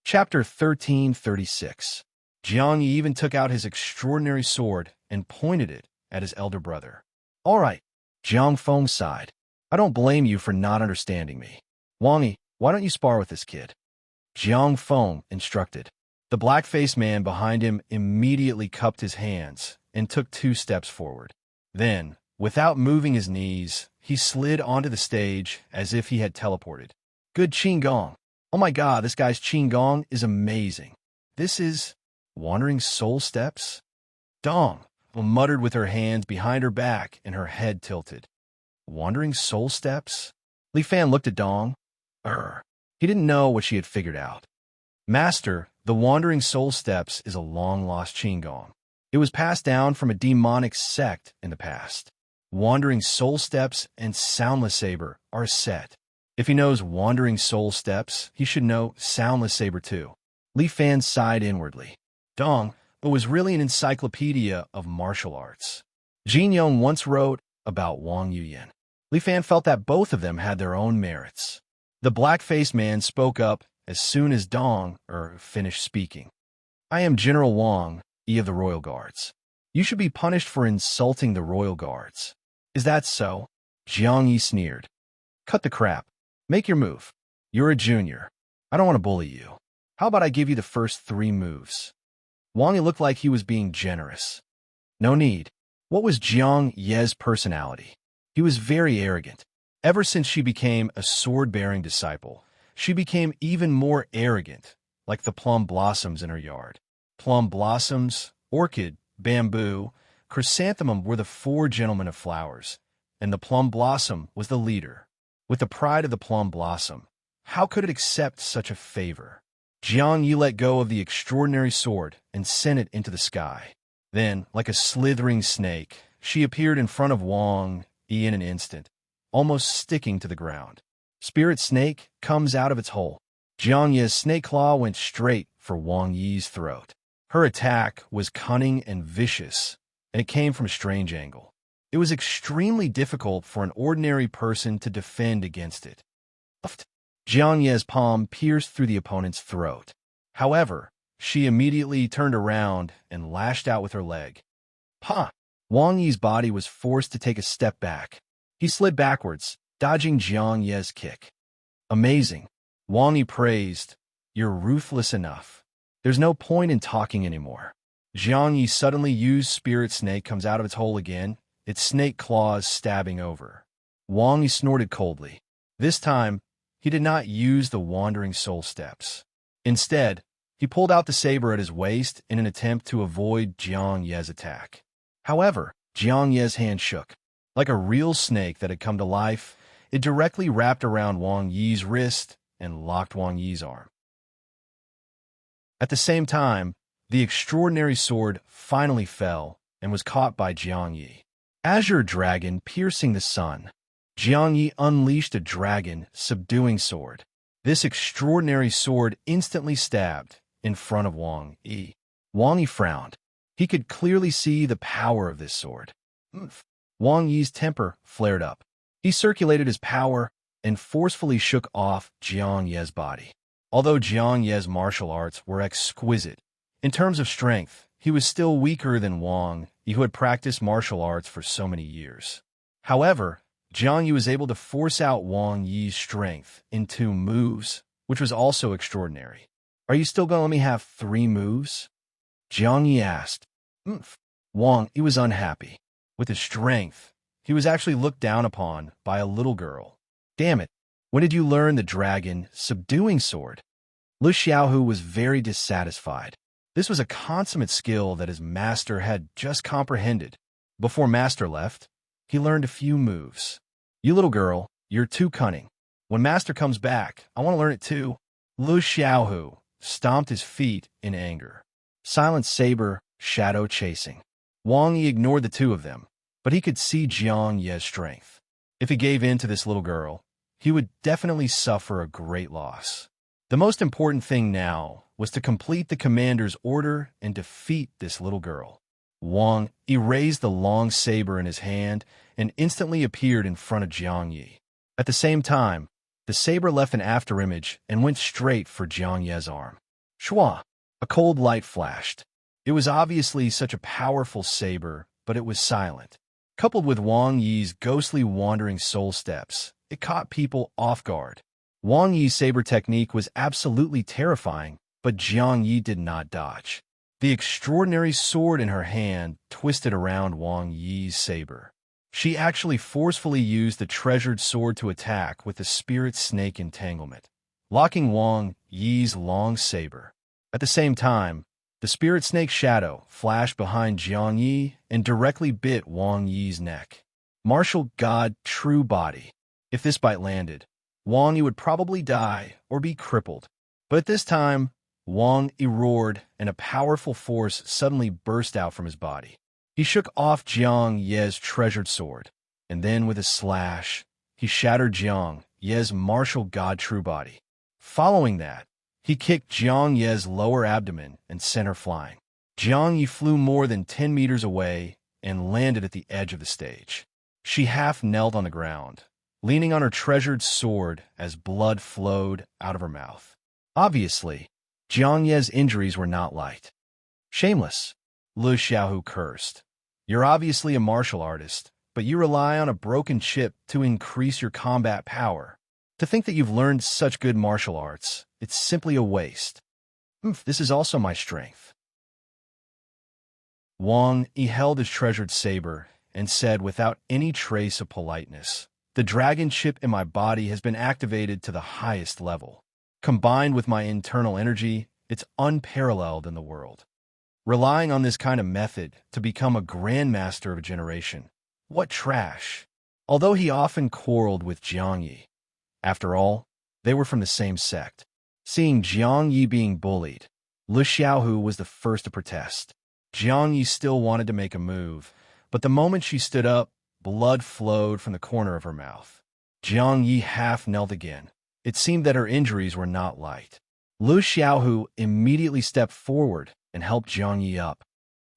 Chapter 1336. Jiang Yi even took out his extraordinary sword and pointed it at his elder brother. All right, Jiang Feng sighed. I don't blame you for not understanding me. Wang Yi, why don't you spar with this kid? Jiang Feng instructed. The black-faced man behind him immediately cupped his hands and took 2 steps forward. Then, without moving his knees, he slid onto the stage as if he had teleported. Good Qinggong. Oh my god, this guy's Qinggong is amazing. This is wandering soul steps? Dong muttered with her hands behind her back and her head tilted. Wandering soul steps? Li Fan looked at Dong. He didn't know what she had figured out. Master, the Wandering Soul Steps is a long-lost qigong. It was passed down from a demonic sect in the past. Wandering Soul Steps and Soundless Saber are a set. If he knows Wandering Soul Steps, he should know Soundless Saber too. Li Fan sighed inwardly. Dong was really an encyclopedia of martial arts. Jin Yong once wrote about Wang Yuyan. Li Fan felt that both of them had their own merits. The black-faced man spoke up as soon as Dong finished speaking. I am General Wang, of the Royal Guards. You should be punished for insulting the Royal Guards. Is that so? Jiang Yi sneered. Cut the crap. Make your move. You're a junior. I don't want to bully you. How about I give you the first 3 moves? Wang Yi looked like he was being generous. No need. What was Jiang Ye's personality? He was very arrogant. Ever since she became a sword-bearing disciple, she became even more arrogant, like the plum blossoms in her yard. Plum blossoms, orchid, bamboo, chrysanthemum were the 4 gentlemen of flowers, and the plum blossom was the leader. With the pride of the plum blossom, how could it accept such a favor? Jiang Yi let go of the extraordinary sword and sent it into the sky. Then, like a slithering snake, she appeared in front of Wang Yi in an instant, almost sticking to the ground. Spirit snake comes out of its hole. Jiang Yi's snake claw went straight for Wang Yi's throat. Her attack was cunning and vicious, and it came from a strange angle. It was extremely difficult for an ordinary person to defend against it. Jiang Yi's palm pierced through the opponent's throat. However, she immediately turned around and lashed out with her leg. Pa! Wang Yi's body was forced to take a step back. He slid backwards, dodging Jiang Yi's kick. Amazing. Wang Yi praised. You're ruthless enough. There's no point in talking anymore. Jiang Yi suddenly used Spirit Snake comes out of its hole again, its snake claws stabbing over. Wang Yi snorted coldly. This time, he did not use the Wandering Soul Steps. Instead, he pulled out the saber at his waist in an attempt to avoid Jiang Yi's attack. However, Jiang Yi's hand shook. Like a real snake that had come to life, it directly wrapped around Wang Yi's wrist and locked Wang Yi's arm. At the same time, the extraordinary sword finally fell and was caught by Jiang Yi. Azure Dragon piercing the sun. Jiang Yi unleashed a dragon subduing sword. This extraordinary sword instantly stabbed in front of Wang Yi. Wang Yi frowned. He could clearly see the power of this sword. Wang Yi's temper flared up. He circulated his power and forcefully shook off Jiang Yi's body. Although Jiang Yi's martial arts were exquisite, in terms of strength, he was still weaker than Wang Yi, who had practiced martial arts for so many years. However, Jiang Yi was able to force out Wang Yi's strength in 2 moves, which was also extraordinary. Are you still going to let me have 3 moves? Jiang Yi asked. Wang Yi was unhappy. With his strength, he was actually looked down upon by a little girl. Damn it. When did you learn the dragon subduing sword? Lu Xiaohu was very dissatisfied. This was a consummate skill that his master had just comprehended. Before master left, he learned a few moves. You little girl, you're too cunning. When master comes back, I want to learn it too. Lu Xiaohu stomped his feet in anger. Silent saber, shadow chasing. Wang Yi ignored the 2 of them, but he could see Jiang Yi's strength. If he gave in to this little girl, he would definitely suffer a great loss. The most important thing now was to complete the commander's order and defeat this little girl. Wang Yi raised the long saber in his hand and instantly appeared in front of Jiang Yi. At the same time, the saber left an afterimage and went straight for Jiang Yi's arm. Shua! A cold light flashed. It was obviously such a powerful saber, but it was silent. Coupled with Wang Yi's ghostly wandering soul steps, it caught people off guard. Wang Yi's saber technique was absolutely terrifying, but Jiang Yi did not dodge. The extraordinary sword in her hand twisted around Wang Yi's saber. She actually forcefully used the treasured sword to attack with the spirit snake entanglement, locking Wang Yi's long saber. At the same time, the spirit snake shadow flashed behind Jiang Yi and directly bit Wang Yi's neck. Martial God, true body. If this bite landed, Wang Yi would probably die or be crippled. But at this time, Wang Yi roared, and a powerful force suddenly burst out from his body. He shook off Jiang Ye's treasured sword, and then with a slash, he shattered Jiang Ye's martial god true body. Following that, he kicked Jiang Ye's lower abdomen and sent her flying. Jiang Yi flew more than 10 meters away and landed at the edge of the stage. She half knelt on the ground, leaning on her treasured sword as blood flowed out of her mouth. Obviously, Jiang Ye's injuries were not light. Shameless, Lu Xiaohu cursed. You're obviously a martial artist, but you rely on a broken chip to increase your combat power. To think that you've learned such good martial arts, it's simply a waste. This is also my strength. Wang Yi held his treasured saber and said without any trace of politeness, the dragon chip in my body has been activated to the highest level. Combined with my internal energy, it's unparalleled in the world. Relying on this kind of method to become a grandmaster of a generation. What trash! Although he often quarreled with Jiang Yi. After all, they were from the same sect. Seeing Jiang Yi being bullied, Lu Xiaohu was the first to protest. Jiang Yi still wanted to make a move, but the moment she stood up, blood flowed from the corner of her mouth. Jiang Yi half knelt again. It seemed that her injuries were not light. Lu Xiaohu immediately stepped forward and helped Jiang Yi up.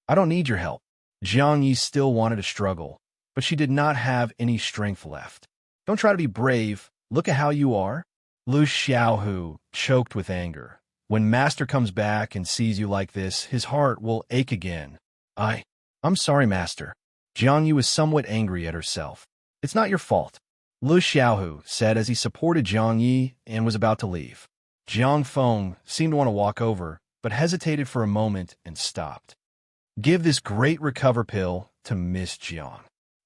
I don't need your help. Jiang Yi still wanted to struggle, but she did not have any strength left. Don't try to be brave. Look at how you are. Lu Xiaohu choked with anger. When Master comes back and sees you like this, his heart will ache again. I'm sorry, Master. Jiang Yi was somewhat angry at herself. It's not your fault, Lu Xiaohu said as he supported Jiang Yi and was about to leave. Jiang Feng seemed to want to walk over, but hesitated for a moment and stopped. Give this great recover pill to Miss Jiang.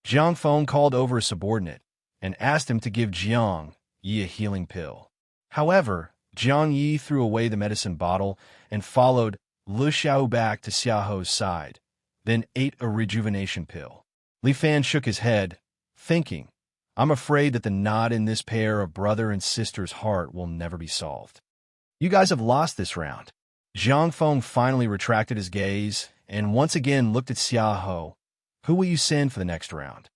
Jiang Feng called over a subordinate and asked him to give Jiang Yi a healing pill. However, Jiang Yi threw away the medicine bottle and followed Lu Xiaohu back to Xiaohu's side, then ate a rejuvenation pill. Li Fan shook his head, thinking, I'm afraid that the knot in this pair of brother and sister's heart will never be solved. You guys have lost this round. Jiang Feng finally retracted his gaze and once again looked at Xiaohu. Who will you send for the next round?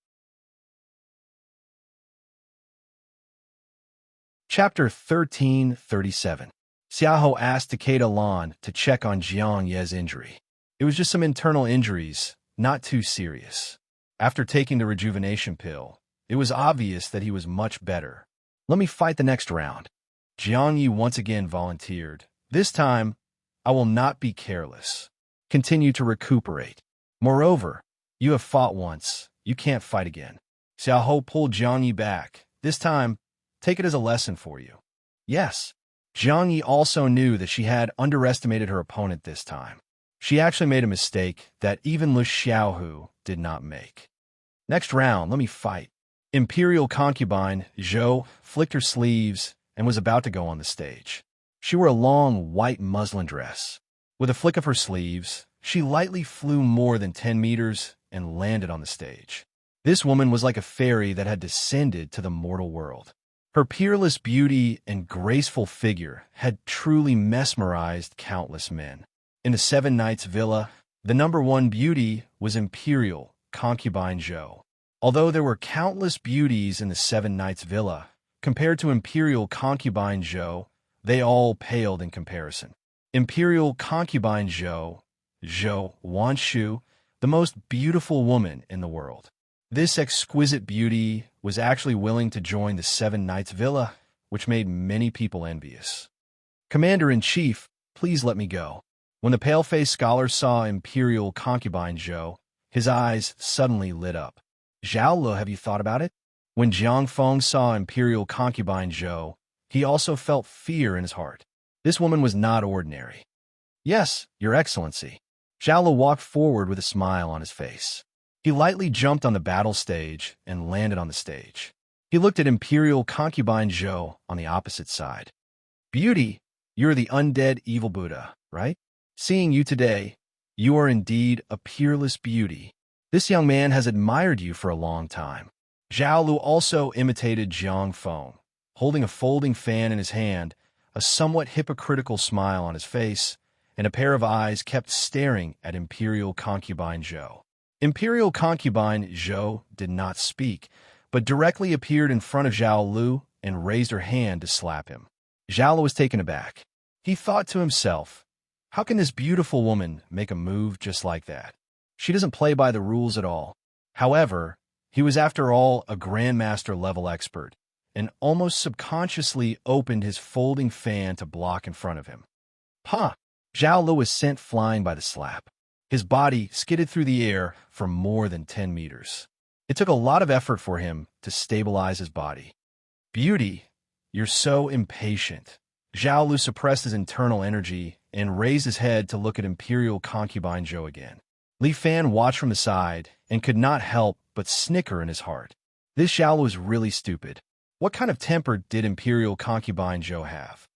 Chapter 1337. Xiaohu asked Takeda Lan to check on Jiang Ye's injury. It was just some internal injuries, not too serious. After taking the rejuvenation pill, it was obvious that he was much better. Let me fight the next round. Jiang Yi once again volunteered. This time, I will not be careless. Continue to recuperate. Moreover, you have fought once. You can't fight again. Xiaohu pulled Jiang Yi back. This time, take it as a lesson for you. Yes. Jiang Yi also knew that she had underestimated her opponent this time. She actually made a mistake that even Lu Xiaohu did not make. Next round, let me fight. Imperial concubine Zhou flicked her sleeves and was about to go on the stage. She wore a long white muslin dress. With a flick of her sleeves, she lightly flew more than 10 meters and landed on the stage. This woman was like a fairy that had descended to the mortal world. Her peerless beauty and graceful figure had truly mesmerized countless men. In the Seven Knights Villa, the #1 beauty was Imperial concubine Zhou. Although there were countless beauties in the Seven Knights Villa, compared to Imperial concubine Zhou, they all paled in comparison. Imperial concubine Zhou Wanshu, the most beautiful woman in the world. This exquisite beauty was actually willing to join the Seven Knights Villa, which made many people envious. Commander-in-Chief, please let me go. When the pale-faced scholar saw Imperial concubine Zhou, his eyes suddenly lit up. Zhao Lu, have you thought about it? When Jiang Feng saw Imperial concubine Zhou, he also felt fear in his heart. This woman was not ordinary. Yes, Your Excellency. Zhao Lu walked forward with a smile on his face. He lightly jumped on the battle stage and landed on the stage. He looked at Imperial concubine Zhou on the opposite side. Beauty, you're the undead evil Buddha, right? Seeing you today, you are indeed a peerless beauty. This young man has admired you for a long time. Zhao Lu also imitated Jiang Feng. Holding a folding fan in his hand, a somewhat hypocritical smile on his face, and a pair of eyes kept staring at Imperial Concubine Zhou. Imperial Concubine Zhou did not speak, but directly appeared in front of Zhao Lu and raised her hand to slap him. Zhao Lu was taken aback. He thought to himself, how can this beautiful woman make a move just like that? She doesn't play by the rules at all. However, he was after all a Grandmaster level expert, and almost subconsciously opened his folding fan to block in front of him. Ha! Zhao Lu was sent flying by the slap. His body skidded through the air for more than 10 meters. It took a lot of effort for him to stabilize his body. Beauty, you're so impatient. Zhao Lu suppressed his internal energy and raised his head to look at Imperial Concubine Zhou again. Li Fan watched from the side and could not help but snicker in his heart. This Zhao Lu was really stupid. What kind of temper did Imperial Concubine Zhou have?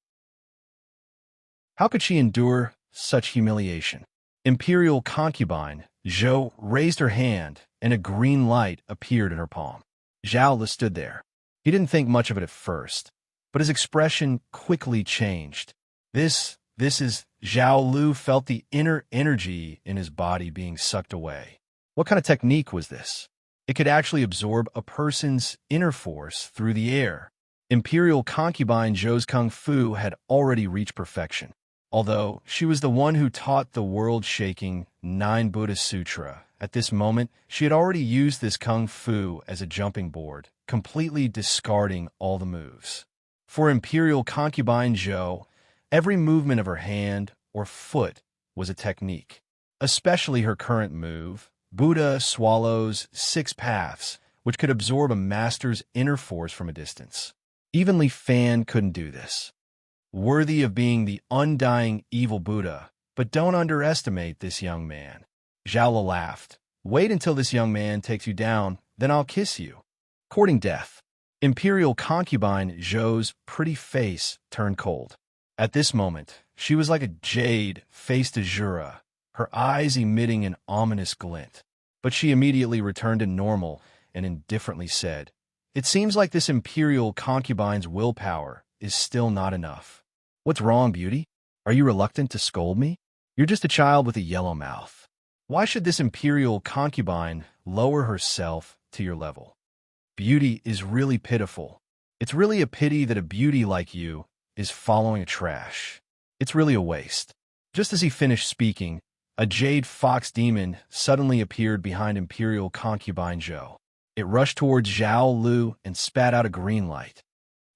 How could she endure such humiliation? Imperial Concubine Zhou raised her hand, and a green light appeared in her palm. Zhao Lu stood there. He didn't think much of it at first, but his expression quickly changed. This is Zhao Lu felt the inner energy in his body being sucked away. What kind of technique was this? It could actually absorb a person's inner force through the air. Imperial Concubine Zhou's Kung Fu had already reached perfection. Although she was the one who taught the world-shaking 9 Buddha Sutra, at this moment, she had already used this Kung Fu as a jumping board, completely discarding all the moves. For Imperial Concubine Zhou, every movement of her hand or foot was a technique. Especially her current move, Buddha Swallow's 6 Paths, which could absorb a master's inner force from a distance. Even Li Fan couldn't do this. Worthy of being the undying evil Buddha, but don't underestimate this young man. Zhao Lu laughed. Wait until this young man takes you down, then I'll kiss you. Courting death. Imperial Concubine Zhou's pretty face turned cold. At this moment, she was like a jade faced azura, her eyes emitting an ominous glint. But she immediately returned to normal and indifferently said, "It seems like this Imperial Concubine's willpower is still not enough. What's wrong, beauty? Are you reluctant to scold me? You're just a child with a yellow mouth. Why should this Imperial Concubine lower herself to your level? Beauty is really pitiful. It's really a pity that a beauty like you is following a trash. It's really a waste." Just as he finished speaking, a jade fox demon suddenly appeared behind Imperial Concubine Zhou. It rushed towards Zhao Lu and spat out a green light.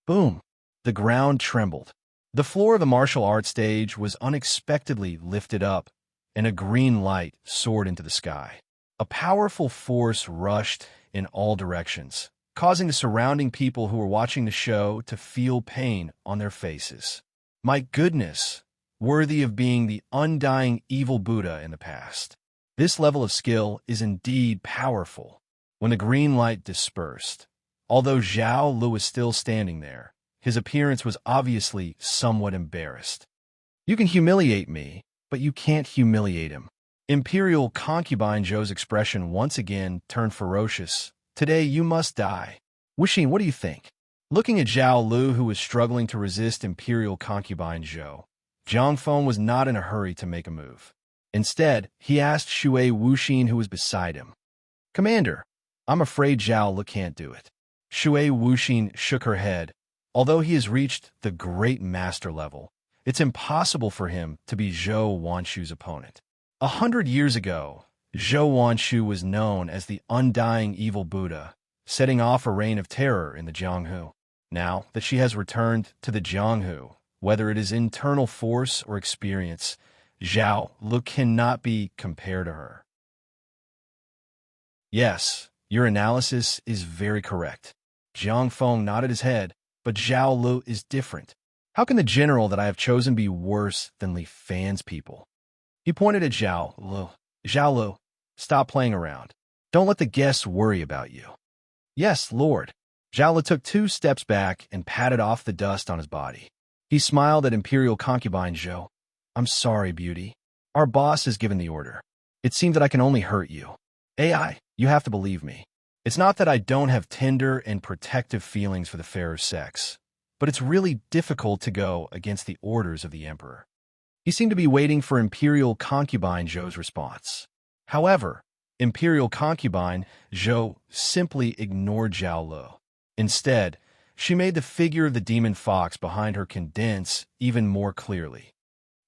Boom! The ground trembled. The floor of the martial arts stage was unexpectedly lifted up, and a green light soared into the sky. A powerful force rushed in all directions, causing the surrounding people who were watching the show to feel pain on their faces. My goodness, worthy of being the undying evil Buddha in the past. This level of skill is indeed powerful. When the green light dispersed, although Zhao Lu was still standing there, his appearance was obviously somewhat embarrassed. You can humiliate me, but you can't humiliate him. Imperial Concubine Zhou's expression once again turned ferocious. Today you must die. Wuxin, what do you think? Looking at Zhao Lu, who was struggling to resist Imperial Concubine Zhou, Jiang Feng was not in a hurry to make a move. Instead, he asked Shui Wuxin, who was beside him. Commander, I'm afraid Zhao Lu can't do it. Shui Wuxin shook her head. Although he has reached the great master level, it's impossible for him to be Zhou Wanshu's opponent. 100 years ago, Zhou Wanshu was known as the undying evil Buddha, setting off a reign of terror in the Jianghu. Now that she has returned to the Jianghu, whether it is internal force or experience, Zhao Lu cannot be compared to her. Yes, your analysis is very correct. Jiang Feng nodded his head, but Zhao Lu is different. How can the general that I have chosen be worse than Li Fan's people? He pointed at Zhao Lu. Zhao Lu, stop playing around. Don't let the guests worry about you. Yes, Lord. Zhao Lu took 2 steps back and patted off the dust on his body. He smiled at Imperial Concubine Zhou. I'm sorry, beauty. Our boss has given the order. It seems that I can only hurt you. AI, you have to believe me. It's not that I don't have tender and protective feelings for the fairer sex, but it's really difficult to go against the orders of the emperor. He seemed to be waiting for Imperial concubine Zhou's response. However, Imperial concubine Zhou simply ignored Zhao Lu. Instead, she made the figure of the demon fox behind her condense even more clearly.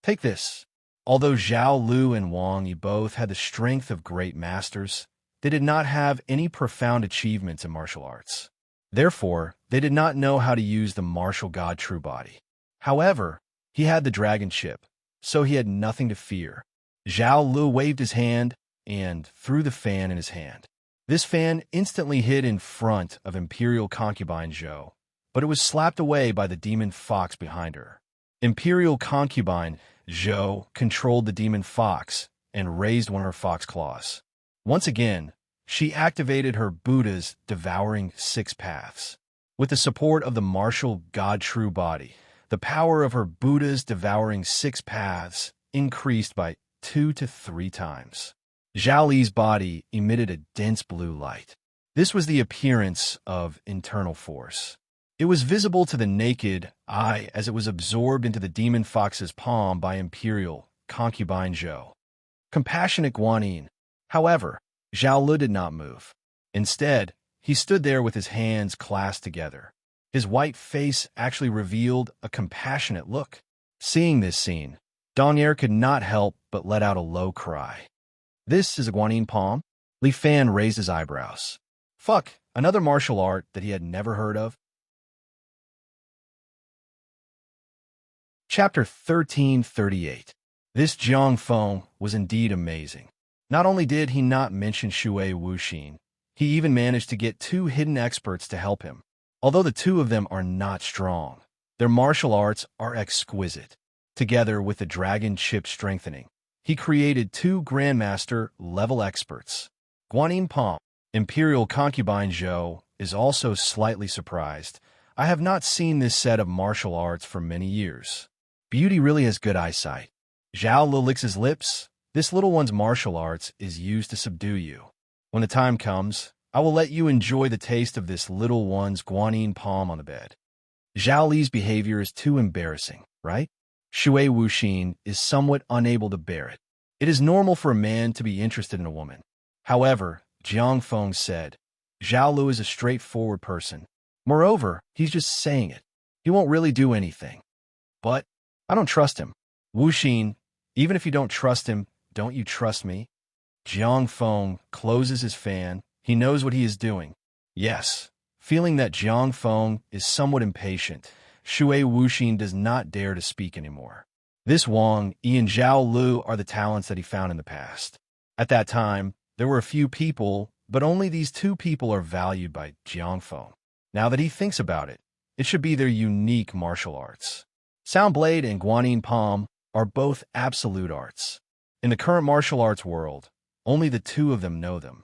Take this. Although Zhao Lu and Wang Yi both had the strength of great masters, they did not have any profound achievements in martial arts. Therefore, they did not know how to use the martial god true body. However, he had the dragon chip, so he had nothing to fear. Zhao Lu waved his hand and threw the fan in his hand. This fan instantly hid in front of Imperial concubine Zhou, but it was slapped away by the demon fox behind her. Imperial concubine Zhou controlled the demon fox and raised one of her fox claws. Once again, she activated her Buddha's devouring 6 paths. With the support of the martial god true body, the power of her Buddha's devouring 6 paths increased by 2 to 3 times. Zhao Li's body emitted a dense blue light. This was the appearance of internal force. It was visible to the naked eye as it was absorbed into the demon fox's palm by Imperial concubine Zhou. Compassionate Guanyin. However, Zhao Lu did not move. Instead, he stood there with his hands clasped together. His white face actually revealed a compassionate look. Seeing this scene, Dong'er could not help but let out a low cry. This is a Guanyin palm? Li Fan raised his eyebrows. Fuck, another martial art that he had never heard of? Chapter 1338. This Jiang Feng was indeed amazing. Not only did he not mention Shui Wuxin, he even managed to get 2 hidden experts to help him. Although the 2 of them are not strong, their martial arts are exquisite. Together with the dragon chip strengthening, he created 2 grandmaster-level experts. Guanyin Palm. Imperial concubine Zhou is also slightly surprised. I have not seen this set of martial arts for many years. Beauty really has good eyesight. Zhao Lu licks his lips. This little one's martial arts is used to subdue you. When the time comes, I will let you enjoy the taste of this little one's Guanyin palm on the bed. Zhao Li's behavior is too embarrassing, right? Shui Wuxin is somewhat unable to bear it. It is normal for a man to be interested in a woman. However, Jiang Feng said, Zhao Lu is a straightforward person. Moreover, he's just saying it. He won't really do anything. But I don't trust him. Wuxin, even if you don't trust him, don't you trust me? Jiang Feng closes his fan. He knows what he is doing. Yes. Feeling that Jiang Feng is somewhat impatient, Shui Wuxin does not dare to speak anymore. This Wang Yi and Zhao Lu are the talents that he found in the past. At that time, there were a few people, but only these 2 people are valued by Jiang Feng. Now that he thinks about it, it should be their unique martial arts. Sound Blade and Guanyin Palm are both absolute arts. In the current martial arts world, only the 2 of them know them.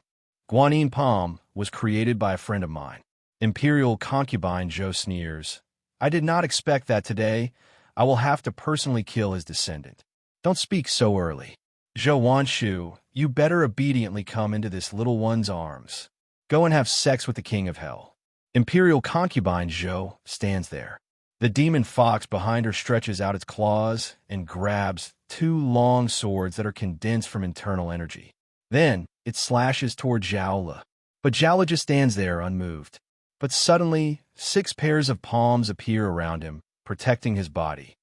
Guanyin Palm was created by a friend of mine. Imperial concubine Zhou sneers. I did not expect that today. I will have to personally kill his descendant. Don't speak so early. Zhou Wanshu, you better obediently come into this little one's arms. Go and have sex with the king of hell. Imperial concubine Zhou stands there. The demon fox behind her stretches out its claws and grabs 2 long swords that are condensed from internal energy. Then, it slashes toward Zhao Lu. But Zhao Lu just stands there unmoved. But suddenly, 6 pairs of palms appear around him, protecting his body.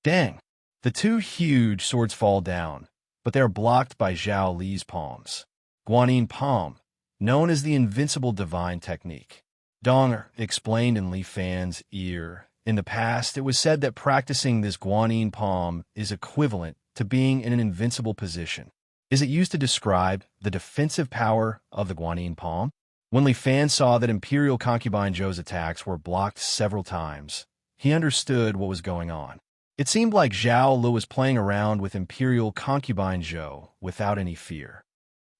Dang! The 2 huge swords fall down, but they are blocked by Zhao Li's palms. Guanyin Palm, known as the invincible divine technique. Dong explained in Li Fan's ear. In the past, it was said that practicing this Guanyin Palm is equivalent to being in an invincible position. Is it used to describe the defensive power of the Guanyin Palm? When Li Fan saw that Imperial concubine Zhou's attacks were blocked several times, he understood what was going on. It seemed like Zhao Lu was playing around with Imperial concubine Zhou without any fear.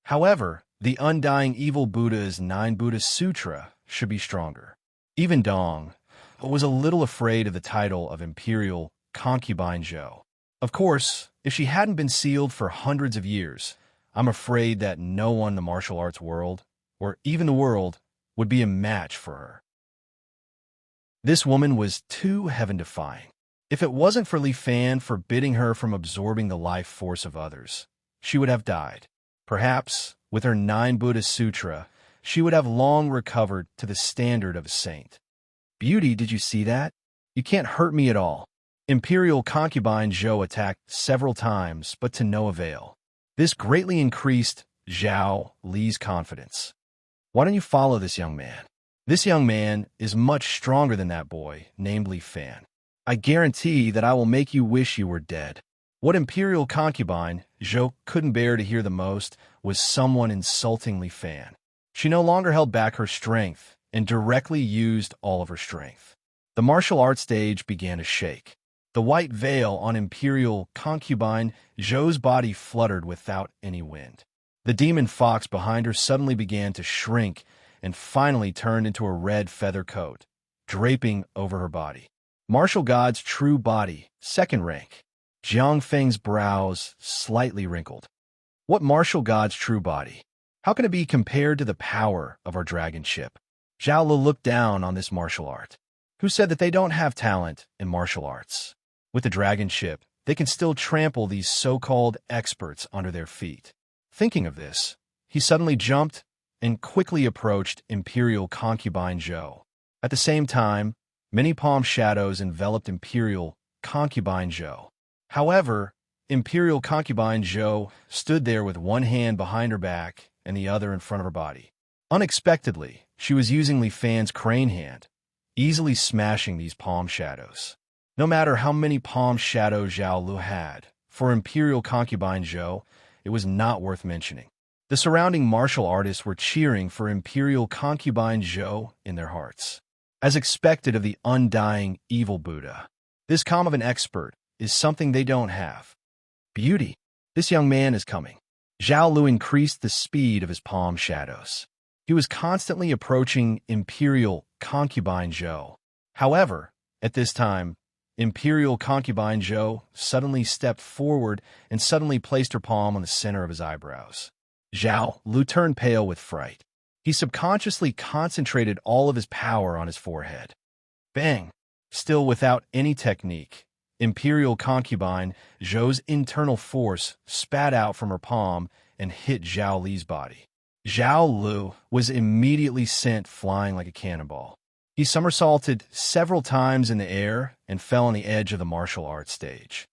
However, the undying evil Buddha's 9 Buddhist Sutra should be stronger. Even Dong was a little afraid of the title of Imperial concubine Zhou. Of course, if she hadn't been sealed for hundreds of years, I'm afraid that no one in the martial arts world, or even the world, would be a match for her. This woman was too heaven-defying. If it wasn't for Li Fan forbidding her from absorbing the life force of others, she would have died. Perhaps, with her 9 Buddha Sutra, she would have long recovered to the standard of a saint. Beauty, did you see that? You can't hurt me at all. Imperial concubine Zhou attacked several times, but to no avail. This greatly increased Zhao Li's confidence. Why don't you follow this young man? This young man is much stronger than that boy, named Li Fan. I guarantee that I will make you wish you were dead. What imperial concubine Zhou couldn't bear to hear the most was someone insulting Li Fan. She no longer held back her strength and directly used all of her strength. The martial arts stage began to shake. The white veil on imperial concubine Zhou's body fluttered without any wind. The demon fox behind her suddenly began to shrink and finally turned into a red feather coat, draping over her body. Martial God's true body, 2nd rank. Jiang Feng's brows slightly wrinkled. What martial God's true body? How can it be compared to the power of our dragon ship? Zhao Lu looked down on this martial art. Who said that they don't have talent in martial arts? With the dragon ship, they can still trample these so-called experts under their feet. Thinking of this, he suddenly jumped and quickly approached Imperial Concubine Zhou. At the same time, many palm shadows enveloped Imperial Concubine Zhou. However, Imperial Concubine Zhou stood there with one hand behind her back and the other in front of her body. Unexpectedly, she was using Li Fan's crane hand, easily smashing these palm shadows. No matter how many palm shadows Zhao Lu had, for Imperial Concubine Zhou, it was not worth mentioning. The surrounding martial artists were cheering for Imperial Concubine Zhou in their hearts. As expected of the undying evil Buddha, this calm of an expert is something they don't have. Beauty, this young man is coming. Zhao Lu increased the speed of his palm shadows. He was constantly approaching Imperial Concubine Zhou. However, at this time, Imperial Concubine Zhou suddenly stepped forward and suddenly placed her palm on the center of his eyebrows. Zhao Lu turned pale with fright. He subconsciously concentrated all of his power on his forehead. Bang! Still without any technique, Imperial Concubine Zhou's internal force spat out from her palm and hit Zhao Li's body. Zhao Lu was immediately sent flying like a cannonball. He somersaulted several times in the air and fell on the edge of the martial arts stage.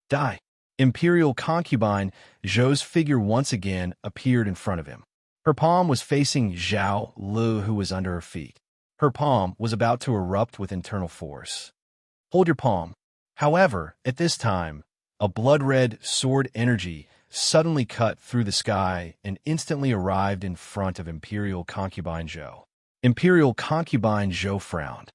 Die! Imperial Concubine Zhou's figure once again appeared in front of him. Her palm was facing Zhao Lu, who was under her feet. Her palm was about to erupt with internal force. Hold your palm. However, at this time, a blood-red sword energy suddenly cut through the sky and instantly arrived in front of Imperial Concubine Zhou. Imperial Concubine Zhou frowned.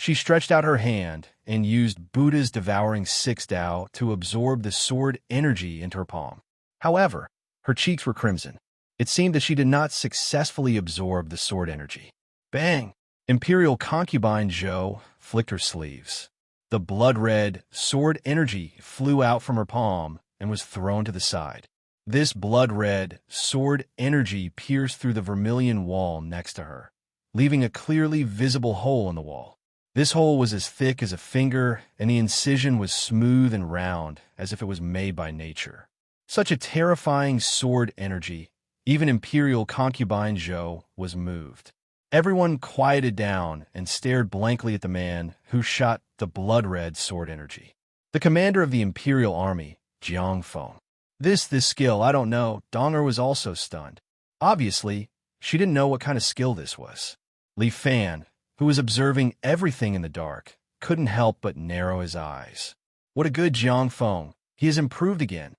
She stretched out her hand and used Buddha's devouring 6 Tao to absorb the sword energy into her palm. However, her cheeks were crimson. It seemed that she did not successfully absorb the sword energy. Bang! Imperial Concubine Zhou flicked her sleeves. The blood-red sword energy flew out from her palm and was thrown to the side. This blood-red sword energy pierced through the vermilion wall next to her, leaving a clearly visible hole in the wall. This hole was as thick as a finger, and the incision was smooth and round, as if it was made by nature. Such a terrifying sword energy, even Imperial Concubine Zhou was moved. Everyone quieted down and stared blankly at the man who shot the blood-red sword energy. The commander of the Imperial Army, Jiang Feng. This skill, I don't know. Donger was also stunned. Obviously, she didn't know what kind of skill this was. Li Fan, who was observing everything in the dark, couldn't help but narrow his eyes. What a good Jiang Feng. He has improved again.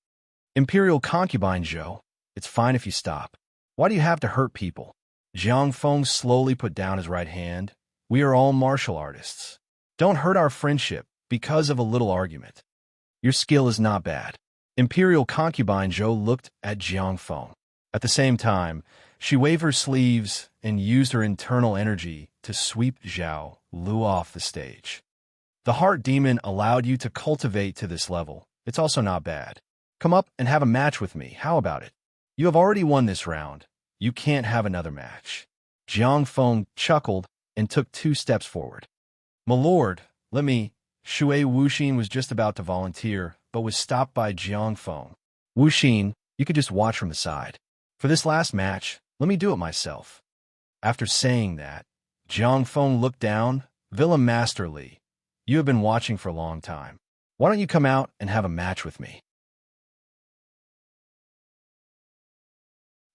Imperial Concubine Zhou, it's fine if you stop. Why do you have to hurt people? Jiang Feng slowly put down his right hand. We are all martial artists. Don't hurt our friendship because of a little argument. Your skill is not bad. Imperial Concubine Zhou looked at Jiang Feng. At the same time, she waved her sleeves and used her internal energy to sweep Zhao Lu off the stage. The heart demon allowed you to cultivate to this level. It's also not bad. Come up and have a match with me. How about it? You have already won this round. You can't have another match. Jiang Feng chuckled and took 2 steps forward. "My lord, let me—" Shui Wuxin was just about to volunteer, but was stopped by Jiang Feng. "Wuxin, you could just watch from the side. For this last match, let me do it myself." After saying that, Jiang Feng looked down. "Villa Master Li, you have been watching for a long time. Why don't you come out and have a match with me?"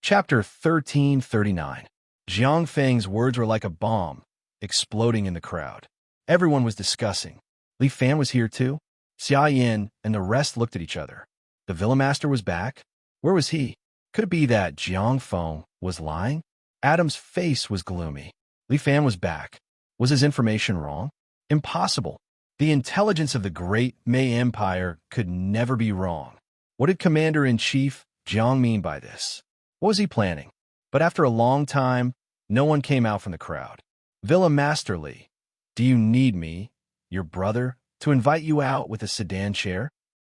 Chapter 1339. Jiang Feng's words were like a bomb, exploding in the crowd. Everyone was discussing. Li Fan was here too. Xia Yin and the rest looked at each other. The Villa Master was back? Where was he? Could it be that Jiang Feng was lying? Adam's face was gloomy. Li Fan was back. Was his information wrong? Impossible. The intelligence of the great Mei Empire could never be wrong. What did Commander-in-Chief Jiang mean by this? What was he planning? But after a long time, no one came out from the crowd. "Villa Master Li, do you need me, your brother, to invite you out with a sedan chair?"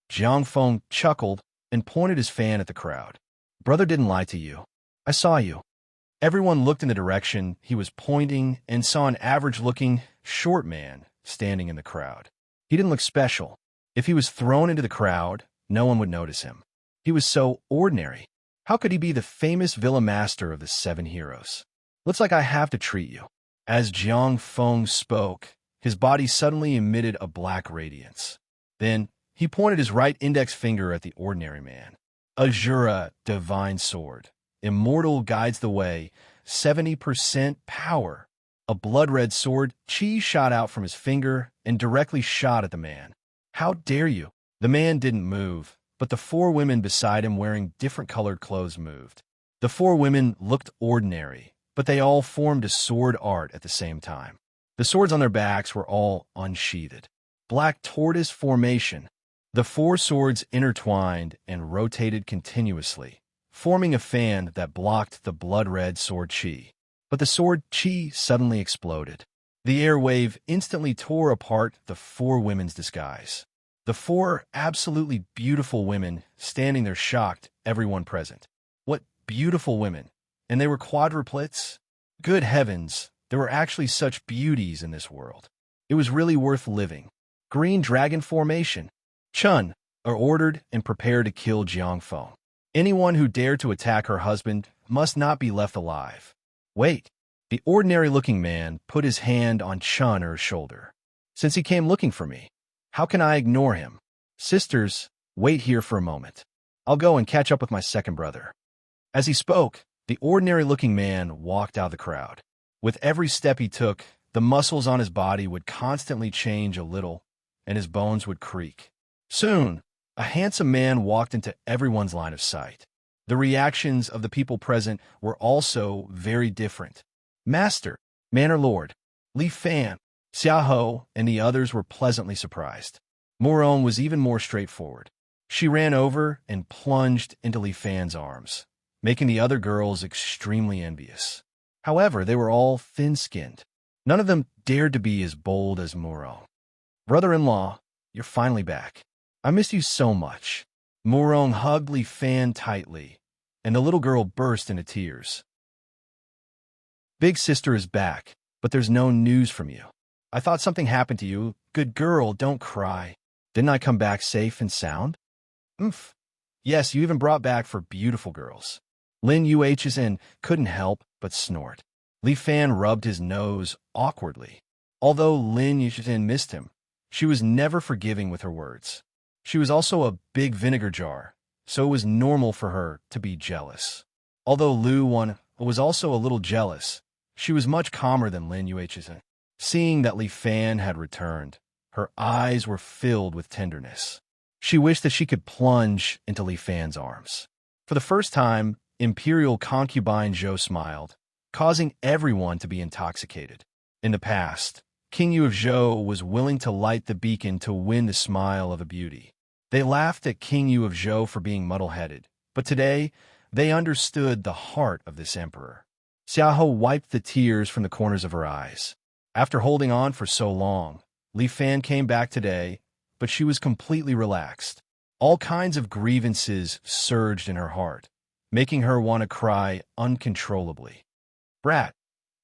Jiang Feng chuckled and pointed his fan at the crowd. "Brother didn't lie to you. I saw you." Everyone looked in the direction he was pointing and saw an average-looking, short man standing in the crowd. He didn't look special. If he was thrown into the crowd, no one would notice him. He was so ordinary. How could he be the famous Villa Master of the 7 heroes? "Looks like I have to treat you." As Jiang Feng spoke, his body suddenly emitted a black radiance. Then, he pointed his right index finger at the ordinary man. "Azura, divine sword. Immortal guides the way. 70% power." A blood-red sword, chi shot out from his finger and directly shot at the man. "How dare you?" The man didn't move, but the 4 women beside him wearing different colored clothes moved. The 4 women looked ordinary, but they all formed a sword art at the same time. The swords on their backs were all unsheathed. Black tortoise formation. The 4 swords intertwined and rotated continuously, forming a fan that blocked the blood-red sword chi. But the sword chi suddenly exploded. The air wave instantly tore apart the 4 women's disguise. The 4 absolutely beautiful women standing there shocked everyone present. What beautiful women! And they were quadruplets? Good heavens, there were actually such beauties in this world. It was really worth living. Green dragon formation. Chun are ordered and prepared to kill Jiang Feng. Anyone who dared to attack her husband must not be left alive. Wait. The ordinary-looking man put his hand on Chun or her shoulder. "Since he came looking for me, how can I ignore him? Sisters, wait here for a moment. I'll go and catch up with my second brother." As he spoke, the ordinary-looking man walked out of the crowd. With every step he took, the muscles on his body would constantly change a little, and his bones would creak. Soon, a handsome man walked into everyone's line of sight. The reactions of the people present were also very different. Master, man or lord, Li Fan, Xiaoho, and the others were pleasantly surprised. Morong was even more straightforward. She ran over and plunged into Li Fan's arms, making the other girls extremely envious. However, they were all thin-skinned. None of them dared to be as bold as Morong. "Brother-in-law, you're finally back. I missed you so much." Morong hugged Li Fan tightly, and the little girl burst into tears. "Big sister is back, but there's no news from you. I thought something happened to you. Good girl, don't cry. Didn't I come back safe and sound?" "Oomph. Yes, you even brought back 4 beautiful girls." Lin Yuh's couldn't help but snort. Li Fan rubbed his nose awkwardly. Although Lin Yuhsin missed him, she was never forgiving with her words. She was also a big vinegar jar, so it was normal for her to be jealous. Although Lu Wan was also a little jealous, she was much calmer than Lin Yuhsin. Seeing that Li Fan had returned, her eyes were filled with tenderness. She wished that she could plunge into Li Fan's arms. For the first time, Imperial concubine Zhou smiled, causing everyone to be intoxicated. In the past, King Yu of Zhou was willing to light the beacon to win the smile of a beauty. They laughed at King Yu of Zhou for being muddle-headed, but today, they understood the heart of this emperor. Xiaoho wiped the tears from the corners of her eyes. After holding on for so long, Li Fan came back today, but she was completely relaxed. All kinds of grievances surged in her heart, making her want to cry uncontrollably. "Brat,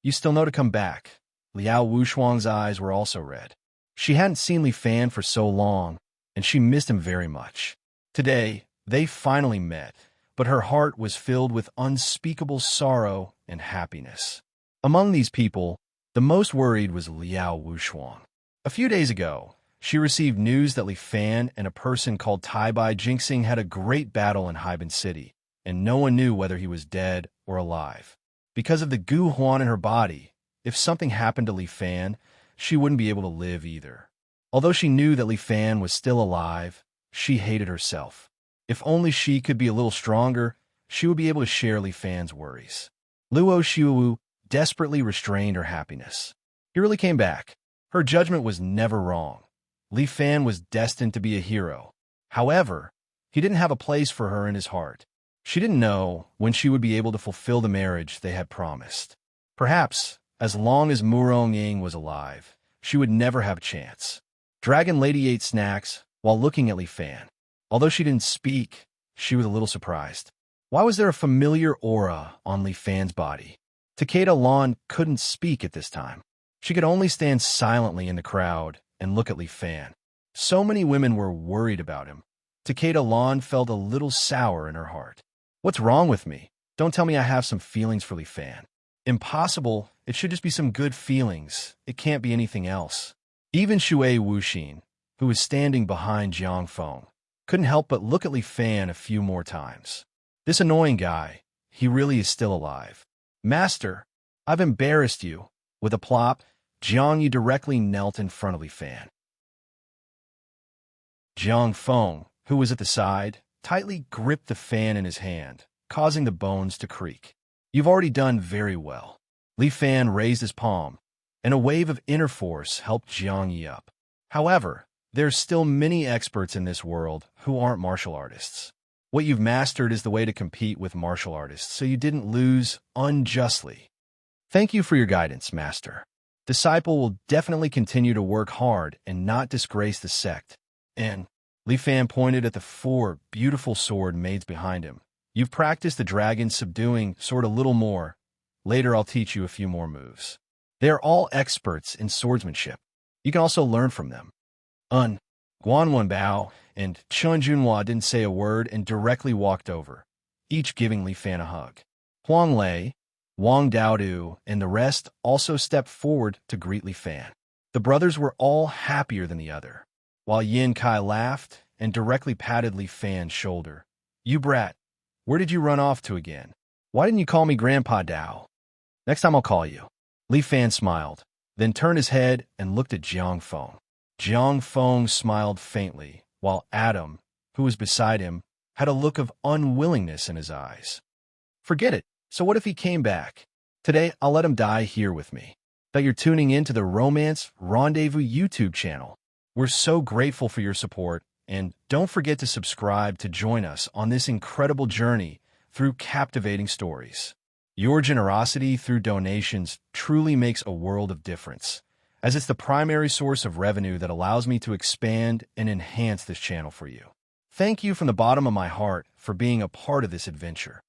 you still know to come back." Liao Wushuang's eyes were also red. She hadn't seen Li Fan for so long, and she missed him very much. Today, they finally met, but her heart was filled with unspeakable sorrow and happiness. Among these people, the most worried was Liao Wushuang. A few days ago, she received news that Li Fan and a person called Tai Bai Jinxing had a great battle in Haiban City, and no one knew whether he was dead or alive. Because of the Gu Huan in her body, if something happened to Li Fan, she wouldn't be able to live either. Although she knew that Li Fan was still alive, she hated herself. If only she could be a little stronger, she would be able to share Li Fan's worries. Luo Xiuwu desperately restrained her happiness. He really came back. Her judgment was never wrong. Li Fan was destined to be a hero. However, he didn't have a place for her in his heart. She didn't know when she would be able to fulfill the marriage they had promised. Perhaps, as long as Murong Ying was alive, she would never have a chance. Dragon Lady ate snacks while looking at Li Fan. Although she didn't speak, she was a little surprised. Why was there a familiar aura on Li Fan's body? Takeda Lan couldn't speak at this time. She could only stand silently in the crowd and look at Li Fan. So many women were worried about him. Takeda Lan felt a little sour in her heart. What's wrong with me? Don't tell me I have some feelings for Li Fan. Impossible. It should just be some good feelings. It can't be anything else. Even Shui Wuxin, who was standing behind Jiang Feng, couldn't help but look at Li Fan a few more times. This annoying guy, he really is still alive. Master, I've embarrassed you. With a plop, Jiang Yu directly knelt in front of Li Fan. Jiang Feng, who was at the side, tightly gripped the fan in his hand, causing the bones to creak. You've already done very well. Li Fan raised his palm, and a wave of inner force helped Jiang Yi up. However, there's still many experts in this world who aren't martial artists. What you've mastered is the way to compete with martial artists, so you didn't lose unjustly. Thank you for your guidance, Master. Disciple will definitely continue to work hard and not disgrace the sect. And Li Fan pointed at the 4 beautiful sword maids behind him. You've practiced the dragon subduing sword a little more. Later I'll teach you a few more moves. They are all experts in swordsmanship. You can also learn from them. Guan Wenbao and Chun Junhua didn't say a word and directly walked over, each giving Li Fan a hug. Huang Lei, Wang Daodu, and the rest also stepped forward to greet Li Fan. The brothers were all happier than the other, while Yin Kai laughed and directly patted Li Fan's shoulder. You brat, where did you run off to again? Why didn't you call me Grandpa Dao? Next time I'll call you. Li Fan smiled, then turned his head and looked at Jiang Feng. Jiang Feng smiled faintly, while Adam, who was beside him, had a look of unwillingness in his eyes. Forget it. So what if he came back? Today, I'll let him die here with me. That you're tuning in to the Romance Rendezvous YouTube channel. We're so grateful for your support, and don't forget to subscribe to join us on this incredible journey through captivating stories. Your generosity through donations truly makes a world of difference, as it's the primary source of revenue that allows me to expand and enhance this channel for you. Thank you from the bottom of my heart for being a part of this adventure.